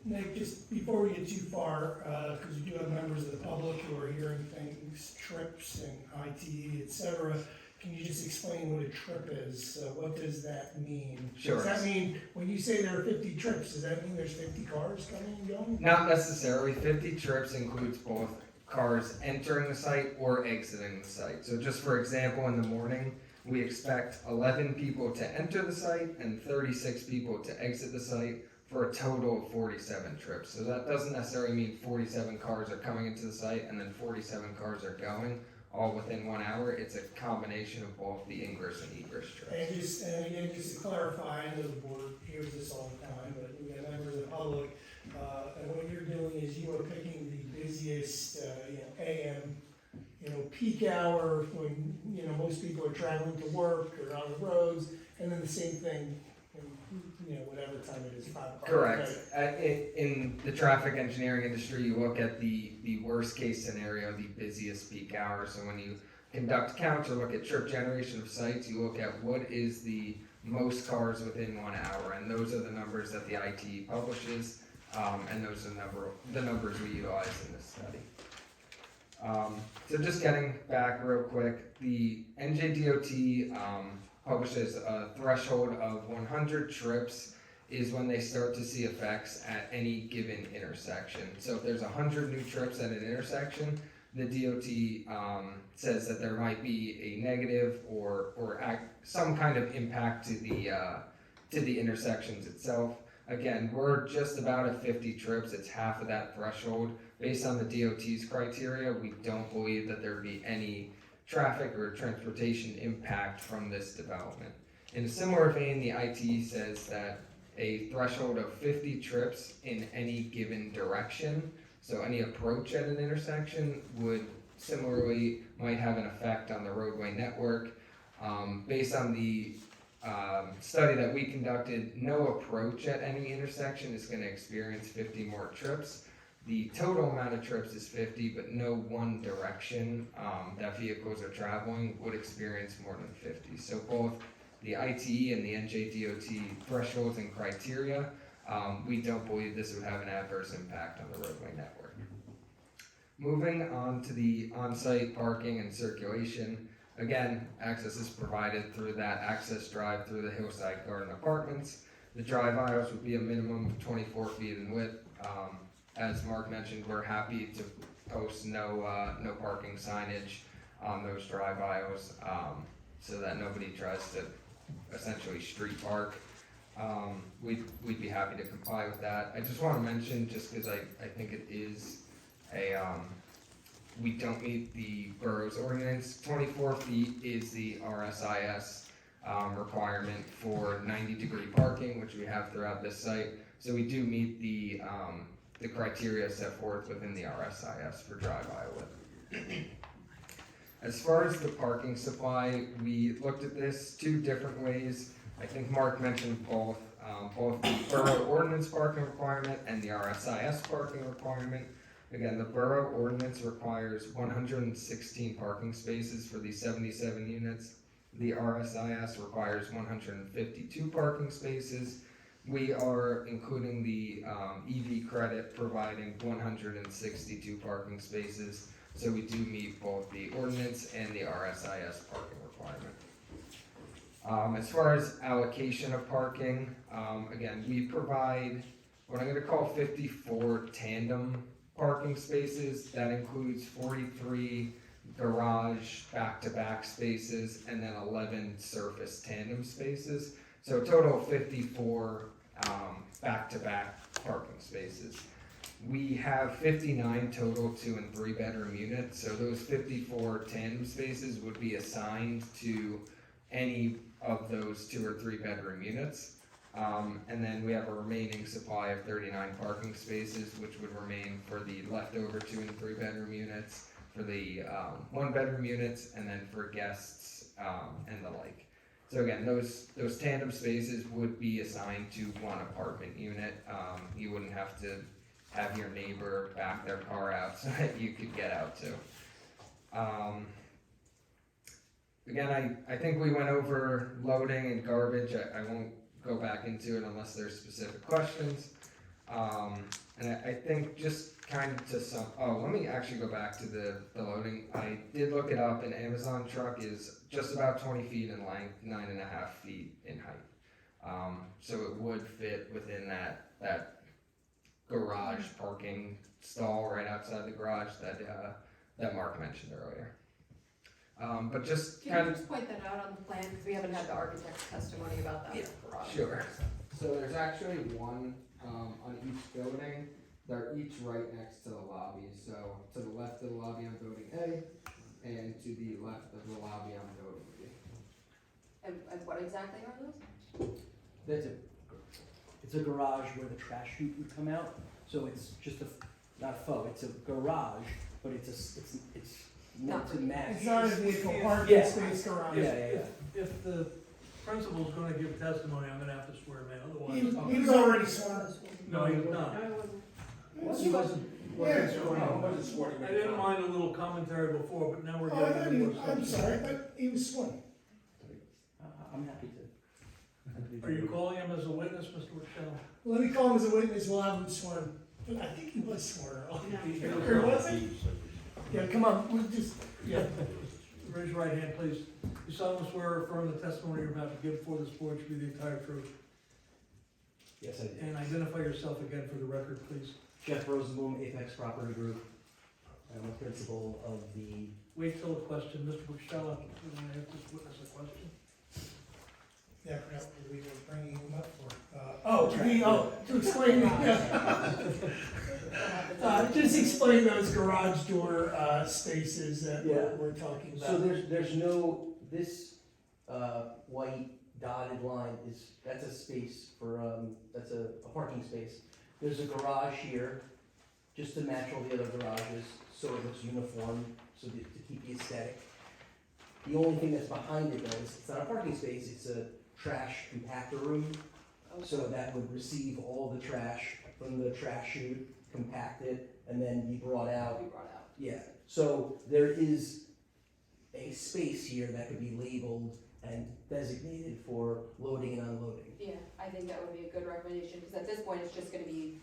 Nick, just before we get too far, because we do have members of the public who are hearing things, trips and ITE, et cetera, can you just explain what a trip is? What does that mean? Sure. Does that mean, when you say there are 50 trips, does that mean there's 50 cars coming and going? Not necessarily. 50 trips includes both cars entering the site or exiting the site. So just for example, in the morning, we expect 11 people to enter the site and 36 people to exit the site for a total of 47 trips. So that doesn't necessarily mean 47 cars are coming into the site and then 47 cars are going, all within 1 hour. It's a combination of both the ingress and egress trips. And again, just to clarify, I know the board hears this all the time, but we have members of the public, and what you're doing is you are picking the busiest, AM, peak hour when, most people are traveling to work or on the roads, and then the same thing, whatever time it is, 5 o'clock. Correct. In the traffic engineering industry, you look at the worst case scenario, the busiest peak hours. So when you conduct counts or look at trip generation of sites, you look at what is the most cars within 1 hour, and those are the numbers that the ITE publishes, and those are the numbers we utilize in this study. So just getting back real quick, the NJDOT publishes a threshold of 100 trips is when they start to see effects at any given intersection. So if there's 100 new trips at an intersection, the DOT says that there might be a negative or some kind of impact to the intersections itself. Again, we're just about at 50 trips. It's half of that threshold. Based on the DOT's criteria, we don't believe that there would be any traffic or transportation impact from this development. In a similar vein, the ITE says that a threshold of 50 trips in any given direction, so any approach at an intersection, would similarly might have an effect on the roadway network. Based on the study that we conducted, no approach at any intersection is going to experience 50 more trips. The total amount of trips is 50, but no one direction that vehicles are traveling would experience more than 50. So both the ITE and the NJDOT thresholds and criteria, we don't believe this would have an adverse impact on the roadway network. Moving on to the on-site parking and circulation. Again, access is provided through that access drive through the Hillside Garden Apartments. The drive aisles would be a minimum of 24 feet in width. As Mark mentioned, we're happy to post no parking signage on those drive aisles so that nobody tries to essentially street park. We'd be happy to comply with that. I just want to mention, just because I think it is we don't meet the borough's ordinance. 24 feet is the RSIS requirement for 90-degree parking, which we have throughout this site. So we do meet the criteria set forth within the RSIS for drive aisle width. As far as the parking supply, we looked at this two different ways. I think Mark mentioned both the borough ordinance parking requirement and the RSIS parking requirement. Again, the borough ordinance requires 116 parking spaces for these 77 units. The RSIS requires 152 parking spaces. We are including the EV credit, providing 162 parking spaces. So we do meet both the ordinance and the RSIS parking requirement. As far as allocation of parking, again, we provide what I'm going to call 54 tandem parking spaces. That includes 43 garage back-to-back spaces, and then 11 surface tandem spaces. So a total of 54 back-to-back parking spaces. We have 59 total 2 and 3 bedroom units, so those 54 tandem spaces would be assigned to any of those 2 or 3 bedroom units. And then we have a remaining supply of 39 parking spaces, which would remain for the leftover 2 and 3 bedroom units, for the 1 bedroom units, and then for guests and the like. So again, those tandem spaces would be assigned to one apartment unit. You wouldn't have to have your neighbor back their car out so that you could get out too. Again, I think we went over loading and garbage. I won't go back into it unless there's specific questions. And I think just kind of to some, let me actually go back to the loading. I did look it up. An Amazon truck is just about 20 feet in length, 9.5 feet in height. So it would fit within that garage parking stall right outside the garage that Mark mentioned earlier. But just Can kind you of, just point that out on the plan, because we haven't had the architect's testimony about that garage. sure. So there's actually one on each building. They're each right next to the lobby. So to the left of the lobby on building A, and to the left of the lobby on building B. And what exactly are those? It's a garage where the trash chute would come out, so it's just not faux, it's a garage, but it's meant to match. It's not a vehicle parking Yeah. space garage. Yeah. If the principal's gonna give testimony, I'm gonna have to swear him in, otherwise. He was already sworn. No, he was not. He wasn't. Yeah. sworn. I didn't mind a little commentary before, but now we're Oh, I getting thought into he, more I'm substance. sorry, I thought he was sworn. I'm happy to. Are you calling him as a witness, Mr. Rochelle? Let me call him as a witness, we'll have him sworn. But I think he was sworn. Or was he? Yeah, come on, we'll just, yeah. Raise your right hand, please. You solemnly swear or affirm the testimony you're about to give before this board should be the entire truth. Yes, I did. And identify yourself again for the record, please. Jeff Rosenblum, Apex Property Group. I'm the principal of the. Wait till the question, Mr. Rochelle, you want to have this witness a question? Yeah, I forgot what we were bringing him up for. To explain, just explain those garage door, spaces that we're talking about. So there's no, this, white dotted line that's a space for, that's a parking space. There's a garage here, just to match all the other garages, so it looks uniform, to keep the aesthetic. The only thing that's behind it though is, it's not a parking space, it's a trash compactor room. So that would receive all the trash from the trash chute, compact it, and then be brought out. Yeah, so there is a space here that could be labeled and designated for loading and unloading. Yeah, I think that would be a good recommendation, because at this point, it's just gonna be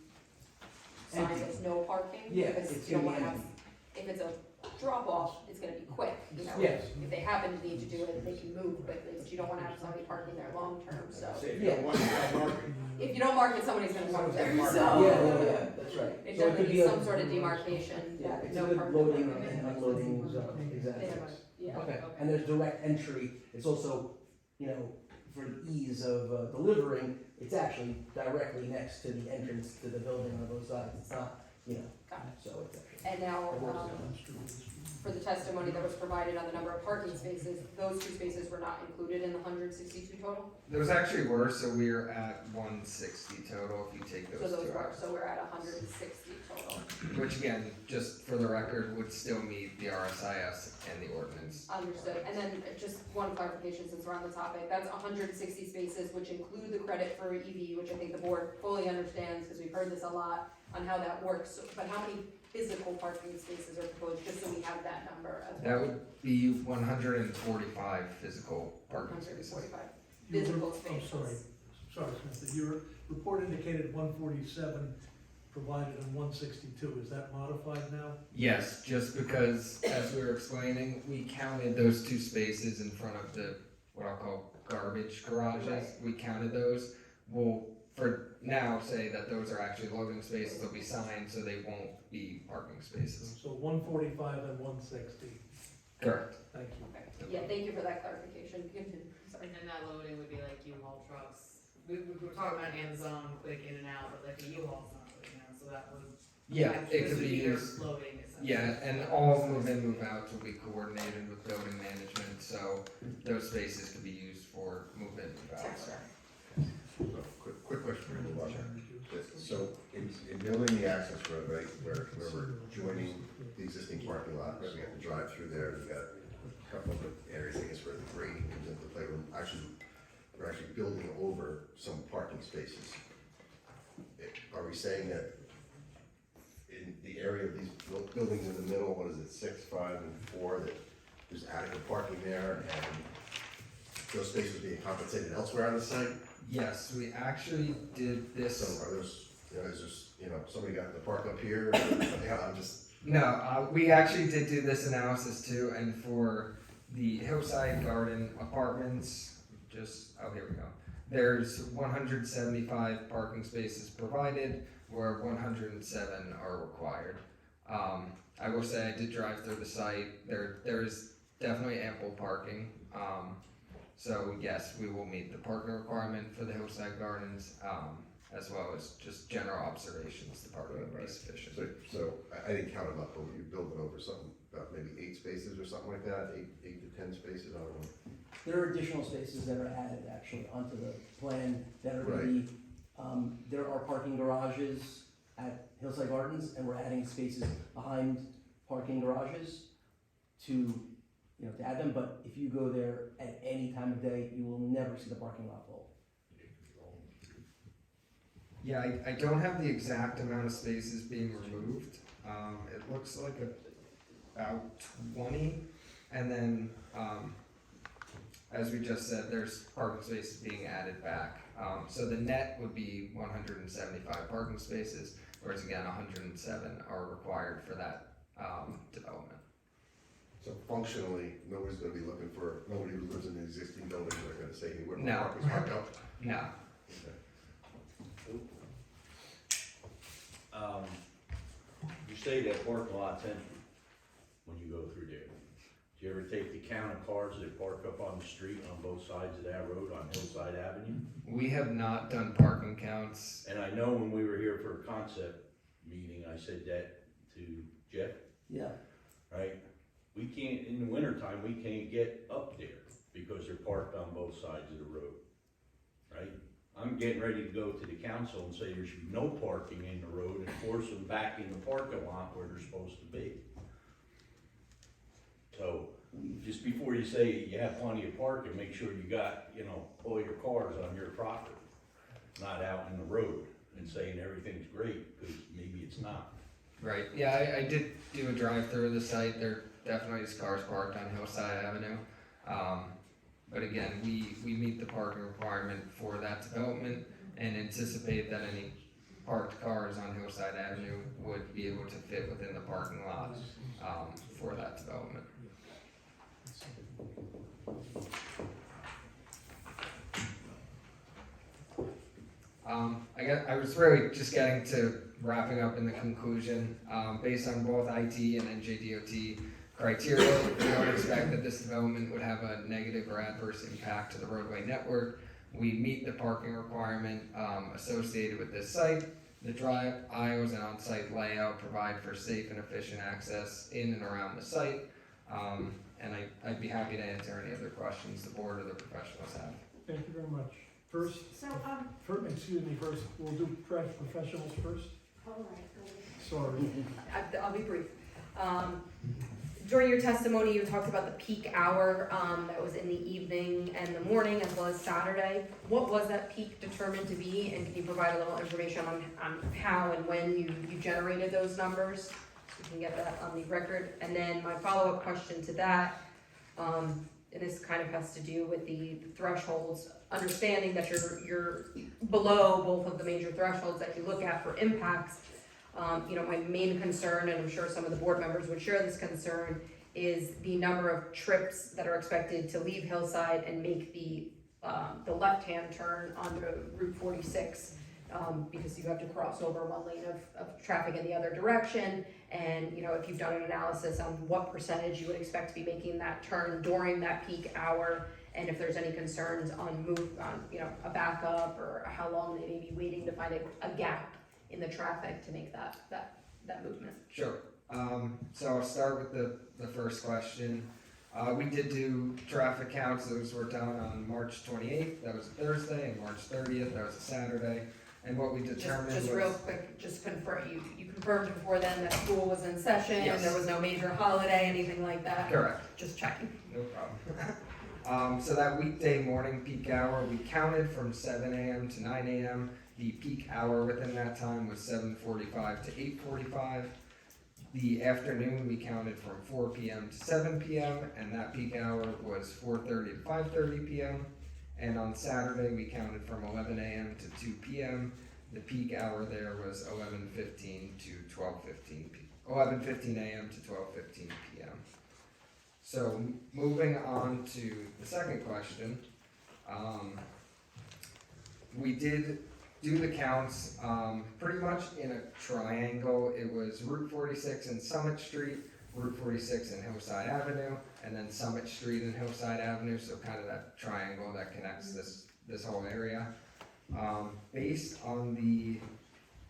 signed as no parking. Yeah, Because it's you don't gonna be wanna have, if it's a drop off, it's gonna be quick, you know? Yes. If they happen to need to do it, they can move quickly, but you don't wanna have somebody parking there long term, so. If you don't want to mark it. If you don't mark it, somebody's gonna park there, Yeah, so. that's right. It So definitely could be needs a- some sort of demarcation, Yeah, that it's no a good parking. loading and unloading zone, exactly. Yeah. Okay, and there's direct entry, it's also, for the ease of delivering, it's actually directly next to the entrance to the building on both sides, it's not, Got it. so it's actually. And now, It works for the testimony that was provided on the number of parking spaces, those two spaces were not included in the 162 total? Those actually were, so we're at 160 total if you take So those those two were, out. so we're at 160 total. Which again, just for the record, would still meet the RSIS and the ordinance. Understood. And then just one clarification since we're on the topic, that's 160 spaces, which include the credit for EV, which I think the board fully understands, because we've heard this a lot on how that works. But how many physical parking spaces are proposed, just so we have that number as well? That would be 145 physical parking spaces. 145 You were- physical I'm spaces. sorry, Samantha, your report indicated 147 provided on 162, is that modified now? Yes, just because, as we were explaining, we counted those two spaces in front of the, what I'll call garbage garages. Right. We counted those. We'll, for now, say that those are actually loading spaces. They'll be signed, so they won't be parking spaces. So 145 and 160. Correct. Thank you. Yeah, thank you for that clarification. Sorry. And then that loading would be like U-Haul trucks. We were talking about Amazon, quick in and out, but like a U-Haul's not quick in and out, so that would. Yeah, it this could would be your used. Loading essentially. Yeah, and all move in, move outs will be coordinated with building management, so those spaces could be used for move in, move outs. So, quick question for you, Roger. So, in building the access road, right, where we're joining the existing parking lot, right, we got the drive through there, we've got a couple of areas, I guess, where the grading comes into play, we're actually building over some parking spaces. Are we saying that in the area of these buildings in the middle, what is it, 6, 5, and 4, that there's adequate parking there, and those spaces being compensated elsewhere on the site? Yes, we actually did this. So are those, is there, somebody got the park up here? Yeah, I'm just. No, we actually did do this analysis too, and for the Hillside Garden apartments, here we go. There's 175 parking spaces provided, where 107 are required. I will say I did drive through the site. There is definitely ample parking. So yes, we will meet the parking requirement for the Hillside Gardens, as well as just general observations. The parking will be sufficient. So I didn't count them up, but you're building over something, about maybe 8 spaces or something like that, 8 to 10 spaces, I don't know. There are additional spaces that are added actually onto the plan that are gonna be, there are parking garages at Hillside Gardens, and we're adding spaces behind parking garages to add them, but if you go there at any time of day, you will never see the parking lot full. Yeah, I don't have the exact amount of spaces being removed. It looks like about 20, and then, as we just said, there's parking spaces being added back. So the net would be 175 parking spaces, whereas again, 107 are required for that development. So functionally, nobody's gonna be looking for, nobody who lives in the existing building, they're gonna say, hey, where do No. park is parked up? No. You say that parking lot's empty when you go through there. Do you ever take the count of cars that park up on the street on both sides of that road on Hillside Avenue? We have not done parking counts. And I know when we were here for a concept meeting, I said that to Jeff. Yeah. Right? We can't, in the wintertime, we can't get up there because they're parked on both sides of the road. Right? I'm getting ready to go to the council and say there should be no parking in the road and force them back in the parking lot where they're supposed to be. So, just before you say you have plenty of parking, make sure you got, all your cars on your property, not out in the road and saying everything's great, because maybe it's not. Right, yeah, I did do a drive-through of the site. There definitely is cars parked on Hillside Avenue. But again, we meet the parking requirement for that development and anticipate that any parked cars on Hillside Avenue would be able to fit within the parking lot for that development. I was really just getting to wrapping up in the conclusion. Based on both IT and NJDOT criteria, we don't expect that this development would have a negative or adverse impact to the roadway network. We meet the parking requirement associated with this site. The drive aisles and on-site layout provide for safe and efficient access in and around the site. And I'd be happy to answer any other questions the board or the professionals have. Thank you very much. First, first, we'll do professionals first. All right. Sorry. I'll be brief. During your testimony, you talked about the peak hour that was in the evening and the morning as well as Saturday. What was that peak determined to be, and can you provide a little information on how and when you generated those numbers? So we can get that on the record. And then my follow-up question to that, and this kind of has to do with the thresholds, understanding that you're below both of the major thresholds that you look at for impacts. My main concern, and I'm sure some of the board members would share this concern, is the number of trips that are expected to leave Hillside and make the left-hand turn onto Route 46, because you have to cross over one lane of traffic in the other direction, And, you know, if you've done an analysis on what percentage you would expect to be making that turn during that peak hour, and if there's any concerns on you know, a backup, or how long they may be waiting to find a gap in the traffic to make that movement. Sure. So I'll start with the first question. We did do traffic counts. Those were done on March 28th, that was a Thursday, and March 30th, that was a Saturday. And what we determined Just was... real quick, just confirm, you confirmed before then that school was in session, Yes. there was no major holiday, anything like that? Correct. Just checking. No problem. So that weekday morning peak hour, we counted from 7 a.m. to 9 a.m. The peak hour within that time was 7:45 to 8:45. The afternoon, we counted from 4 p.m. to 7 p.m., and that peak hour was 4:30 to 5:30 p.m. And on Saturday, we counted from 11 a.m. to 2 p.m. The peak hour there was 11:15 to 11:15 a.m. to 12:15 p.m. So moving on to the second question, we did do the counts pretty much in a triangle. It was Route 46 and Summit Street, Route 46 and Hillside Avenue, and then Summit Street and Hillside Avenue, so kind of that triangle that connects this whole area. Based on the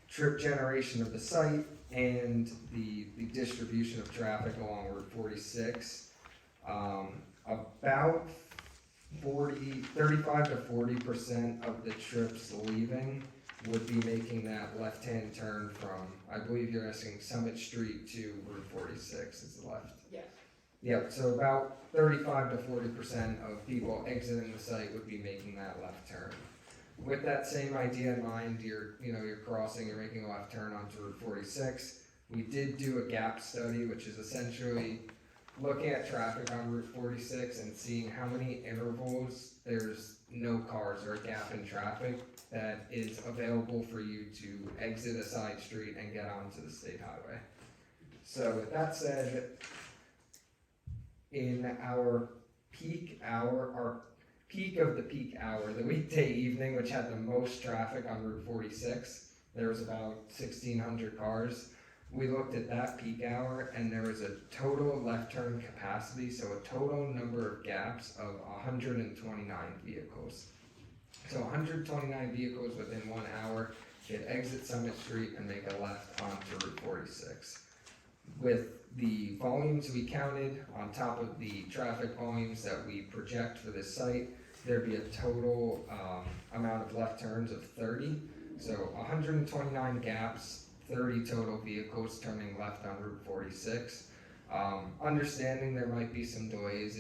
trip generation of the site and the distribution of traffic along Route 46, about 35 to 40% of the trips leaving would be making that left-hand turn from, I believe you're asking Summit Street to Route 46 is the left. Yeah. Yep, so about 35 to 40% of people exiting the site would be making that left turn. With that same idea in mind, you're crossing, you're making a left turn onto Route 46. We did do a gap study, which is essentially looking at traffic on Route 46 and seeing how many intervals there's no cars or a gap in traffic that is available for you to exit a side street and get onto the state highway. So with that said, in our peak hour, our peak of the peak hour, the weekday evening, which had the most traffic on Route 46, there was about 1,600 cars. We looked at that peak hour, and there was a total left turn capacity, so a total number of gaps of 129 vehicles. So 129 vehicles within 1 hour could exit Summit Street and make a left onto Route 46. With the volumes we counted on top of the traffic volumes that we project for this site, there'd be a total amount of left turns of 30. So 129 gaps, 30 total vehicles turning left on Route 46. Understanding there might be some delays,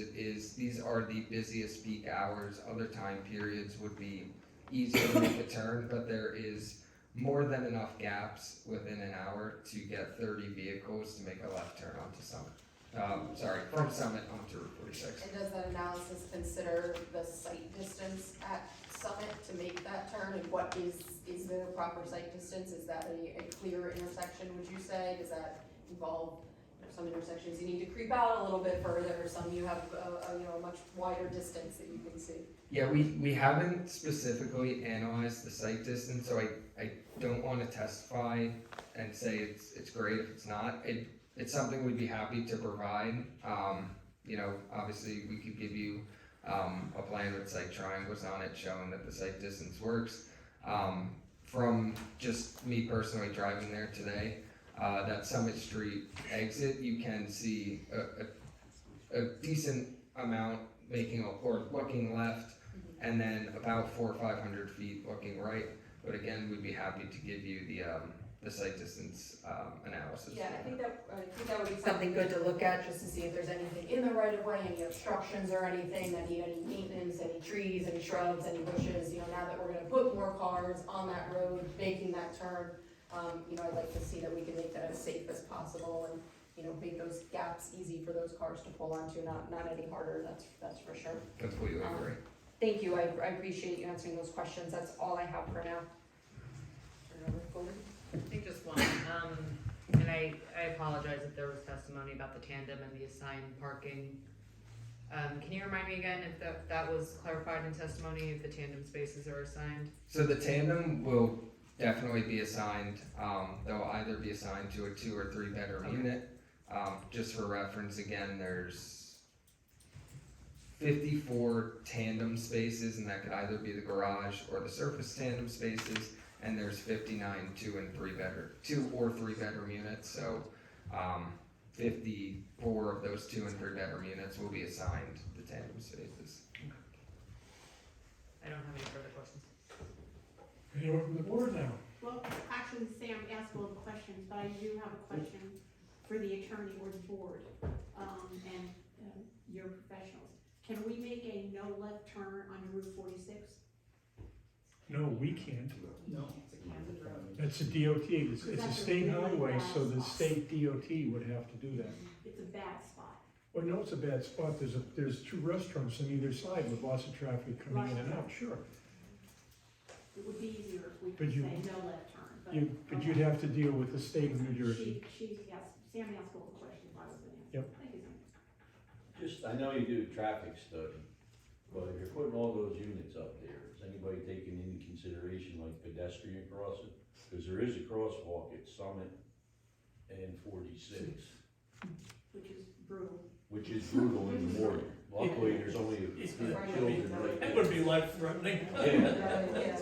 these are the busiest peak hours. Other time periods would be easier to make a turn, but there is more than enough gaps within an hour to get 30 vehicles to make a left turn onto Summit. From Summit onto Route 46. And does that analysis consider the site distance at Summit to make that turn? And what is the proper site distance? Is that a clear intersection, would you say? Does that involve, some intersections you need to creep out a little bit further, some you have a much wider distance that you can see? Yeah, we haven't specifically analyzed the site distance, so I don't want to testify and say it's great if it's not. It's something we'd be happy to provide. Obviously we could give you a plan with site triangles on it showing that the site distance works. From just me personally driving there today, that Summit Street exit, you can see a decent amount looking left, and then about 400 or 500 feet looking right. But again, we'd be happy to give you the site distance analysis. Yeah, I think that would be something good to look at, just to see if there's anything in the right of way, any obstructions or anything that need any maintenance, any trees, any shrubs, any bushes. Now that we're gonna put more cars on that road, making that turn, I'd like to see that we can make that as safe as possible and, make those gaps easy for those cars to pull onto, not any harder, that's for sure. Completely agree. Thank you, I appreciate you answering those questions, that's all I have for now. I think just one, and I apologize if there was testimony about the tandem and the assigned parking. Can you remind me again if that was clarified in testimony, if the tandem spaces are assigned? So the tandem will definitely be assigned. They'll either be assigned to a 2 or 3 bedroom unit. Just for reference, again, there's 54 tandem spaces, and that could either be the garage or the surface tandem spaces. And there's 59 2 or 3 bedroom units. So 54 of those 2 and 3 bedroom units will be assigned the tandem spaces. I don't have any further questions. Anyone from the board now? Well, actually, Sam asked all the questions, but I do have a question for the attorney or the board, and your professionals. Can we make a no left turn on Route 46? No, we can't. No. It's a county road. It's a DOT, it's a That's a state really highway, bad so the spot. state DOT would have to do that. It's a bad spot. Well, no, it's a bad spot, there's 2 restaurants on either side with lots of traffic coming in and out, sure. It would be easier if we But could you- say no left turn, but. But you'd have to deal with the state of New Jersey. Yes, Sam asked all the questions I was gonna ask. Yep. Thank you, Sam. Just, I know you do a traffic study, but if you're putting all those units up there, is anybody taking into consideration like pedestrian crossing? Because there is a crosswalk at Summit and 46, Which is brutal. which is brutal in the morning. Luckily, there's only a few children right there. It would be life threatening. Yeah.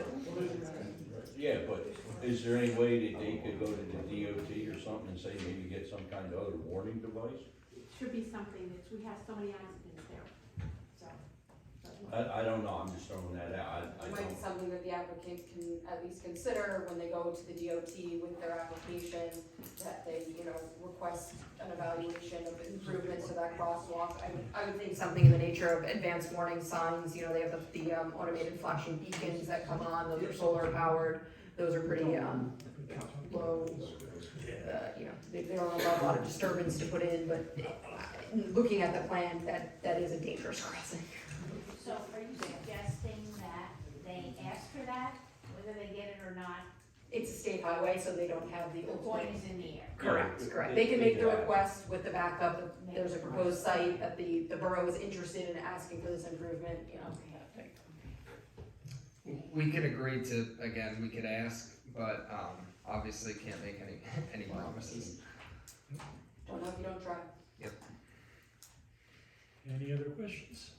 Yeah, but is there any way that they could go to the DOT or something and say maybe get some kind of other warning device? It should be something that, we have so many accidents there, so. I don't know, I'm just throwing that out, I It might be don't. something that the applicant can at least consider when they go to the DOT with their application, that they, request an evaluation of improvements to that crosswalk. I would think something in the nature of advanced warning signs, they have the automated flashing beacons that come on, those are solar powered, those are pretty, low, they don't allow a lot of disturbance to put in, but looking at the plan, that is a dangerous crossing. So are you suggesting that they ask for that, whether they get it or not? It's a state highway, so they don't have the The ultimate. point is in the air. Correct. They can make the request with the backup, if there's a proposed site that the borough is interested in asking for this improvement, We could agree to, again, we could ask, but obviously can't make any promises. Don't know if you don't try. Any other questions?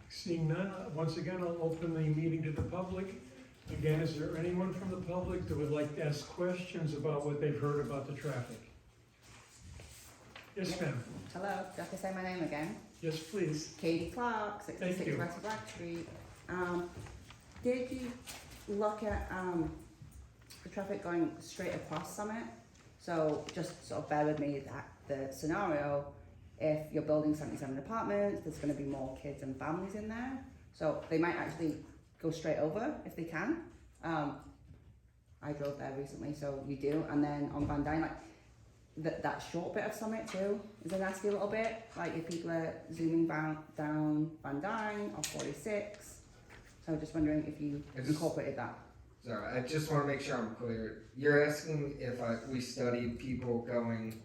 Seeing none, once again, I'll open the meeting to the public. Again, is there anyone from the public that would like to ask questions about what they've heard about the traffic? Yes, ma'am. Hello, do I have to say my name again? Yes, please. Katie Clark, Thank 66 you. West Black Street. Did you look at the traffic going straight across Summit? So just sort of bear with me that the scenario, if you're building 77 apartments, there's going to be more kids and families in there. So they might actually go straight over if they can. I drove there recently, so you do. And then on Van Dyne, like that short bit of Summit too is a nasty little bit. Like if people are zooming down Van Dyne or 46. So I'm just wondering if you incorporated that. Sorry, I just want to make sure I'm clear. You're asking if we studied people going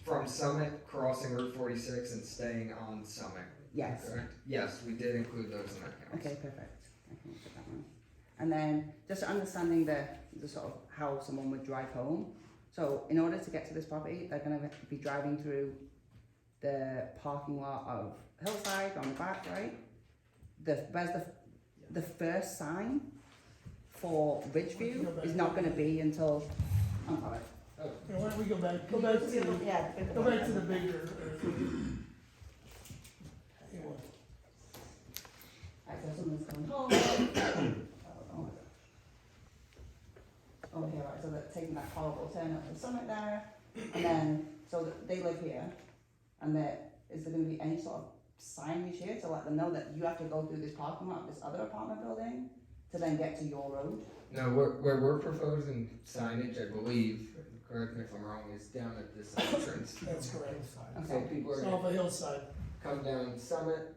from Summit, crossing Route 46 and staying on Summit. Yes. Correct? Yes, we did include those in our counts. Okay, perfect. I can look at that one. And then just understanding the sort of how someone would drive home. So in order to get to this property, they're going to be driving through the parking lot of Hillside on the back, right? Where's the first sign for Ridgeview is not going to be until. I'm sorry. Yeah, why don't we go back to the, Yeah, go back to the bigger. Alright, so someone's coming home. Oh, here, right, so they're taking that horrible turn up the Summit there, and then, so they live here, and is there gonna be any sort of signage here to let them know that you have to go through this parking lot of this other apartment building to then get to your road? No, where we're proposing signage, I believe, correct me if I'm wrong, is down at this entrance. That's correct. So people are It's off gonna a hillside. come down Summit,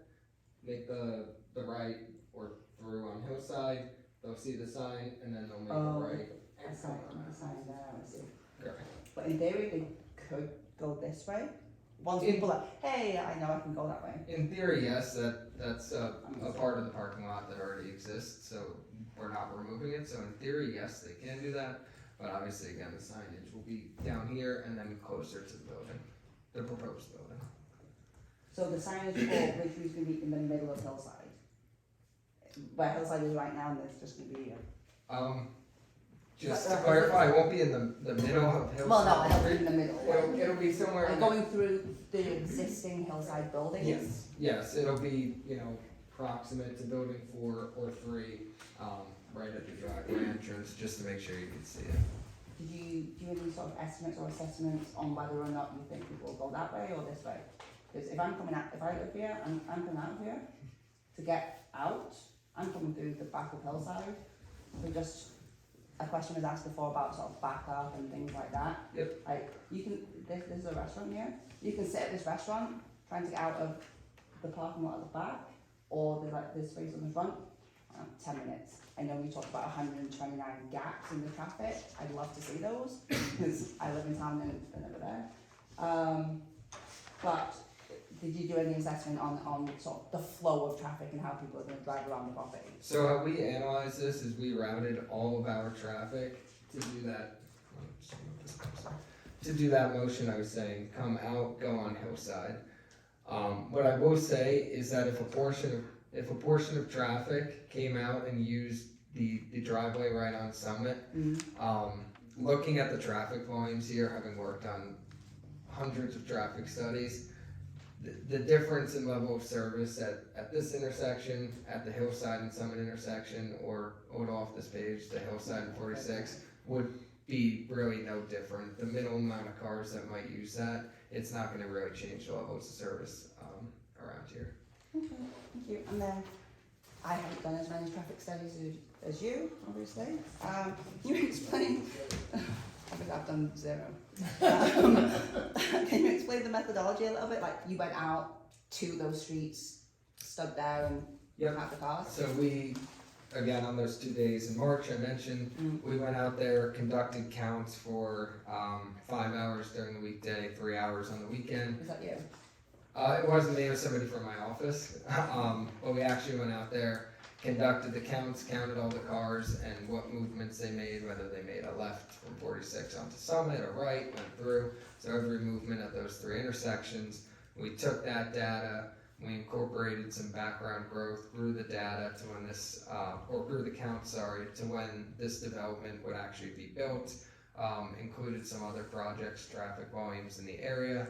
make the right or through on Hillside, they'll see the sign, and then they'll make a right. I and sign, come around. I sign there, I see. Correct. But in theory, they could go this way, once In- people are, hey, I know I can go that way. In theory, yes, that's a part of the parking lot that already exists, so we're not removing it, so in theory, yes, they can do that. But obviously, again, the signage will be down here and then closer to the building, the proposed building. So the signage for Riverview is gonna be in the middle of Hillside? Where Hillside is right now, and there's just gonna be Just to clarify, it won't be in the middle of Hillside. well, no, it'll be in the middle. It'll be somewhere. Like going through the existing Hillside buildings? Yes, it'll be, proximate to building 4 or 3, right at the driveway entrance, just to make sure you can see it. Did you do any sort of estimates or assessments on whether or not you think people will go that way or this way? Because if I live here, I'm coming out here to get out, I'm coming through the back of Hillside. So just, a question was asked before about sort of backup and things like that. Yep. Like, you can, there's a restaurant here, you can sit at this restaurant, trying to get out of the parking lot at the back, or there's space on the front, 10 minutes. I know you talked about 129 gaps in the traffic, I'd love to see those, because I live in town and they're never there. But did you do any assessment on sort of the flow of traffic and how people are going to drive around the property? So how we analyze this is we routed all of our traffic to do that. To do that motion, I was saying, come out, go on Hillside. What I will say is that if a portion of traffic came out and used the driveway right on Summit, looking at the traffic volumes here, having worked on hundreds of traffic studies, the difference in level of service at this intersection, at the Hillside and Summit intersection, or off this page, the Hillside and 46, would be really no different. The minimum amount of cars that might use that, it's not going to really change the levels of service around here. Okay, thank you. And then, I haven't done as many traffic studies as you, obviously. Can you explain, I think I've done 0. Can you explain the methodology a little bit? Like, you went out to those streets, stood there and had the cars? So we, again, on those 2 days in March, I mentioned, we went out there, conducted counts for 5 hours during the weekday, 3 hours on the weekend. Was that you? It wasn't me, it was somebody from my office. But we actually went out there, conducted the counts, counted all the cars and what movements they made, whether they made a left from 46 onto Summit, a right, went through. So every movement at those 3 intersections. We took that data, we incorporated some background growth, grew the data to when this, or grew the count, to when this development would actually be built, included some other projects, traffic volumes in the area,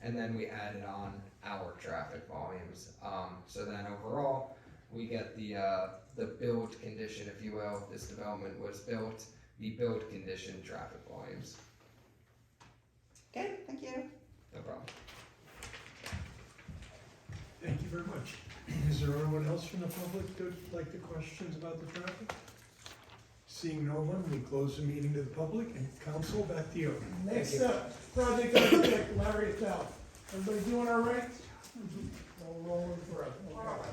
and then we added on our traffic volumes. So then overall, we get the build condition, if you will, this development was built, the build condition traffic volumes. Okay, thank you. No problem. Thank you very much. Is there anyone else from the public that would like to questions about the traffic? Seeing no one, we close the meeting to the public, and council, back to you. Next up, project architect Larry Attell. Everybody doing all right? All rolling through. Okay.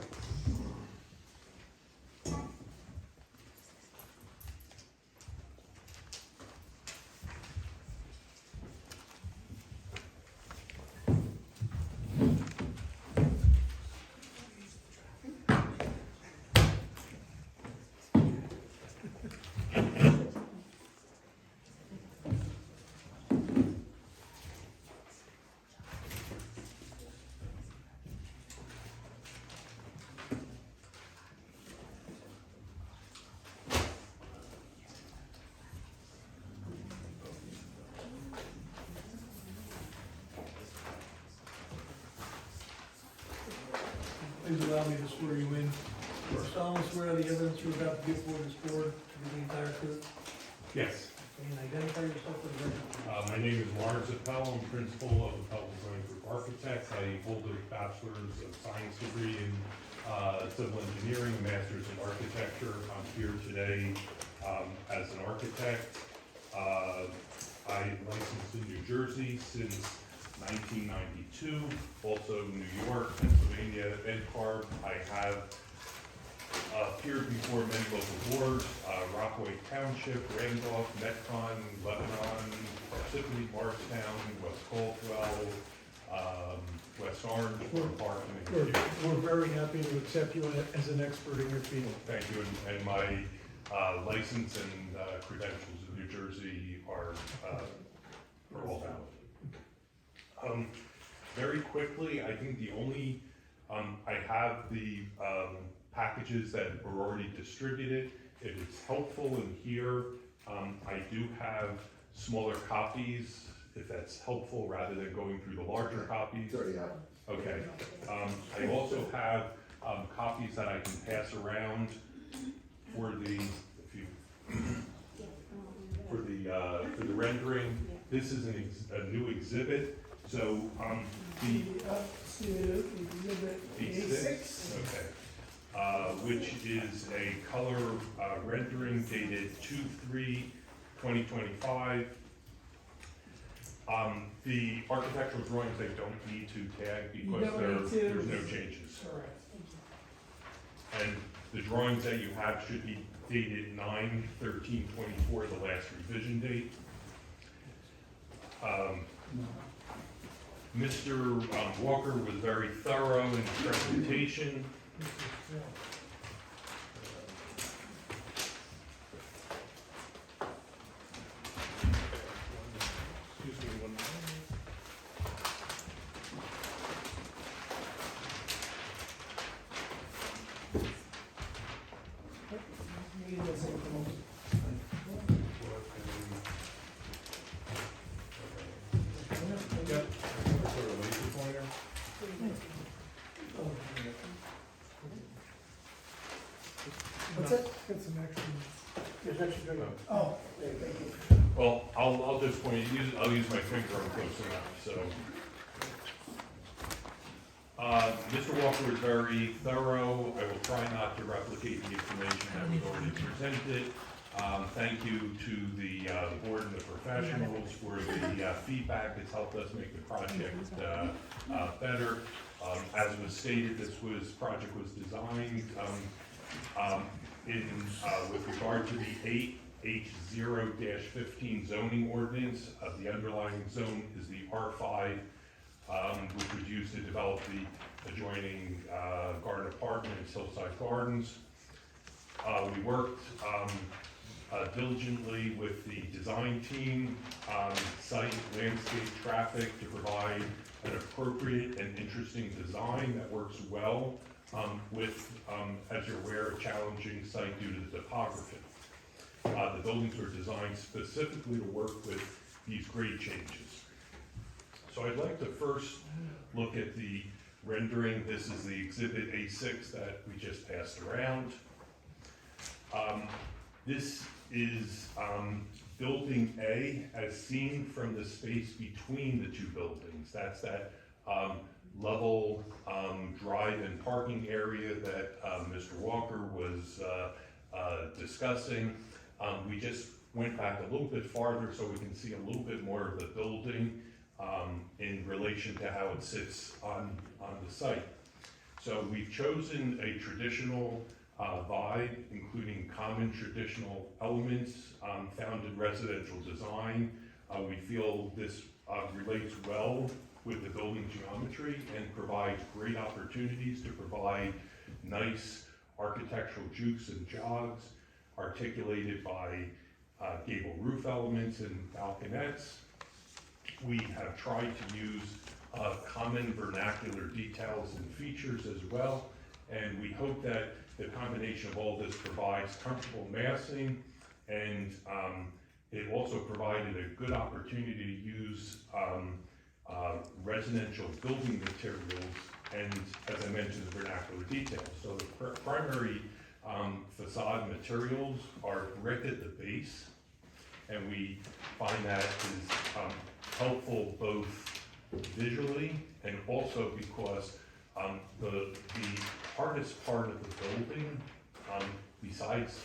Please allow me to swear you in. You solemnly swear the evidence you're about to give before this board to be the entire truth. Yes. And identify yourself for the record. My name is Lawrence Appel. I'm principal of Appel Design Group Architects. I hold a bachelor's of science degree in civil engineering, a master's in architecture. I'm here today as an architect. I'm licensed in New Jersey since 1992, also New York, Pennsylvania, and CARB. I have appeared before many local boards, Rockaway Township, Randolph, Metcon, Lebanon, Parsippany, Morristown, West Caldwell, West Orange, Park, and We're very happy to accept you as an expert in your field. Thank you, and my license and credentials in New Jersey are all valid. Very quickly, I think the only, I have the packages that are already distributed. If it's helpful in here, I do have smaller copies, if that's helpful, rather than going through the larger copies. It's already out. Okay. I also have copies that I can pass around for the, for the rendering. This is a new exhibit, so the Exhibit A6. Okay. Which is a color rendering dated 2/3/2025. The architectural drawings, they don't need to tag because there's no changes. Correct. And the drawings that you have should be dated 9/13/24, the last revision date. Mr. Walker was very thorough in his presentation. Excuse me one moment. Yep. Sort of laser pointer. What's it? Got some extra. Oh, thank you. Well, I'll just point, I'll use my finger, I'm close enough, so. Mr. Walker was very thorough. I will try not to replicate the information that was already presented. Thank you to the board and the professionals for the feedback. It's helped us make the project better. As was stated, this project was designed with regard to the 8H0-15 zoning ordinance. The underlying zone is the R5, which was used to develop the adjoining garden apartments, Hillside Gardens. We worked diligently with the design team, site, landscape, traffic to provide an appropriate and interesting design that works well with, as you're aware, a challenging site due to the topography. The buildings were designed specifically to work with these grade changes. So I'd like to first look at the rendering. This is the exhibit A6 that we just passed around. This is building A as seen from the space between the two buildings. That's that level drive and parking area that Mr. Walker was discussing. We just went back a little bit farther so we can see a little bit more of the building in relation to how it sits on the site. So we've chosen a traditional vibe, including common traditional elements found in residential design. We feel this relates well with the building geometry and provides great opportunities to provide nice architectural jukes and jogs articulated by gable roof elements and balconettes. We have tried to use common vernacular details and features as well, and we hope that the combination of all this provides comfortable massing, and it also provided a good opportunity to use residential building materials and, as I mentioned, the vernacular details. So the primary facade materials are brick at the base, and we find that is helpful both visually and also because the hardest part of the building, besides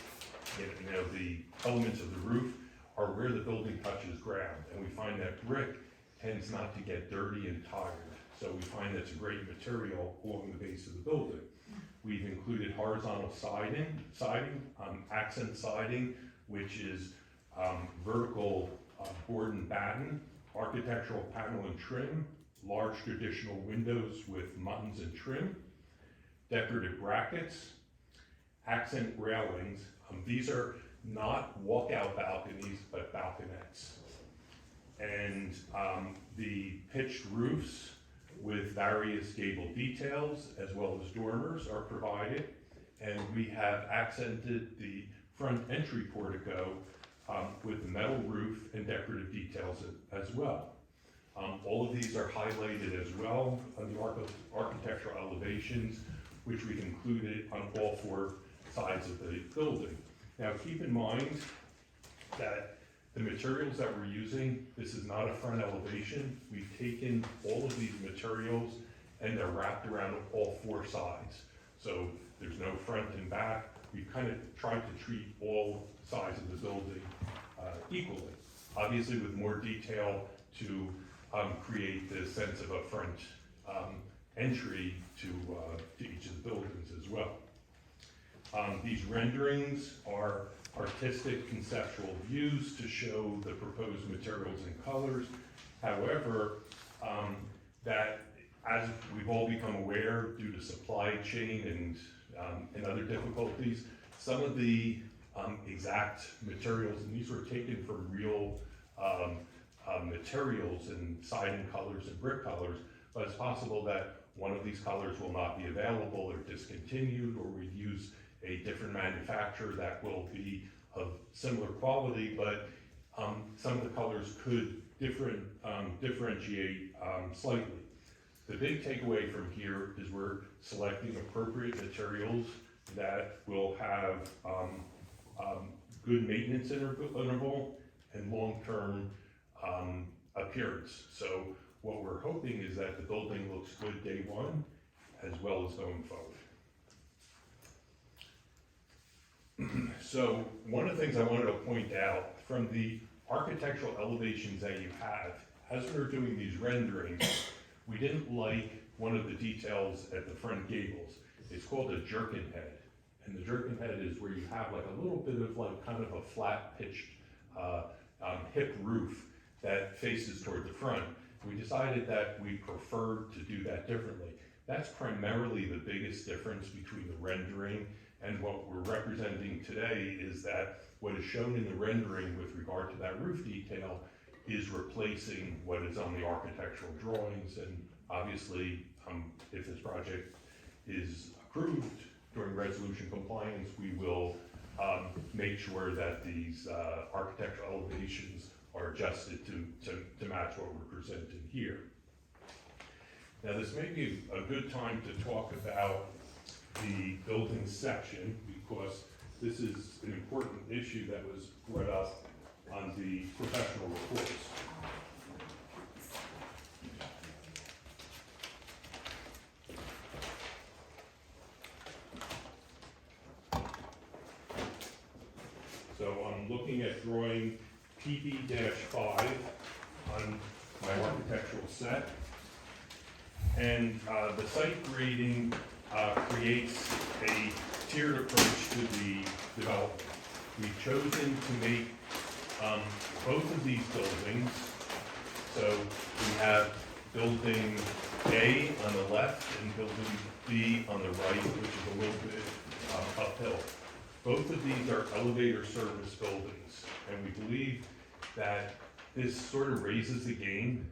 the elements of the roof, are where the building touches ground, and we find that brick tends not to get dirty and tired. So we find that's a great material along the base of the building. We've included horizontal siding, accent siding, which is vertical board and batten, architectural panel and trim, large traditional windows with muttons and trim, decorative brackets, accent railings. These are not walkout balconies, but balconettes. And the pitched roofs with various gable details as well as dormers are provided. And we have accented the front entry portico with metal roof and decorative details as well. All of these are highlighted as well on the architectural elevations, which we've included on all four sides of the building. Now keep in mind that the materials that we're using, this is not a front elevation. We've taken all of these materials and they're wrapped around all four sides. So there's no front and back. We've kind of tried to treat all sides of the building equally. Obviously with more detail to create the sense of a front entry to each of the buildings as well. These renderings are artistic conceptual views to show the proposed materials and colors. However, that as we've all become aware due to supply chain and other difficulties, some of the exact materials, and these were taken from real materials and siding colors and brick colors, but it's possible that one of these colors will not be available or discontinued, or we'd use a different manufacturer that will be of similar quality, but some of the colors could differentiate slightly. The big takeaway from here is we're selecting appropriate materials that will have good maintenance interval and long-term appearance. So what we're hoping is that the building looks good day one as well as going forward. So one of the things I wanted to point out from the architectural elevations that you have, as we were doing these renderings, we didn't like one of the details at the front gables. It's called a jerkin head. And the jerkin head is where you have like a little bit of like kind of a flat pitched hip roof that faces toward the front. We decided that we preferred to do that differently. That's primarily the biggest difference between the rendering and what we're representing today, is that what is shown in the rendering with regard to that roof detail is replacing what is on the architectural drawings. And obviously, if this project is approved during resolution compliance, we will make sure that these architectural elevations are adjusted to match what we're presenting here. Now, this may be a good time to talk about the building section, because this is an important issue that was brought up on the professional reports. So I'm looking at drawing PB-5 on my architectural set. And the site grading creates a tiered approach to the development. We've chosen to make both of these buildings, so we have building A on the left and building B on the right, which is a little bit uphill. Both of these are elevator service buildings, and we believe that this sort of raises the game.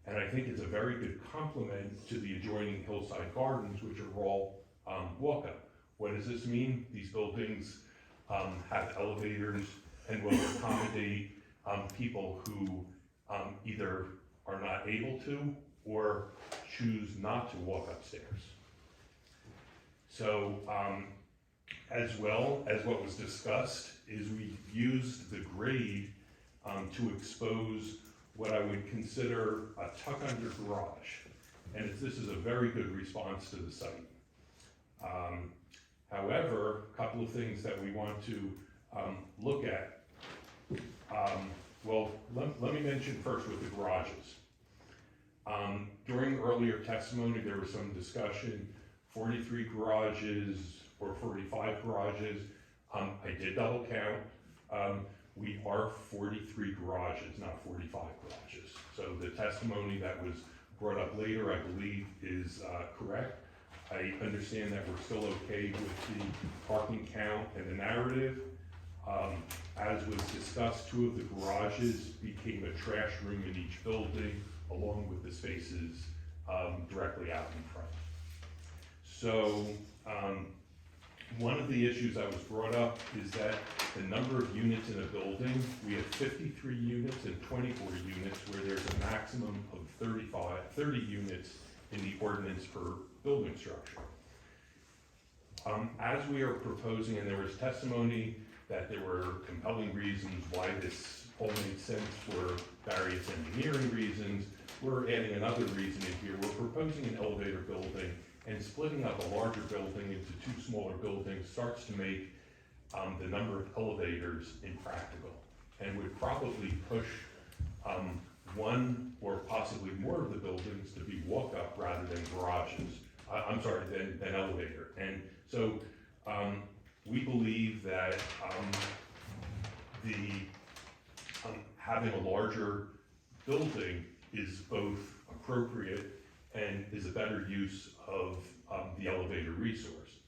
And I think it's a very good complement to the adjoining hillside gardens, which are all walk-up. What does this mean? These buildings have elevators and will accommodate people who either are not able to or choose not to walk upstairs. So, as well as what was discussed, is we used the grade to expose what I would consider a tuck-under garage. And this is a very good response to the site. However, a couple of things that we want to look at. Well, let me mention first with the garages. During earlier testimony, there was some discussion, 43 garages or 45 garages. I did double count. We are 43 garages, not 45 garages. So the testimony that was brought up later, I believe, is correct. I understand that we're still okay with the parking count and the narrative. As was discussed, 2 of the garages became a trash room in each building, along with the spaces directly out in front. So, one of the issues that was brought up is that the number of units in a building, we have 53 units and 24 units, where there's a maximum of 30 units in the ordinance per building structure. As we are proposing, and there was testimony that there were compelling reasons why this all made sense for various engineering reasons, we're adding another reason in here. We're proposing an elevator building, and splitting up a larger building into 2 smaller buildings starts to make the number of elevators impractical, and would probably push one or possibly more of the buildings to be walk-up rather than garages. Than elevator. And so we believe that having a larger building is both appropriate and is a better use of the elevator resource.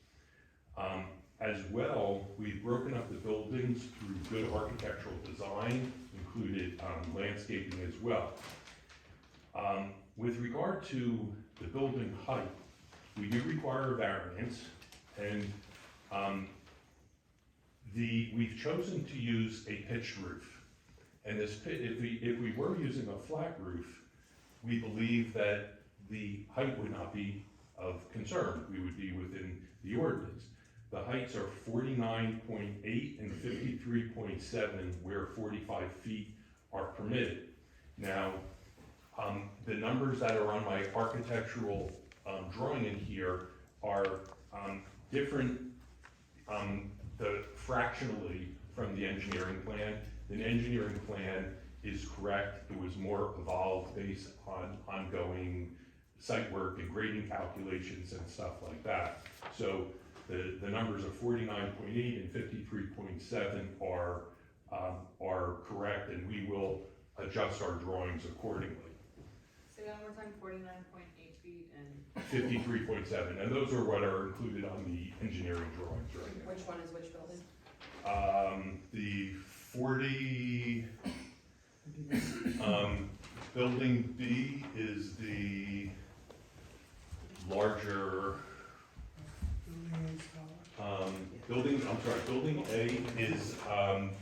As well, we've broken up the buildings through good architectural design, included landscaping as well. With regard to the building height, we do require a variance, and we've chosen to use a pitched roof. And this if we were using a flat roof, we believe that the height would not be of concern. We would be within the ordinance. The heights are 49.8 and 53.7, where 45 feet are permitted. Now, the numbers that are on my architectural drawing in here are different fractionally from the engineering plan. The engineering plan is correct. It was more evolved based on ongoing site work and grading calculations and stuff like that. So the numbers of 49.8 and 53.7 are correct, and we will adjust our drawings accordingly. Say that one more time, 49.8 feet and? 53.7, and those are what are included on the engineering drawings right now. Which one is which building? The 40, building B is the larger, building A is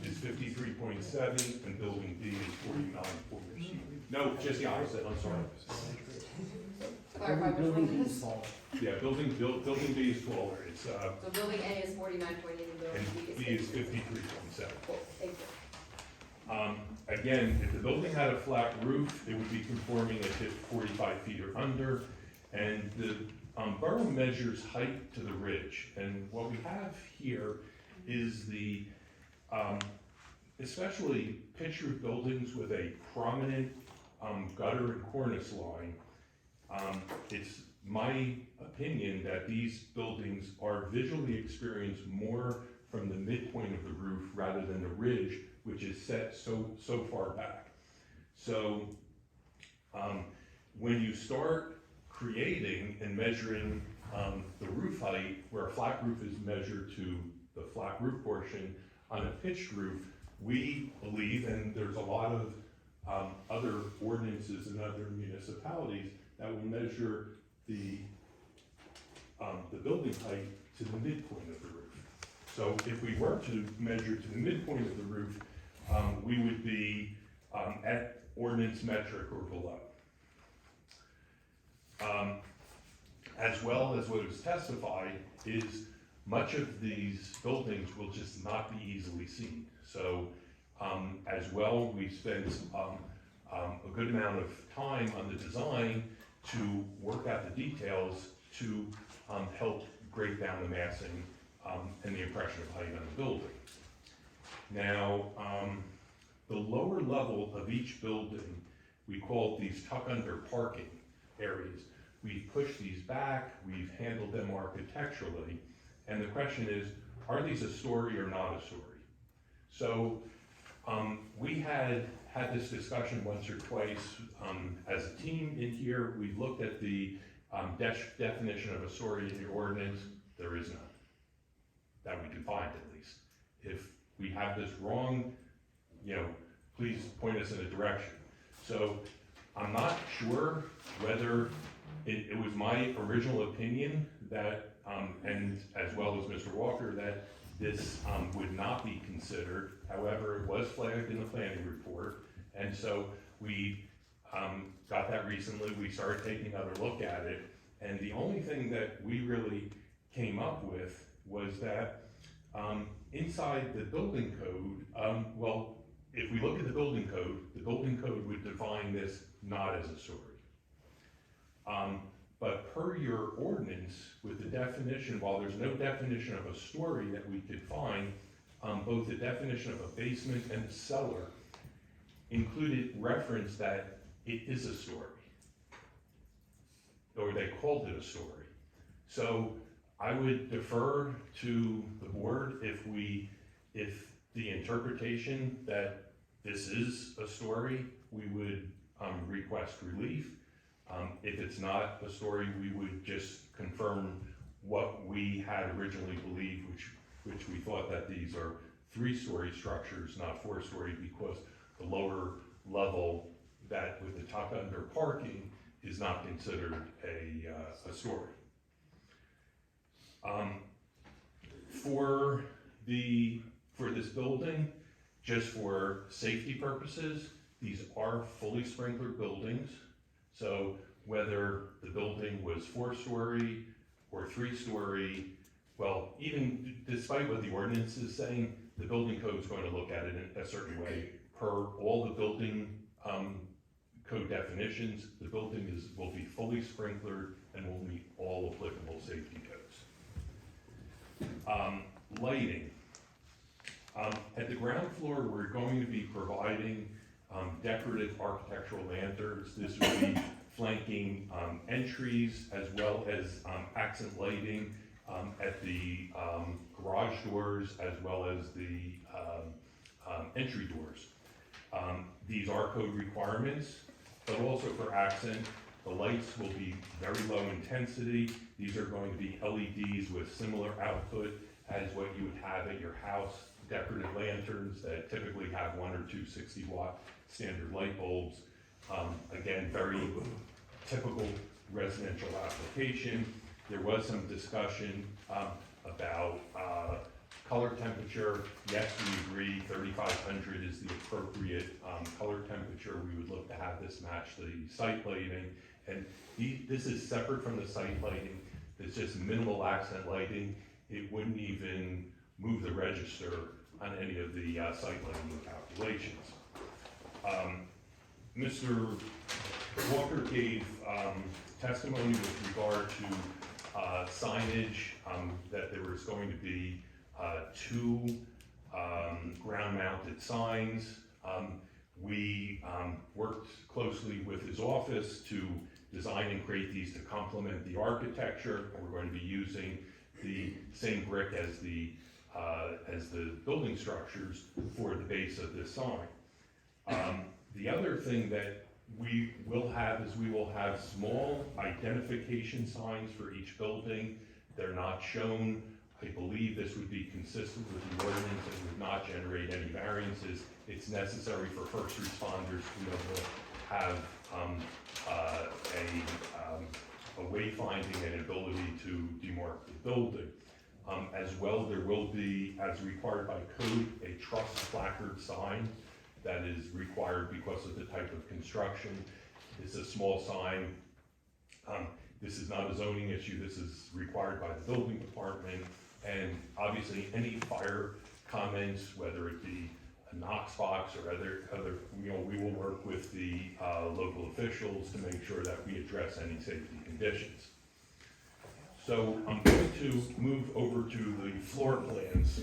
53.7 and building B is 49.8. No, just the opposite, I'm sorry. Clarify which one it is. Yeah, building B is 12, it's, So building A is 49.8 and building and B B is is 53.7. Cool, thank you. Again, if the building had a flat roof, it would be conforming at 45 feet or under, and the borough measures height to the ridge, and what we have here is the, especially pitched roof buildings with a prominent gutter and cornice line. It's my opinion that these buildings are visually experienced more from the midpoint of the roof rather than the ridge, which is set so far back. So when you start creating and measuring the roof height, where a flat roof is measured to the flat roof portion, on a pitched roof, we believe, and there's a lot of other ordinances in other municipalities that will measure the building height to the midpoint of the roof. So if we were to measure to the midpoint of the roof, we would be at ordinance metric or below. As well as what was testified is much of these buildings will just not be easily seen. So as well, we spent a good amount of time on the design to work out the details to help break down the massing and the impression of height on the building. Now, the lower level of each building, we call these tuck under parking areas. We've pushed these back, we've handled them architecturally, and the question is, are these a story or not a story? So we had this discussion once or twice as a team in here. We've looked at the definition of a story in your ordinance, there is none. That we can find at least. If we have this wrong, please point us in a direction. So I'm not sure whether it was my original opinion that, and as well as Mr. Walker, that this would not be considered. However, it was flagged in the planning report, and so we got that recently. We started taking another look at it, and the only thing that we really came up with was that inside the building code, well, if we look at the building code would define this not as a story. But per your ordinance, with the definition, while there's no definition of a story that we could find, both the definition of a basement and a cellar included reference that it is a story, or they called it a story. So I would defer to the board if the interpretation that this is a story, we would request relief. If it's not a story, we would just confirm what we had originally believed, which we thought that these are 3-story structures, not 4-story, because the lower level that with the top under parking is not considered a story. For this building, just for safety purposes, these are fully sprinklered buildings. So whether the building was 4-story or 3-story, well, even despite what the ordinance is saying, the building code is going to look at it in a certain way. Per all the building code definitions, the building will be fully sprinklered and will meet all applicable safety codes. Lighting. At the ground floor, we're going to be providing decorative architectural lanterns. This will be flanking entries as well as accent lighting at the garage doors as well as the entry doors. These are code requirements, but also for accent, the lights will be very low intensity. These are going to be LEDs with similar output as what you would have at your house, decorative lanterns that typically have 1 or 2 60-watt standard light bulbs. Again, very typical residential application. There was some discussion about color temperature. Yes, we agree 3500 is the appropriate color temperature. We would look to have this match the site lighting. And this is separate from the site lighting. It's just minimal accent lighting. It wouldn't even move the register on any of the site lighting calculations. Mr. Walker gave testimony with regard to signage, that there was going to be 2 ground-mounted signs. We worked closly with his office to design and create these to complement the architecture. We're going to be using the same brick as the building structures for the base of this sign. The other thing that we will have is we will have small identification signs for each building. They're not shown. I believe this would be consistent with the ordinance and would not generate any variances. It's necessary for first responders to be able to have a wayfinding and ability to demarc the building. As well, there will be, as required by code, a truss placard sign that is required because of the type of construction. It's a small sign. This is not a zoning issue. This is required by the building department. And obviously, any fire comments, whether it be a Knox box or other, we will work with the local officials to make sure that we address any safety conditions. So I'm going to move over to the floor plans.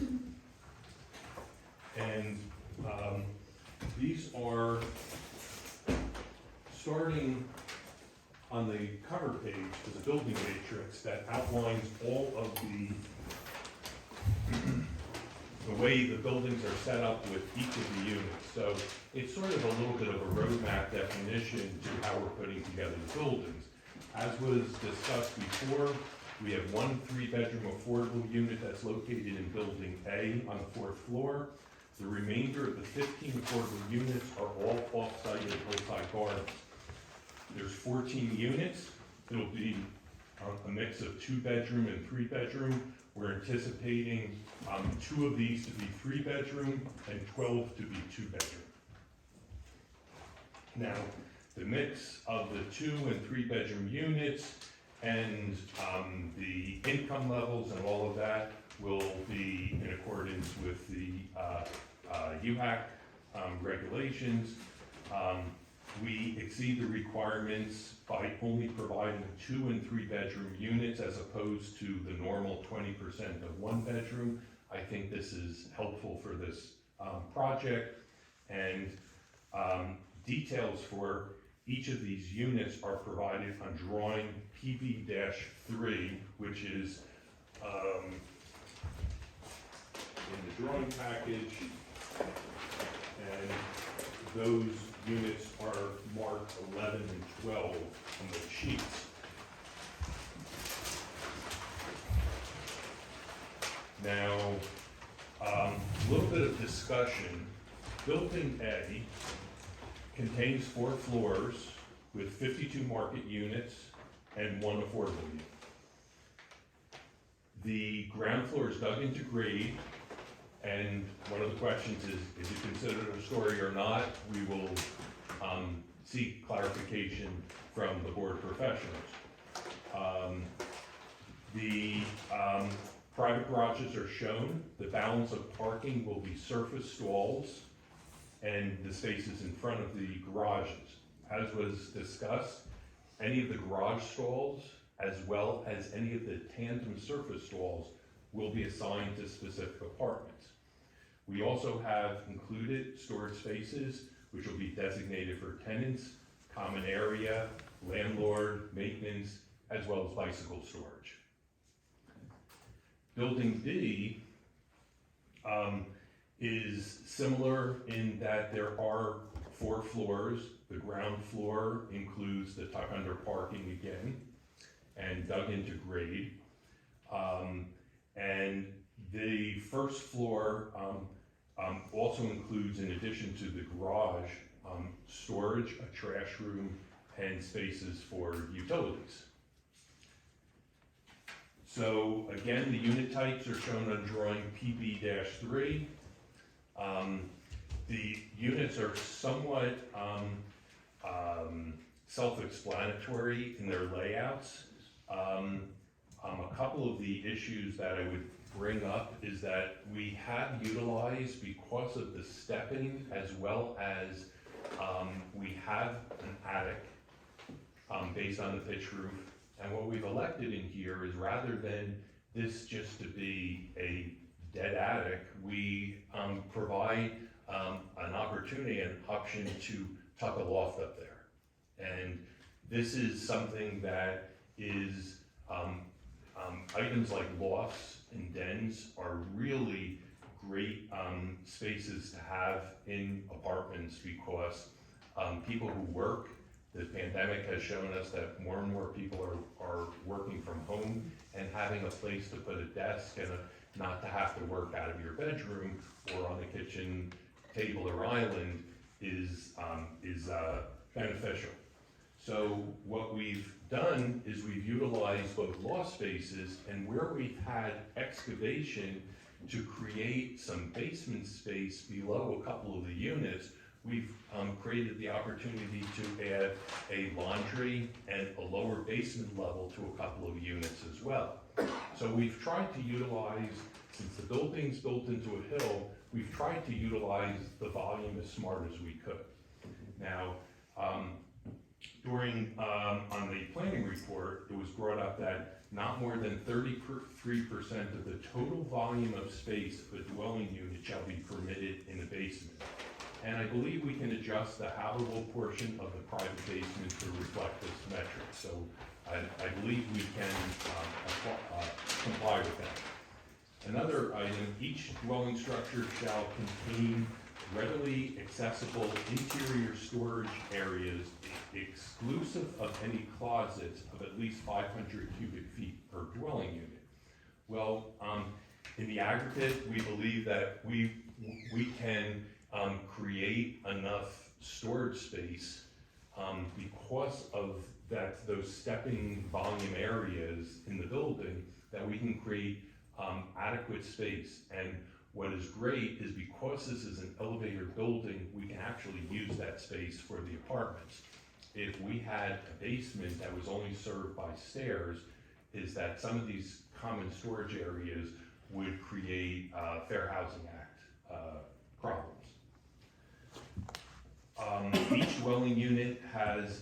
And these are starting on the cover page is a building matrix that outlines all of the way the buildings are set up with each of the units. So it's sort of a little bit of a roadmap definition to how we're putting together the buildings. As was discussed before, we have one 3-bedroom affordable unit that's located in Building A on the 4th floor. The remainder of the 15 affordable units are all off-site at Hillside Gardens. There's 14 units. It'll be a mix of 2-bedroom and 3-bedroom. We're anticipating 2 of these to be 3-bedroom and 12 to be 2-bedroom. Now, the mix of the 2- and 3-bedroom units and the income levels and all of that will be in accordance with the UHAC regulations. We exceed the requirements by only providing 2- and 3-bedroom units as opposed to the normal 20% of 1-bedroom. I think this is helpful for this project, and details for each of these units are provided on drawing PB-3, which is in the drawing package, and those units are marked 11 and 12 on the sheets. Now, a little bit of discussion. Building A contains 4 floors with 52 market units and 1 affordable unit. The ground floor is dug into grade, and one of the questions is it considered a story or not? We will seek clarification from the board professionals. The private garages are shown. The balance of parking will be surface stalls and the spaces in front of the garages. As was discussed, any of the garage stalls, as well as any of the tandem surface stalls, will be assigned to specific apartments. We also have included storage spaces, which will be designated for tenants, common area, landlord, maintenance, as well as bicycle storage. Building B is similar in that there are 4 floors. The ground floor includes the tuck under parking again and dug into grade. And the first floor also includes, in addition to the garage, storage, a trash room, and spaces for utilities. So again, the unit types are shown on drawing PB-3. The units are somewhat self-explanatory in their layouts. A couple of the issues that I would bring up is that we have utilized, because of the stepping, as well as we have an attic based on the pitch roof. And what we've elected in here is, rather than this just to be a dead attic, we provide an opportunity, an option to tuck a loft up there. And this is something that is, items like lofts and dens are really great spaces to have in apartments, because people who work, the pandemic has shown us that more and more people are working from home, and having a place to put a desk and not to have to work out of your bedroom or on the kitchen table or island is beneficial. So what we've done is we've utilized both loft spaces, and where we've had excavation to create some basement space below a couple of the units, we've created the opportunity to add a laundry and a lower basement level to a couple of units as well. So we've tried to utilize, since the building's built into a hill, we've tried to utilize the volume as smart as we could. Now, on the planning report, it was brought up that not more than 33% of the total volume of space of a dwelling unit shall be permitted in the basement. And I believe we can adjust the habitable portion of the private basement to reflect this metric. So I believe we can comply with that. Another item, each dwelling structure shall contain readily accessible interior storage areas exclusive of any closets of at least 500 cubic feet per dwelling unit. Well, in the aggregate, we believe that we can create enough storage space because of those stepping volume areas in the building, that we can create adequate space. And what is great is because this is an elevator building, we can actually use that space for the apartments. If we had a basement that was only served by stairs, is that some of these common storage areas would create Fair Housing Act problems. Each dwelling unit has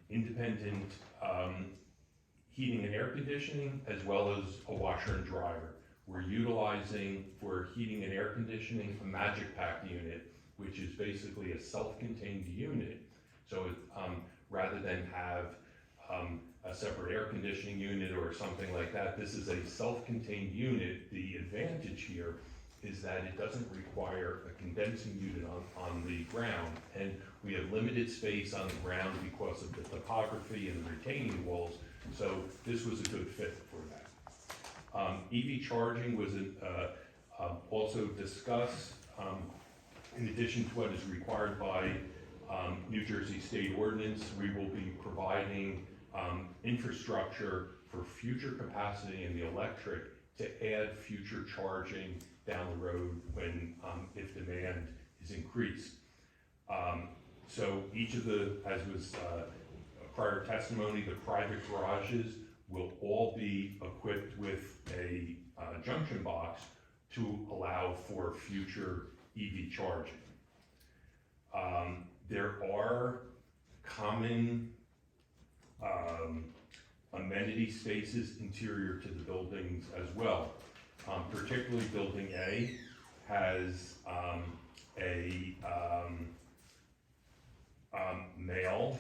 independent heating and air conditioning, as well as a washer and dryer. We're utilizing, for heating and air conditioning, a Magic Pack unit, which is basically a self-contained unit. So rather than have a separate air conditioning unit or something like that, this is a self-contained unit. The advantage here is that it doesn't require a condensing unit on the ground, and we have limited space on the ground because of the topography and the retaining walls, so this was a good fit for that. EV charging was also discussed. In addition to what is required by New Jersey State Ordinance, we will be providing infrastructure for future capacity in the electric to add future charging down the road when, if demand is increased. So each of as was prior testimony, the private garages will all be equipped with a junction box to allow for future EV charging. There are common amenity spaces interior to the buildings as well. Particularly Building A has a mail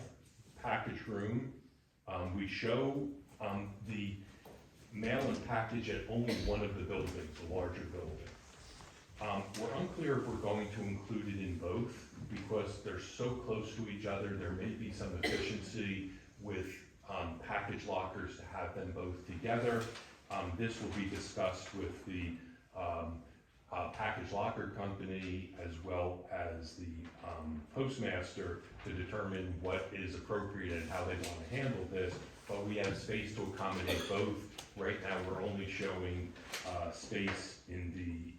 package room. We show the mail and package at only one of the buildings, the larger building. We're unclear if we're going to include it in both because they're so close to each other. There may be some efficiency with package lockers to have them both together. This will be discussed with the package locker company as well as the postmaster to determine what is appropriate and how they want to handle this. But we have space to accommodate both. Right now, we're only showing space in the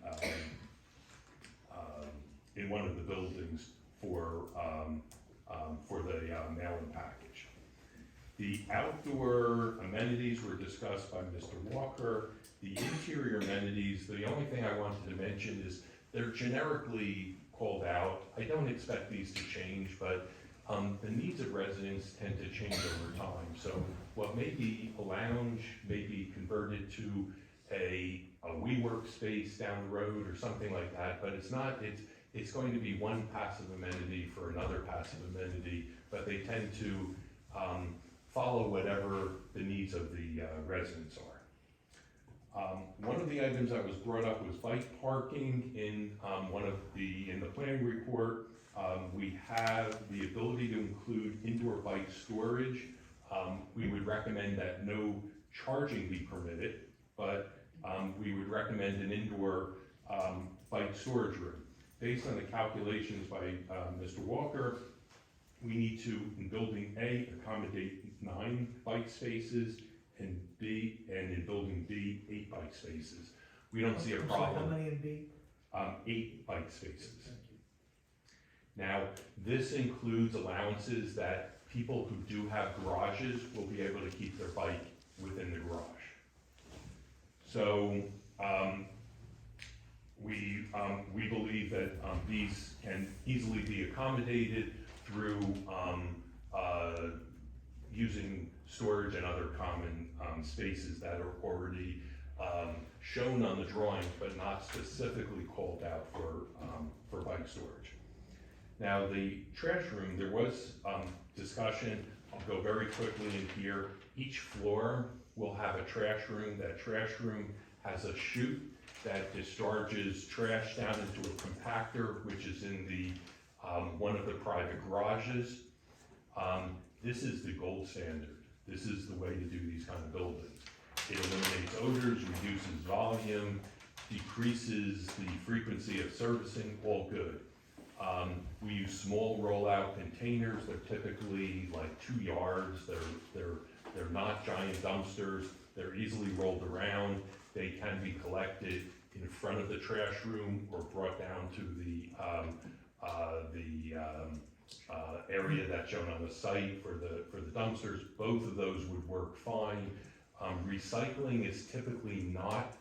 in one of the buildings for the mail-in package. The outdoor amenities were discussed by Mr. Walker. The interior amenities, the only thing I wanted to mention is they're generically called out. I don't expect these to change, but the needs of residents tend to change over time. So what may be a lounge may be converted to a WeWork space down the road or something like that, but it's not, it's going to be one passive amenity for another passive amenity, but they tend to follow whatever the needs of the residents are. One of the items that was brought up was bike parking in in the planning report. We have the ability to include indoor bike storage. We would recommend that no charging be permitted, but we would recommend an indoor bike storage room. Based on the calculations by Mr. Walker, we need to, in building A, accommodate 9 bike spaces, and in building B, 8 bike spaces. We don't see a problem. How many in B? 8 bike spaces. Now, this includes allowances that people who do have garages will be able to keep their bike within the garage. So, we believe that these can easily be accommodated through using storage and other common spaces that are already shown on the drawings, but not specifically called out for bike storage. Now, the trash room, there was discussion. I'll go very quickly in here. Each floor will have a trash room. That trash room has a chute that discharges trash down into a compactor, which is in the one of the private garages. This is the gold standard. This is the way to do these kind of buildings. It eliminates odors, reduces volume, decreases the frequency of servicing, all good. We use small rollout containers. They're typically like 2 yards. They're not giant dumpsters. They're easily rolled around. They can be collected in front of the trash room or brought down to the area that's shown on the site for the dumpsters. Both of those would work fine. Recycling is typically not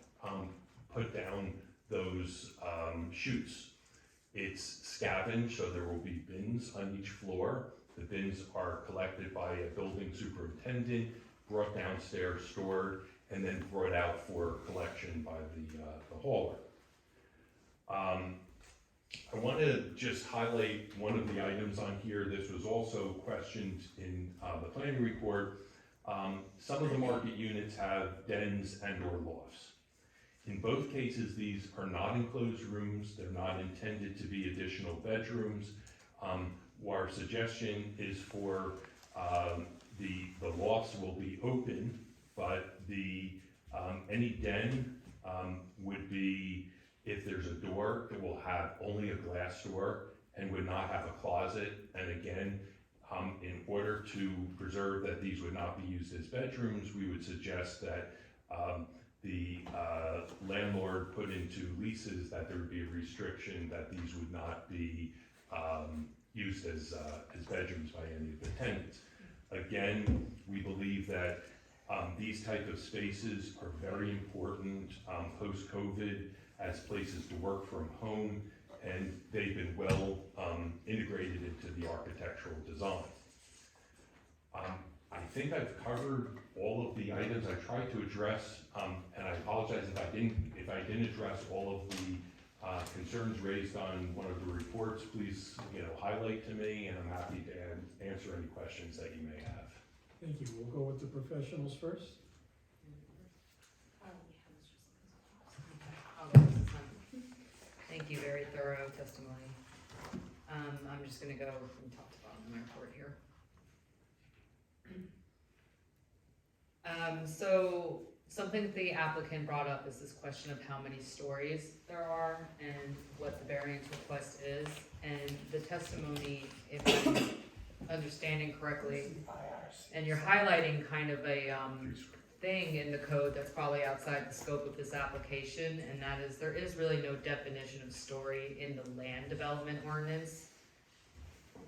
put down those chutes. It's scavenged, so there will be bins on each floor. The bins are collected by a building superintendent, brought downstairs, stored, and then brought out for collection by the hauler. I want to just highlight one of the items on here. This was also questioned in the planning report. Some of the market units have dens and or lofts. In both cases, these are not enclosed rooms. They're not intended to be additional bedrooms. Our suggestion is for the lofts will be open, but any den would be, if there's a door, it will have only a glass door and would not have a closet. And again, in order to preserve that these would not be used as bedrooms, we would suggest that the landlord put into leases that there would be a restriction that these would not be used as bedrooms by any of the tenants. Again, we believe that these type of spaces are very important post-COVID as places to work from home, and they've been well integrated into the architectural design. I think I've covered all of the items I tried to address, and I apologize if I didn't address all of the concerns raised on one of the reports. Please, highlight to me, and I'm happy to answer any questions that you may have. Thank you. We'll go with the professionals first. Thank you, very thorough testimony. I'm just gonna go from top to bottom in my report here. So something that the applicant brought up is this question of how many stories there are and what the variance request is. And the testimony, if I'm understanding correctly, and you're highlighting kind of a thing in the code that's probably outside the scope of this application, and that is there is really no definition of story in the land development ordinance.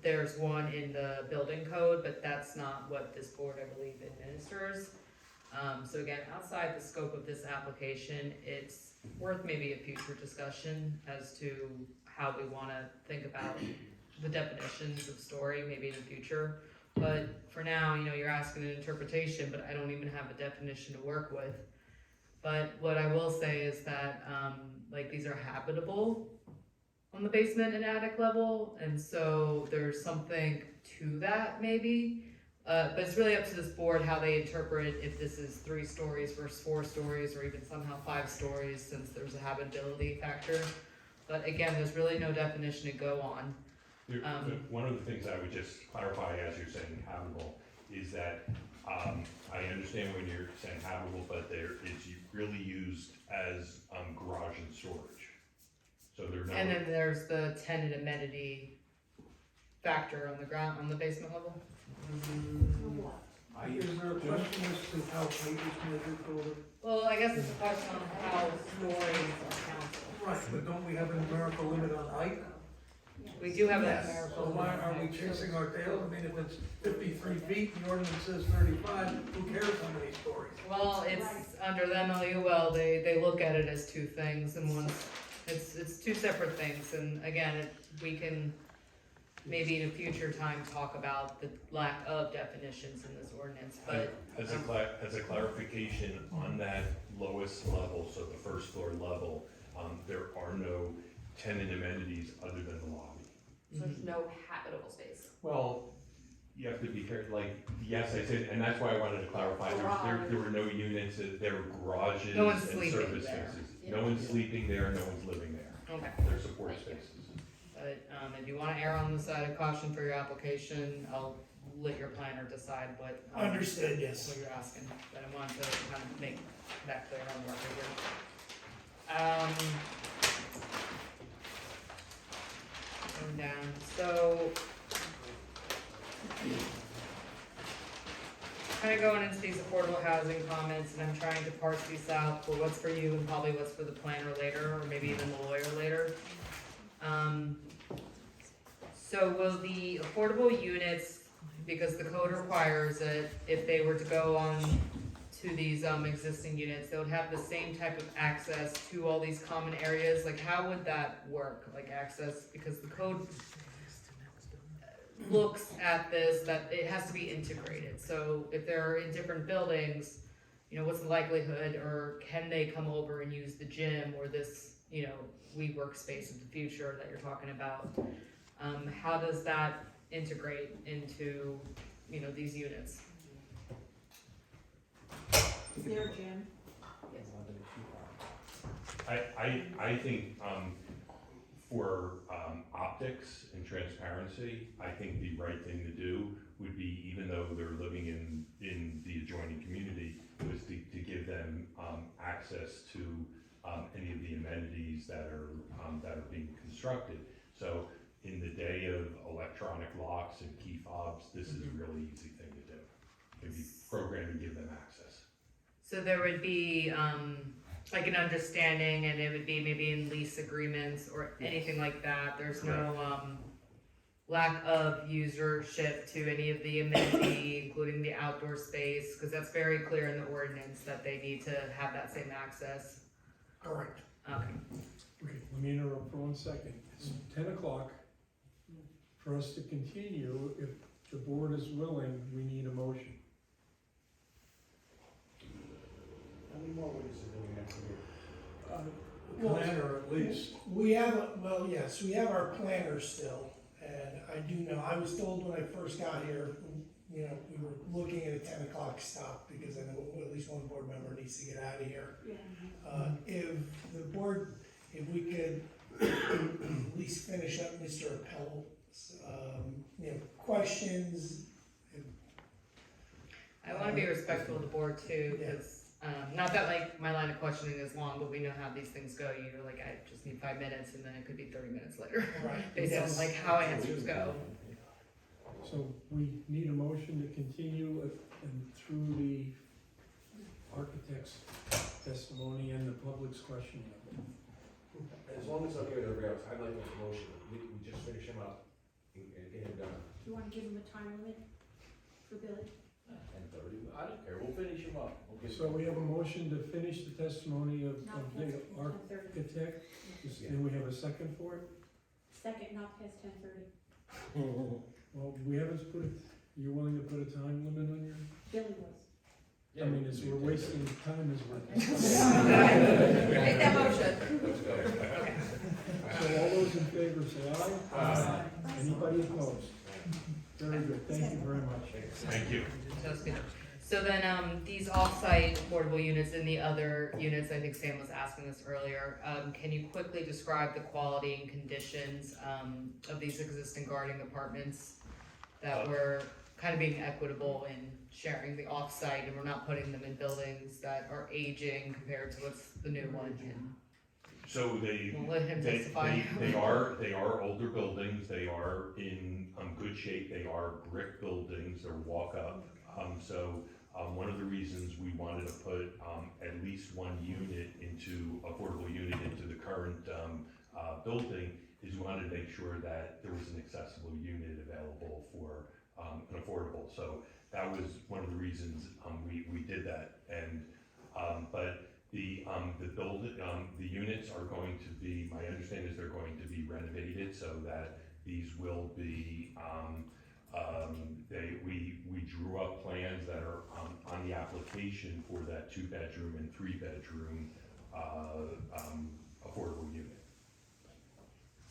There's one in the building code, but that's not what this board, I believe, administers. So again, outside the scope of this application, it's worth maybe a future discussion as to how we want to think about the definitions of story, maybe in the future. But for now, you're asking an interpretation, but I don't even have a definition to work with. But what I will say is that, these are habitable on the basement and attic level, and so there's something to that maybe. But it's really up to this board how they interpret if this is 3 stories versus 4 stories, or even somehow 5 stories, since there's a habitability factor. But again, there's really no definition to go on. One of the things I would just clarify as you're saying habitable is that I understand when you're saying habitable, but it's really used as garage and storage. So there's no. And then there's the tenant amenity factor on the ground, on the basement level. Is there a question as to how height is measured for? Well, I guess it's a question on how stories are counted. Right, but don't we have a numerical limit on height? We do have that So numerical. why are we chasing our tail? I mean, if it's 53 feet, the ordinance says 35, who cares how many stories? Well, it's under the MLUL, they look at it as 2 things, and it's 2 separate things, and again, we can maybe in a future time talk about the lack of definitions in this ordinance, but. As a clarification, on that lowest level, so the first floor level, there are no tenant amenities other than the lobby. So there's no habitable space. Well, you have to be careful, yes, I said, and that's why I wanted to clarify, there were no units, there were garages No one's and sleeping service there. spaces. No one's sleeping there, no one's living there. Okay. They're support spaces. But if you want to err on the side of caution for your application, I'll let your planner decide what. Understood, yes. What you're asking, but I wanted to kind of make that clear on the record here. Going down, so. Kind of going into these affordable housing comments, and I'm trying to parse these out for what's for you and probably what's for the planner later, or maybe even the lawyer later. So will the affordable units, because the code requires it, if they were to go on to these existing units, they would have the same type of access to all these common areas? Like, how would that work, like access, because the code looks at this, that it has to be integrated. So if they're in different buildings, you know, what's the likelihood, or can they come over and use the gym or this, you know, WeWork space of the future that you're talking about? How does that integrate into, you know, these units? Is there a gym? I think, for, optics and transparency, I think the right thing to do would be, even though they're living in the adjoining community, was to give them, access to, any of the amenities that are being constructed. So in the day of electronic locks and key fobs, this is a really easy thing to do. Maybe program and give them access. So there would be, like an understanding, and it would be maybe in lease agreements or anything like that. There's no, lack of usership to any of the amenity, including the outdoor space, because that's very clear in the ordinance that they need to have that same access. Correct. Okay. Okay, let me interrupt for 1 second. It's 10 o'clock. For us to continue, if the board is willing, we need a motion. How many more weeks do we have to do? Planner at least. We have, yes, we have our planner still, and I do know, I was told when I first got here, you know, we were looking at a 10 o'clock stop, because I know at least one board member needs to get out of here. If the board, if we could at least finish up Mr. Appel's, you know, questions. I want to be respectful of the board too, because not that like my line of questioning is long, but we know how these things go. You're like, I just need 5 minutes, and then it could be 30 minutes later, Right. based on like how answers go. So we need a motion to continue and through the architect's testimony and the public's questioning of it. As long as I'm here with everybody else, I'd like to make a motion, we just finish him up and get him done. Do you wanna give him a time limit for Billy? 10:30, I don't care, we'll finish them up. So we have a motion to finish the testimony of the architect. And we have a second for it? Second, not past 10:30. Well, we haven't put it, you're willing to put a time limit on your? Billy was. I mean, it's, we're wasting time as well. Make that motion. Let's go. Okay. So all those in favor say aye. Aye. Anybody opposed? Very good, thank you very much. Thank you. That's good. So then, these off-site affordable units and the other units, I think Sam was asking this earlier, can you quickly describe the quality and conditions, of these existing guarding apartments that were kind of being equitable in sharing the off-site, and we're not putting them in buildings that are aging compared to what's the new one? And So they we'll let him testify. they are older buildings, they are in good shape, they are brick buildings, they're walk up. One of the reasons we wanted to put at least one affordable unit into the current building is we wanted to make sure that there was an accessible unit available for an affordable. So that was one of the reasons we did that. And but the units are going to be, my understanding is they're going to be renovated so that these will be, we drew up plans that are on the application for that 2-bedroom and 3-bedroom affordable unit.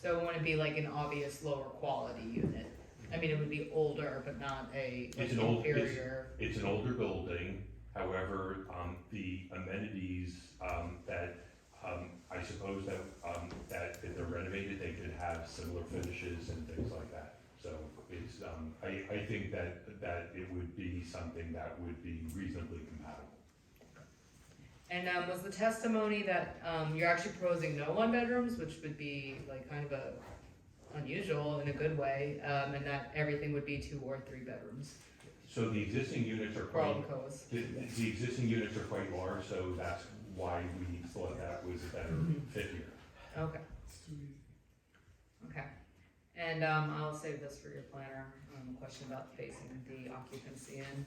So it wouldn't be like an obvious lower quality unit. I mean, it would be older, but not a like inferior. It's an older building. However, the amenities that I suppose that if they're renovated, they could have similar finishes and things like that. So it's I think that it would be something that would be reasonably compatible. And, was the testimony that, you're actually proposing no one-bedrooms, which would be like kind of unusual in a good way, and that everything would be 2 or 3 bedrooms? So the existing units are For all quite, the codes. the existing units are quite large, so that's why we thought that was a better fit here. Okay. Okay, and, I'll save this for your planner, a question about facing the occupancy in.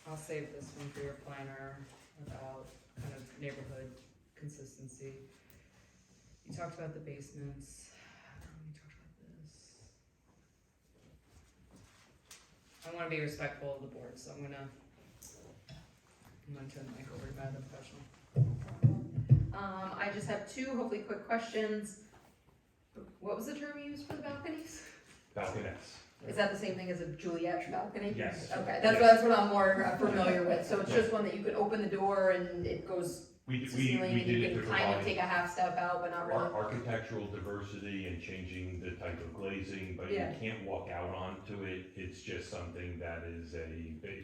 I'll save this one for your planner about kind of neighborhood consistency. You talked about the basements, you talked about this. I wanna be respectful of the board, so I'm gonna turn the mic over to Madam Professional. I just have 2 hopefully quick questions. What was the term you used for the balconies? Balconettes. Is that the same thing as a Juliet balcony? Yes. Okay, Yes. that's what I'm more familiar with, so it's Yes. just one that you could open the door and it goes We to the ceiling and did you it to can kind of provide take a half step out, but not really. architectural diversity and changing the type of glazing, but you Yeah. can't walk out onto it. It's just something that is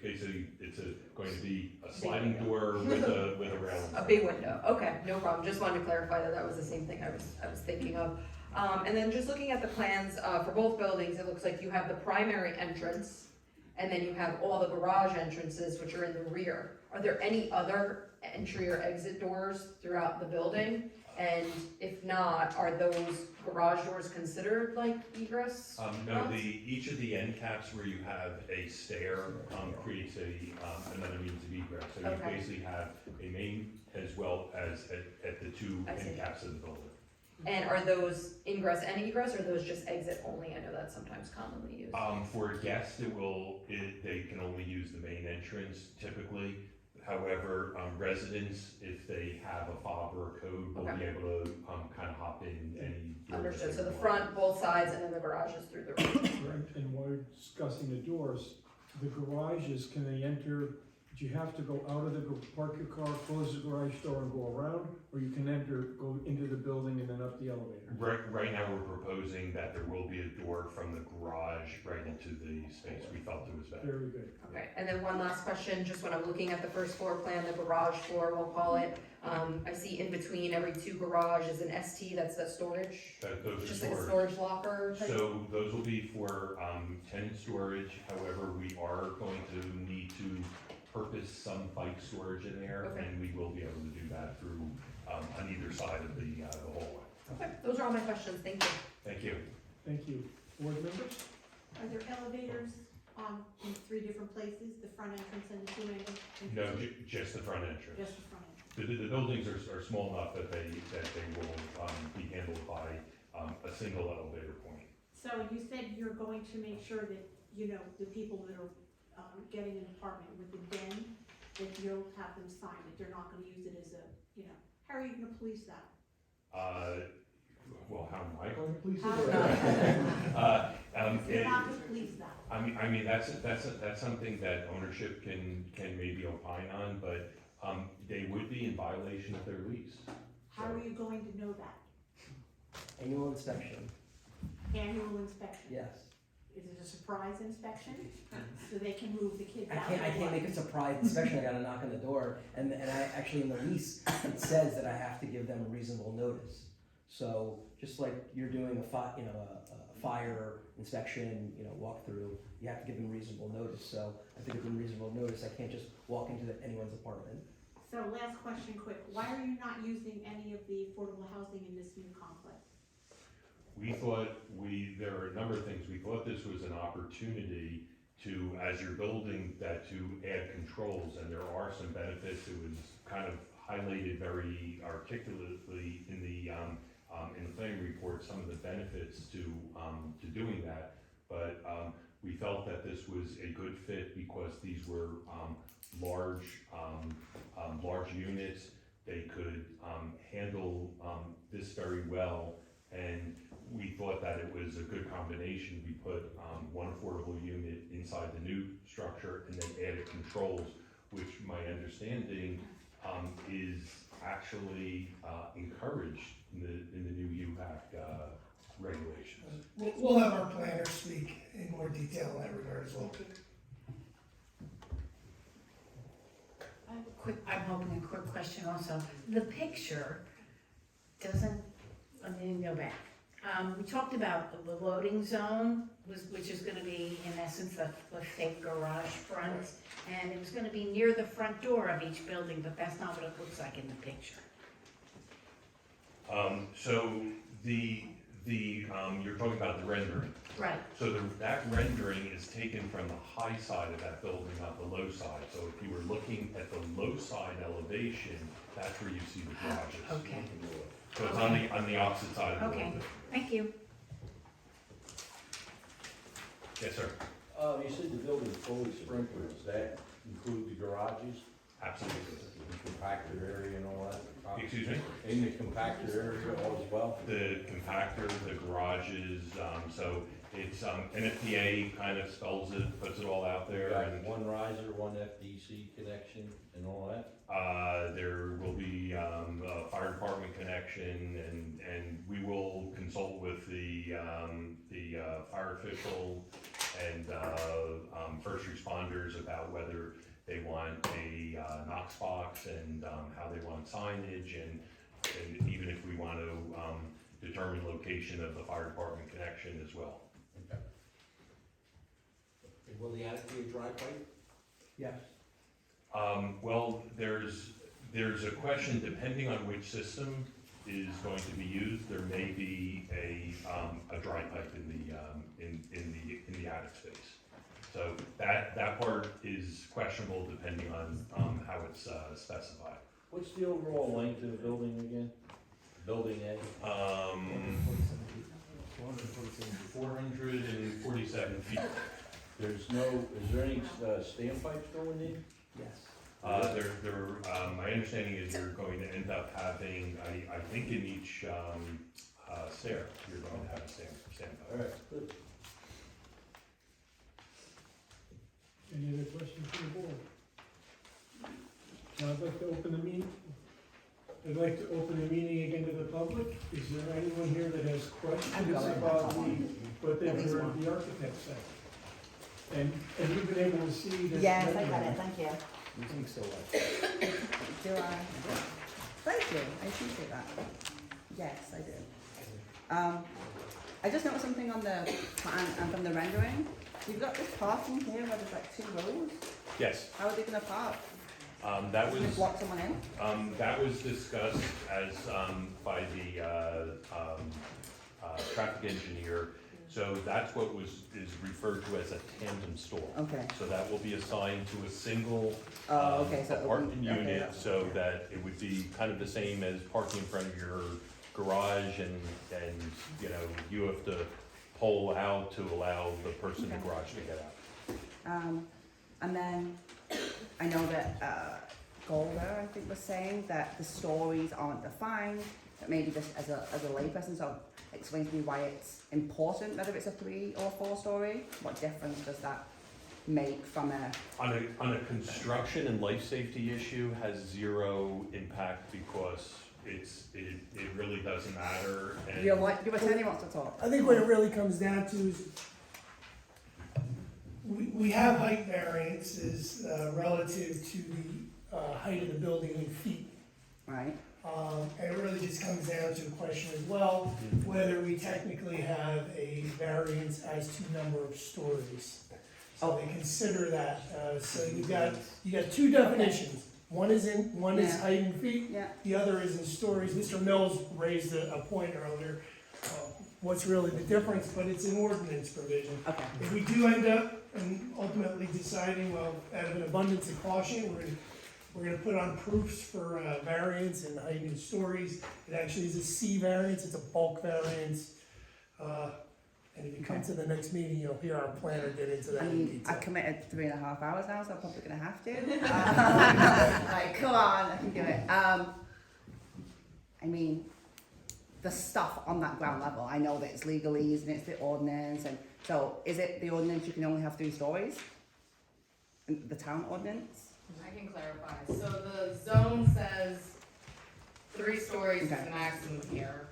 basically, it's going to be a sliding door with a railing. A big window, okay, no problem, just wanted to clarify that that was the same thing I was thinking of. And then just looking at the plans, for both buildings, it looks like you have the primary entrance, and then you have all the garage entrances, which are in the rear. Are there any other entry or exit doors throughout the building? And if not, are those garage doors considered like egress? No, routes? each of the end caps where you have a stair, creates another means of egress. So you Okay. basically have a main as well as at the 2 I see. end caps of the building. And are those ingress and egress, or are those just exit only? I know that's sometimes commonly used. For guests, they can only use the main entrance typically. However, residents, if they have a fob or a code, will be Okay. able to, kind of hop in any doors. Understood, they so the want. front, both sides, and then the garage is through the rear. And while we're discussing the doors, the garages, can they enter, do you have to go out of park your car, close the garage door and go around? Or you can go into the building and then up the elevator? Right now, we're proposing that there will be a door from the garage right into the space. We felt it was better. Very good. Okay, and then one last question, just when I'm looking at the first floor plan, the garage floor, we'll call it, I see in between every 2 garage is an ST, that's the storage? Those are Just like a storage. storage locker type? So those will be for tenant storage. However, we are going to need to purpose some bike storage in there, Okay. and we will be able to do that through on either side of the hallway. Okay, those are all my questions, thank you. Thank you. Thank you. Board members? Are there elevators, in 3 different places, the front entrance and the 2 entrances? No, just the front entrance. Just the front entrance? The buildings are small enough that they will be handled by a single elevator point. So you said you're going to make sure that, the people that are, getting an apartment with the den, that you'll have them sign it, they're not gonna use it as a, how are you gonna police that? Well, how am I going to police How it? You're not gonna police that. I mean, that's something that ownership can maybe opine on, but they would be in violation of their lease. How are you going to know that? Annual inspection, Annual inspection? yes. Is it a surprise inspection? So they can move the kids out? I can't make a surprise inspection, I gotta knock on the door, and I, actually in the lease, it says that I have to give them a reasonable notice. So, just like you're doing a fire inspection, walkthrough, you have to give them reasonable notice, so I have to give them reasonable notice, I can't just walk into anyone's apartment. So last question quick, why are you not using any of the affordable housing in this new complex? We thought there are a number of things. We thought this was an opportunity to, as you're building that, to add controls, and there are some benefits. It was kind of highlighted very articulately in the planning report, some of the benefits to doing that. But we felt that this was a good fit because these were large units. They could handle this very well, and we thought that it was a good combination. We put one affordable unit inside the new structure and then added controls, which my understanding is actually encouraged in the new UHAC regulations. We'll have our planner speak in more detail in that regard as well. I'm hoping a quick question also. The picture doesn't, let me go back. We talked about the loading zone, which is gonna be in essence the fake garage front. And it was gonna be near the front door of each building, but that's not what it looks like in the picture. So you're talking about the rendering. Right. So that rendering is taken from the high side of that building, not the low side. So if you were looking at the low side elevation, that's where you see the garages. Okay. So it's on the opposite side of the Okay, building. thank you. Yes, sir. You said the building's fully sprinkled, does that include the garages? Absolutely. The compactor area and all that? Excuse me? In the compactor area as well? The compactor, the garages, so it's, NFPA kind of spells it, puts it all out there, Got and one riser, one FDC connection and all that? there will be, a fire department connection, and we will consult with the fire official and, first responders about whether they want a, Knox box and, how they want signage, and even if we want to, determine location of the fire department connection as well. Okay. And will the attic be a dry pipe? Yes. Well, there's a question, depending on which system is going to be used, there may be a dry pipe in the attic space. So that part is questionable depending on how it's specified. What's the overall length of the building again? Building A? 447 feet. Is there any standpipes going in? Yes. My understanding is you're going to end up having, I think in each stair, you're going to have a stand All right, good. Any other questions from the board? Now I'd like to open the meeting. I'd like to open the meeting again to the public. Is there anyone here that has questions about what they've heard the architect say? And you've been able to see this? Yes, I got it, thank you. You think so, Do I? Thank you, I appreciate that. Yes, I do. I just noticed something on the plan and from the rendering. You've got this parking here where there's like 2 rows. Yes. How are they gonna park? That Can was, they block someone in? that was discussed as, by the, traffic engineer. So that's what is referred to as a tandem store. Okay. So that will be assigned to a single, Okay, so apartment okay, unit, that's- so that it would be kind of the same as parking in front of your garage, and, you have to pull out to allow the person in the garage to get out. And then I know that Golda, I think, was saying that the stories aren't defined, but maybe just as a layperson, so explain to me why it's important, whether it's a 3 or 4 story. What difference does that make from a? On a construction and life safety issue, has 0 impact because it really doesn't matter. And Your attorney wants to talk. I think what it really comes down to is we have height variances relative to the height of the building in feet. Right. And it really just comes down to the question as well, whether we technically have a variance as to number of stories. So they consider that, so you got 2 definitions. One is height in feet, Yeah. the other is in stories. Mr. Mills raised a point earlier, what's really the difference, but it's an ordinance provision. Okay. If we do end up and ultimately deciding, well, out of an abundance of caution, we're gonna put on proofs for variance and height in stories. It actually is a C variance, it's a bulk variance. And if you come to the next meeting, you'll hear our planner get into that I in mean, detail. I committed 3.5 hours now, so I'm probably gonna have to. Like, come on, I can do it. I mean, the stuff on that ground level, I know that it's legalese and it's the ordinance, and so is it the ordinance you can only have 3 stories? The town ordinance? I can clarify. So the zone says 3 stories is Okay. the maximum here.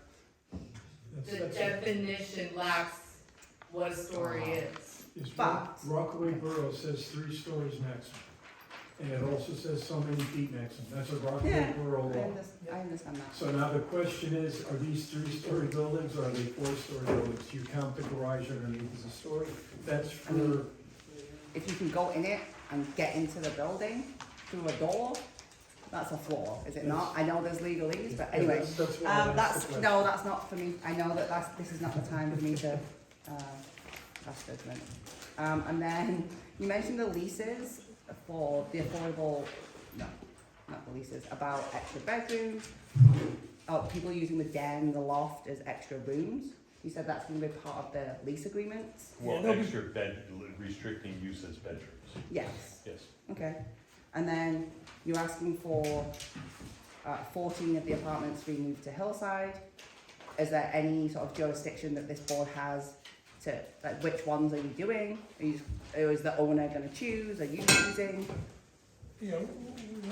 the definition lacks what a story is. Is But- Rockaway Borough says 3 stories maximum. And it also says so many feet maximum. That's a Rockaway Yeah, Borough law. I understand that. So now the question is, are these 3-story buildings or are they 4-story buildings? Do you count the garage underneath as a story? That's for, If you can go in it and get into the building through a door, that's a flaw, is it not? I know there's legalese, but anyway. that's why I asked the question. No, that's not for me. I know that this is not the time for me to, pass judgment. And then you mentioned the leases for the affordable, no, not the leases, about extra bedrooms, people using the den, the loft as extra rooms. You said that's gonna be part of the lease agreements? Well, there'll be- extra bed, restricting use as bedrooms. Yes. Yes. Okay. And then you're asking for 14 of the apartments being moved to Hillside. Is there any sort of jurisdiction that this board has to, like, which ones are you doing? Or is the owner gonna choose? Are you choosing? You know,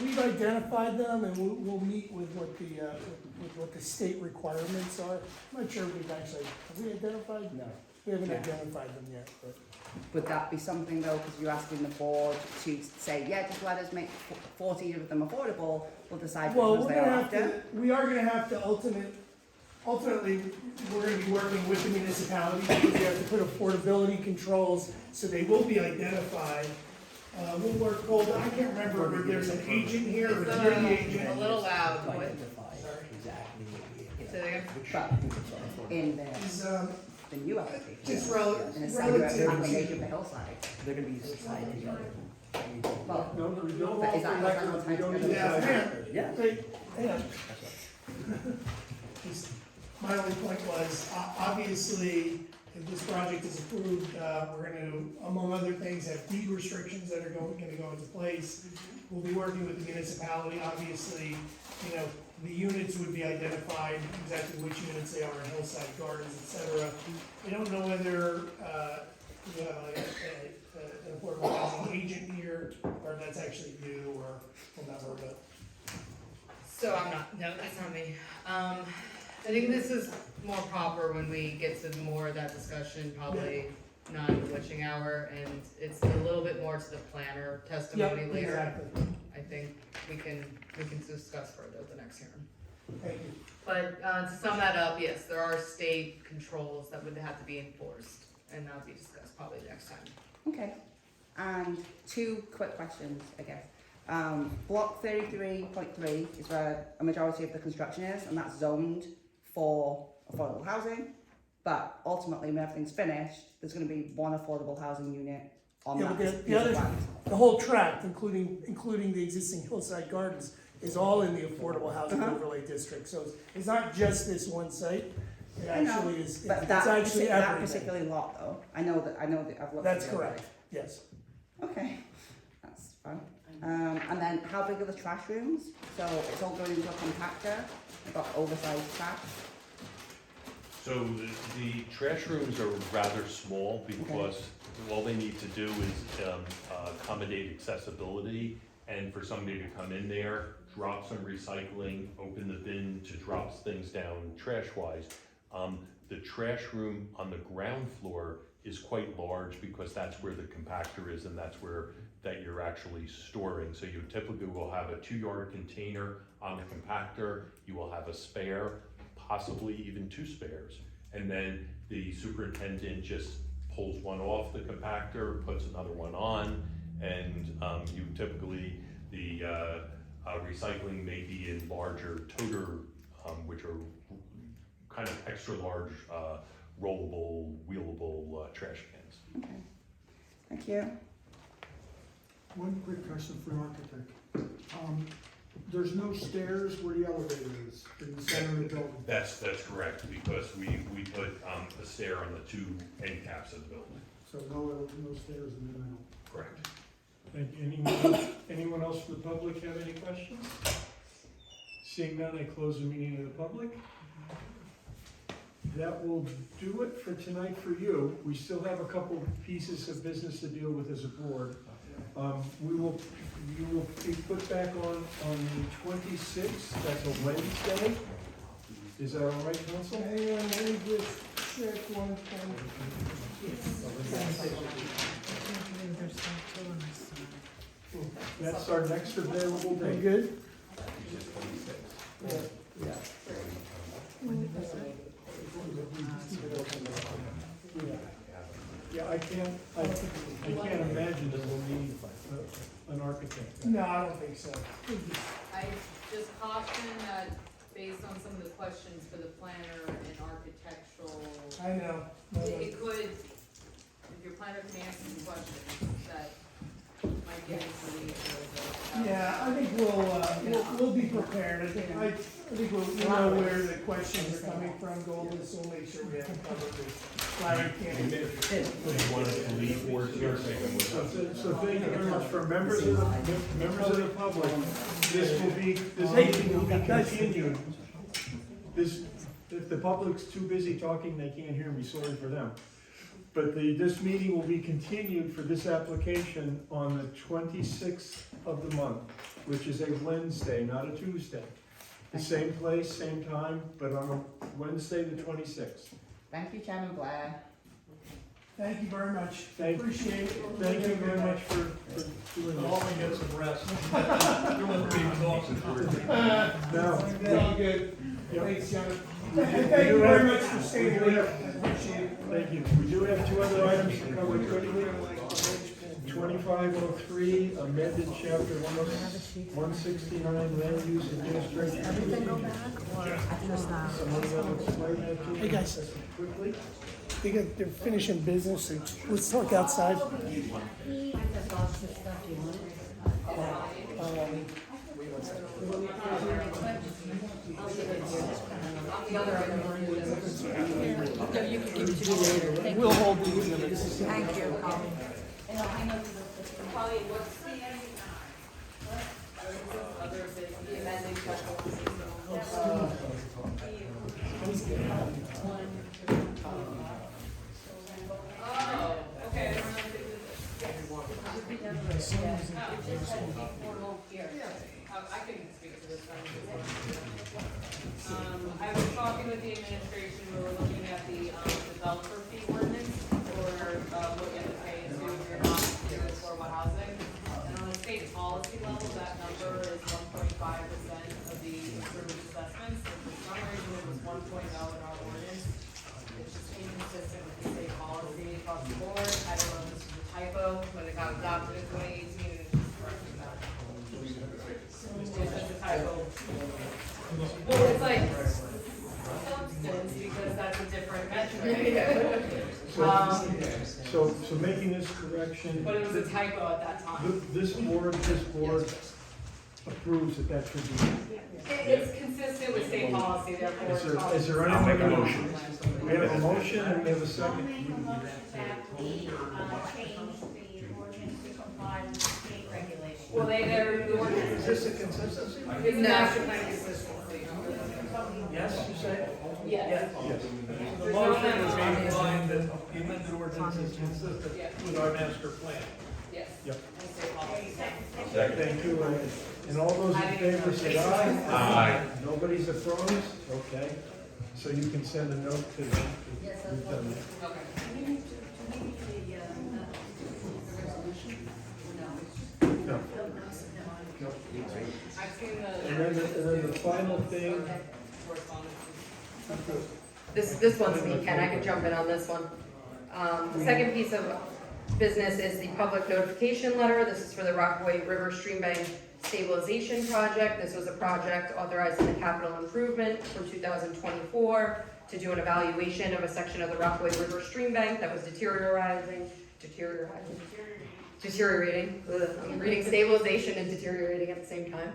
we've identified them and we'll meet with what the state requirements are. I'm not sure we've actually, have we identified? No. We haven't No. identified them yet, but. Would that be something though, because you're asking the board to say, yeah, just let us make 14 of them affordable, we'll decide which Well, ones they are after? we are gonna have to ultimately, we're gonna be working with the municipality because we have to put affordability controls, so they will be identified. We'll work, Gold, I can't remember if there's an agent here, or if you're the agent. A little loud, what? Exactly. Say that again? But in Is, the new application. Just In a separate relative application for Hillside. They're gonna be tied together. Well, no, we don't But is that- offer is that record, what we don't time- need Yeah, that. man. Yeah. Wait, hang on. My only point was, obviously, if this project is approved, we're gonna, among other things, have deed restrictions that are gonna go into place. We'll be working with the municipality, obviously, you know, the units would be identified, exactly which units they are in Hillside Gardens, et cetera. We don't know whether, we have an affordable housing agent here, or that's actually you, or whatever, but. So I'm not, no, that's not me. I think this is more proper when we get to more of that discussion, probably not in the witching hour, and it's a little bit more to the planner testimony Yep, later. exactly. I think we can discuss further at the next hearing. Thank you. But, to sum that up, yes, there are state controls that would have to be enforced, and that'll be discussed probably next time. okay. And 2 quick questions, I guess. Block 33.3 is where a majority of the construction is, and that's zoned for affordable housing. But ultimately, when everything's finished, there's gonna be 1 affordable housing unit on Yeah, that but piece of land. the whole tract, including the existing Hillside Gardens, is all in the affordable housing overlay district. So it's not just this one site. It I know, actually is, But it's that, actually that everything. particular lot though, I know that I've looked at That's the overlay. correct, yes. Okay, that's fine. And then how big are the trash rooms? So it's all going into a compactor, I've got oversized trash. So the trash rooms are rather small because all they need to do is accommodate accessibility and for somebody to come in there, drop some recycling, open the bin to drop things down trash-wise. The trash room on the ground floor is quite large because that's where the compactor is and that's where that you're actually storing. So you typically will have a 2-yard container on the compactor, you will have a spare, possibly even 2 spares. And then the superintendent just pulls one off the compactor, puts another one on, and you typically, the recycling may be in larger toter, which are kind of extra large, rollable, wheelable trash cans. Okay, thank you. One quick question for the architect. There's no stairs where the elevator is, in the center of the building. That's correct, because we put a stair on the 2 end caps of the building. So no stairs in the middle. Correct. Thank you. Anyone else from the public have any questions? Seeing none, I close the meeting to the public. That will do it for tonight for you. We still have a couple pieces of business to deal with as a board. You will be put back on the 26th, that's a Wednesday. Is that all right, council? Hang on, let me just check one thing. That's our next available Very date. good. Yeah, I can't imagine that we'll need an architect. No, I don't think so. I just caution that based on some of the questions for the planner and architectural, I know. it could, if your planner can answer some questions, that might give you some lead for the. Yeah, I think we'll be prepared. I think we know where the questions are coming from, Golden, so we'll make sure we have it covered. Larry can't. You wanted to leave board here, say them with us. So thank you very much for members of the public. This meeting will be continued. If the public's too busy talking, they can't hear me, sorry for them. But this meeting will be continued for this application on the 26th of the month, which is a Wednesday, not a Tuesday. The same place, same time, but on a Wednesday, the 26th. Thank you, Chairman Blair. Thank you very much. Thank you very much for doing All this. we get some rest. Doing big talks. No. Very good. Yep. Thanks, John. Thank you very much for staying late. I appreciate it. Thank you. We do have two other items to cover quickly. 2503, amended chapter 169, land use administration. Someone will explain that to you? Hey, guys. Quickly. They're finishing business, and let's talk outside. We'll hold the exhibits. Thank you. Polly, what's the other thing, the amending chapter? Oh, okay. I can speak to this one. I was talking with the administration, we were looking at the developer fee ordinance for what you have to pay into if you're not doing affordable housing. And on the state policy level, that number is 1.5% of the approved assessments. And for some reason, it was 1.0 in our ordinance. It's just inconsistent with the state policy across the board. I don't know if this was a typo when it got adopted in 2018 and it's just correcting that. It's just a typo. Well, it's like substance because that's a different metric. So making this correction. But it was a typo at that time. This board approves that should be. It's consistent with state policy, therefore. Is there any? I'll make a motion. We have a motion and we have a I'll second. make a motion that we change the ordinance to comply with state regulations. Well, they're, the ordinance Is this a consistency? is master plan consistency. Yes, you say? Yes. Yes. The motion is being defined that the amended ordinance is consistent with our master plan. Yes. Yep. And state policy. Thank you. And all those in favor say aye. Aye. Nobody's opposed? Okay. So you can send a note to them. We've done that. Okay. No. I've seen the. And then the final thing. This one's me, Ken, I can jump in on this one. The second piece of business is the public notification letter. This is for the Rockaway River Stream Bank Stabilization Project. This was a project authorized in the capital improvement from 2024 to do an evaluation of a section of the Rockaway River Stream Bank that was deteriorating. Ugh, I'm reading stabilization and deteriorating at the same time.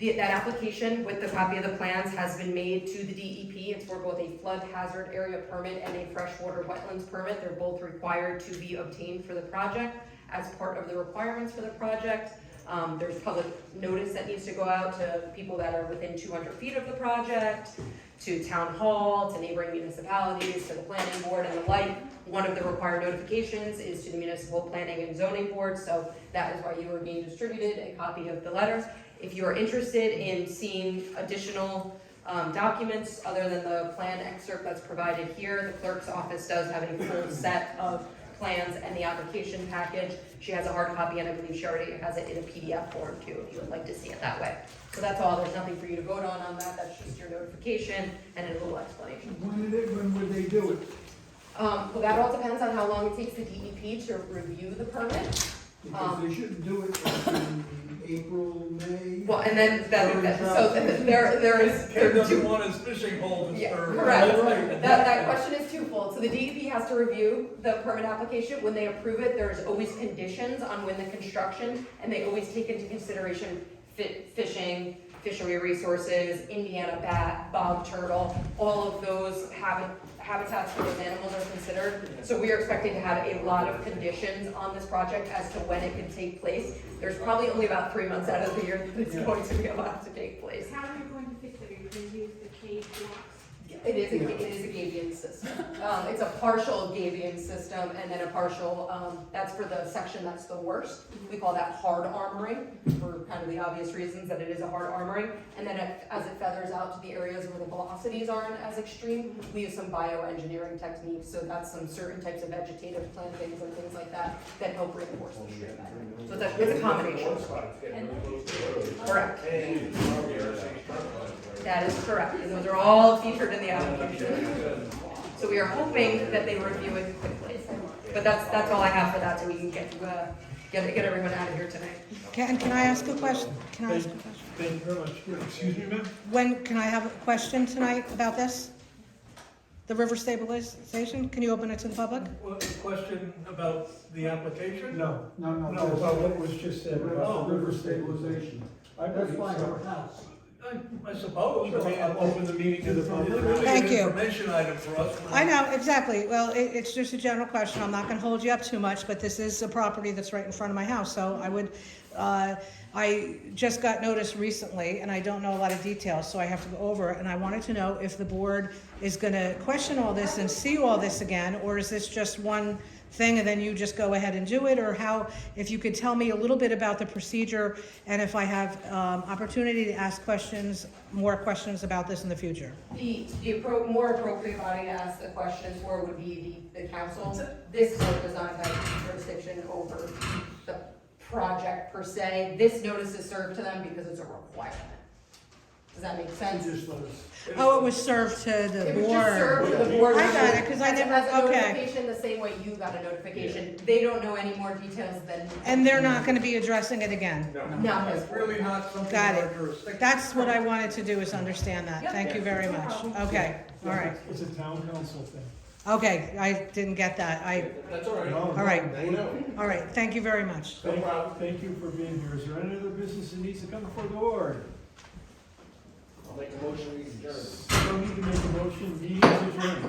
That application with the copy of the plans has been made to the DEP. It's for both a flood hazard area permit and a freshwater wetlands permit. They're both required to be obtained for the project. As part of the requirements for the project, there's public notice that needs to go out to people that are within 200 feet of the project, to town hall, to neighboring municipalities, to the planning board and the like. One of the required notifications is to the municipal planning and zoning board, so that is why you are being distributed a copy of the letter. If you are interested in seeing additional documents, other than the plan excerpt that's provided here. The clerk's office does have a full set of plans and the application package. She has a hard copy, and I believe she already has it in a PDF form too, if you would like to see it that way. So that's all, there's nothing for you to vote on that, that's just your notification and a little explanation. When would they do it? Well, that all depends on how long it takes the DEP to review the permit. Because they shouldn't do it in April, May. Well, and then, there is, Ken doesn't want his fishing hole yeah, disturbed. correct. That question is twofold. So the DEP has to review the permit application. When they approve it, there's always conditions on when the construction, and they always take into consideration fishing, fishery resources, Indiana bat, bog turtle, all of those habitats for those animals are considered. So we are expecting to have a lot of conditions on this project as to when it can take place. There's probably only about 3 months out of the year that it's going to be allowed to take place. How are you going to fix it? Are you going to use the cage blocks? It is a gabion system. It's a partial gabion system and then a partial, that's for the section that's the worst. We call that hard armoring for kind of the obvious reasons that it is a hard armoring. And then as it feathers out to the areas where the velocities aren't as extreme, we use some bioengineering techniques. So that's some certain types of vegetative plantings and things like that that help reinforce the stream bed. So it's a combination. Correct. That is correct, and those are all featured in the application. So we are hoping that they review it quickly. But that's all I have for that, so we can get everyone out of here tonight. Can I ask a question? Can I ask a question? Thank you very much. Excuse me, ma'am? When, can I have a question tonight about this? The river stabilization, can you open it to the public? Well, a question about the application? No, No, about what was just said about the river river stabilization. That's by our house. I suppose, I mean, I'll open the meeting to the public. Thank you. Information item for us. I know, exactly. Well, it's just a general question. I'm not gonna hold you up too much, but this is a property that's right in front of my house, so I would, I just got notice recently, and I don't know a lot of details, so I have to go over it, and I wanted to know if the board is gonna question all this and see all this again, or is this just one thing and then you just go ahead and do it, or how, if you could tell me a little bit about the procedure, and if I have opportunity to ask questions, more questions about this in the future. The more appropriate body to ask the questions for would be the council. This board does not have jurisdiction over the project per se. This notice is served to them because it's a requirement. Does that make sense? Oh, it was served to the board. It was just served to the board. I got it, because I never, As a okay. notification, the same way you got a notification. They don't know any more details than. And they're not gonna be addressing it again? No. It's really not something in Got our it. jurisdiction. That's what I wanted to do, is understand that. Yep. Thank you very much. Okay, all right. It's a town council thing. Okay, I didn't get that. That's all right. All right. Now you know. All right, thank you very much. Thank you for being here. Is there any other business that needs to come before the board? I'll make a motion, we adjourn. No need to make a motion, meeting is adjourned.